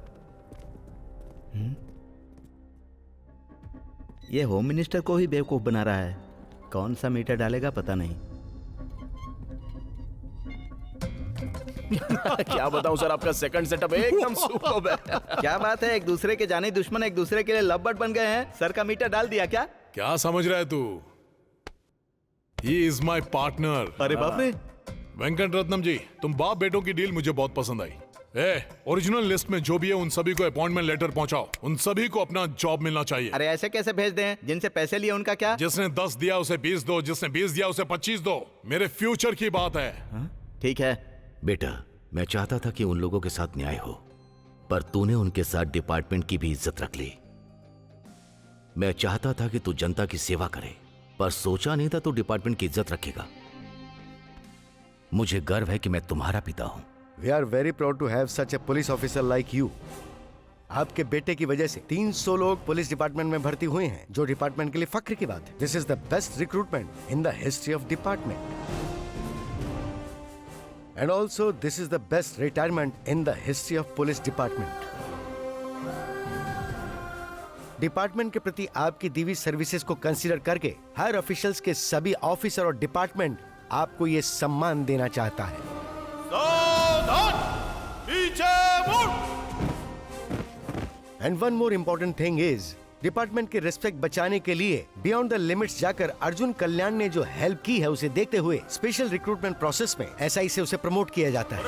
ये होम मिनिस्टर को ही बेवकूफ बना रहा है। कौन सा मीटर डालेगा पता नहीं। क्या बताऊं सर, आपका सेकंड सेटअप एकदम सुपर्ब है। क्या बात है, एक दूसरे के जाने दुश्मन एक दूसरे के लिए लव्ड बन गए हैं। सर का मीटर डाल दिया क्या? क्या समझ रहा है तू? He is my partner। अरे बाप रे। वेंकट रत्नम जी, तुम बाप बेटों की डील मुझे बहुत पसंद आई। ओरिजिनल लिस्ट में जो भी है उन सभी को अपॉइंटमेंट लेटर पहुंचाओ। उन सभी को अपना जॉब मिलना चाहिए। अरे ऐसे कैसे भेज दें? जिनसे पैसे लिए उनका क्या? जिसने 10 दिया उसे 20 दो, जिसने 20 दिया उसे 25 दो। मेरे फ्यूचर की बात है। ठीक है बेटा, मैं चाहता था कि उन लोगों के साथ न्याय हो, पर तूने उनके साथ डिपार्टमेंट की भी इज्जत रख ली। मैं चाहता था कि तू जनता की सेवा करे, पर सोचा नहीं था तू डिपार्टमेंट की इज्जत रखेगा। मुझे गर्व है कि मैं तुम्हारा पिता हूं। We are very proud to have such a police officer like you. आपके बेटे की वजह से 300 लोग पुलिस डिपार्टमेंट में भर्ती हुए हैं, जो डिपार्टमेंट के लिए फख्र की बात है। This is the best recruitment in the history of department. And also this is the best retirement in the history of police department. Department के प्रति आपकी दी हुई सर्विसेज को कंसीडर करके हर ऑफिशियल्स के सभी ऑफिसर और डिपार्टमेंट आपको ये सम्मान देना चाहता है। And one more important thing is, department के रिस्पेक्ट बचाने के लिए बियॉन्ड द लिमिट्स जाकर अर्जुन कल्याण ने जो हेल्प की है उसे देखते हुए स्पेशल रिक्रूटमेंट प्रोसेस में एसआई से उसे प्रमोट किया जाता है।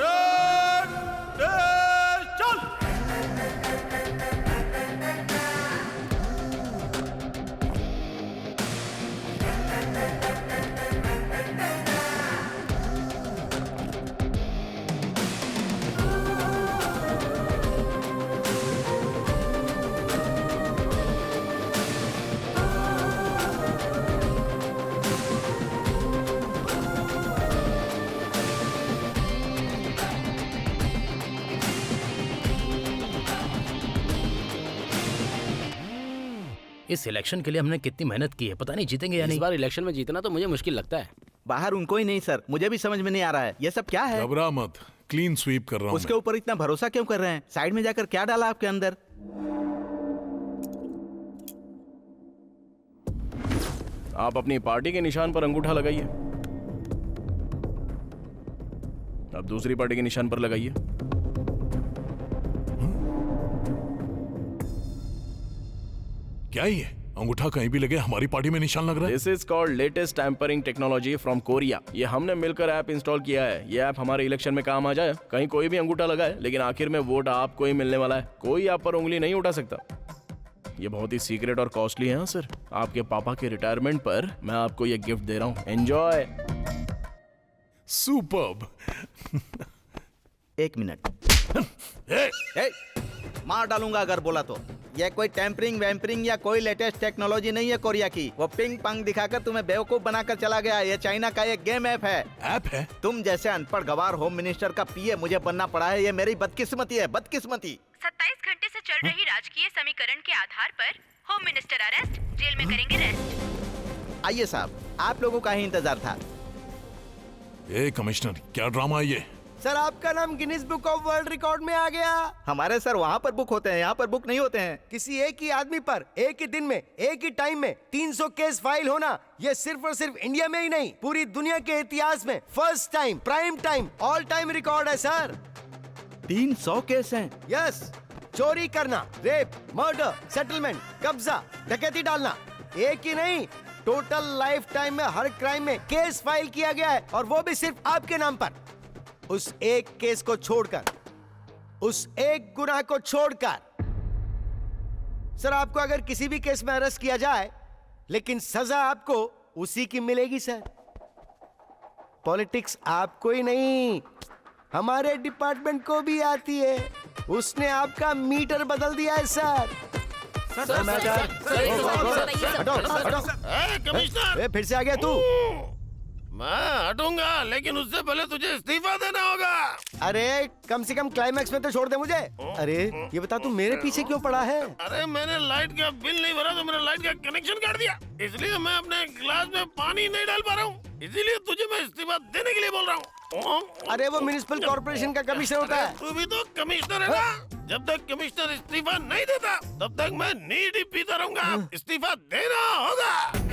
इस इलेक्शन के लिए हमने कितनी मेहनत की है, पता नहीं जीतेंगे या नहीं। इस बार इलेक्शन में जीतना तो मुझे मुश्किल लगता है। बाहर उनको ही नहीं सर, मुझे भी समझ में नहीं आ रहा है ये सब क्या है। घबरा मत, क्लीन स्वीप कर रहा हूं। उसके ऊपर इतना भरोसा क्यों कर रहे हैं? साइड में जाकर क्या डाला आपके अंदर? आप अपनी पार्टी के निशान पर अंगूठा लगाइए, अब दूसरी पार्टी के निशान पर लगाइए। क्या ये अंगूठा कहीं भी लगे हमारी पार्टी में निशान लग रहा है? This is called latest tampering technology from Korea. ये हमने मिलकर ऐप इंस्टॉल किया है। ये ऐप हमारे इलेक्शन में काम आ जाए। कहीं कोई भी अंगूठा लगाए, लेकिन आखिर में वोट आपको ही मिलने वाला है। कोई आप पर उंगली नहीं उठा सकता। ये बहुत ही सीक्रेट और कॉस्टली है सर। आपके पापा के रिटायरमेंट पर मैं आपको ये गिफ्ट दे रहा हूँ। एंजॉय। सुपर्ब। एक मिनट। मार डालूंगा अगर बोला तो। ये कोई टेम्परिंग वैम्परिंग या कोई लेटेस्ट टेक्नोलॉजी नहीं है कोरिया की। वो पिंग पंग दिखाकर तुम्हें बेवकूफ बनाकर चला गया। ये चाइना का एक गेम ऐप है। ऐप है? तुम जैसे अनपढ़ गवार होम मिनिस्टर का पीए मुझे बनना पड़ा है। ये मेरी बदकिस्मती है, बदकिस्मती। 27 घंटे से चल रही राजकीय समीकरण के आधार पर होम मिनिस्टर अरेस्ट, जेल में करेंगे रेस्ट। आइए साहब, आप लोगों का ही इंतजार था। ए कमिश्नर, क्या ड्रामा है ये? सर आपका नाम Guinness book of world record में आ गया। हमारे सर वहाँ पर बुक होते हैं, यहाँ पर बुक नहीं होते हैं। किसी एक ही आदमी पर एक ही दिन में एक ही टाइम में 300 केस फाइल होना, ये सिर्फ और सिर्फ इंडिया में ही नहीं पूरी दुनिया के इतिहास में first time, prime time, all time record है सर। 300 केस हैं? यस। चोरी करना, रेप, मर्डर, सेटलमेंट, कब्जा, डकैती डालना, एक ही नहीं टोटल लाइफ टाइम में हर क्राइम में केस फाइल किया गया है, और वो भी सिर्फ आपके नाम पर। उस एक केस को छोड़कर, उस एक गुनाह को छोड़कर। सर आपको अगर किसी भी केस में अरेस्ट किया जाए, लेकिन सजा आपको उसी की मिलेगी सर। पॉलिटिक्स आपको ही नहीं, हमारे डिपार्टमेंट को भी आती है। उसने आपका मीटर बदल दिया है सर। कमिश्नर, फिर से आ गया तू। मैं हटूंगा, लेकिन उससे पहले तुझे इस्तीफा देना होगा। अरे कम से कम क्लाइमैक्स में तो छोड़ दे मुझे। अरे ये बता तू मेरे पीछे क्यों पड़ा है? अरे मैंने लाइट का बिल नहीं भरा तो मेरा लाइट का कनेक्शन काट दिया, इसलिए मैं अपने ग्लास में पानी नहीं डाल पा रहा हूँ। इसीलिए तुझे मैं इस्तीफा देने के लिए बोल रहा हूँ। अरे वो म्युनिसिपल कॉर्पोरेशन का कमिश्नर होता है। तू भी तो कमिश्नर है ना? जब तक कमिश्नर इस्तीफा नहीं देता तब तक मैं नीड ही पीता रहूंगा। इस्तीफा देना होगा।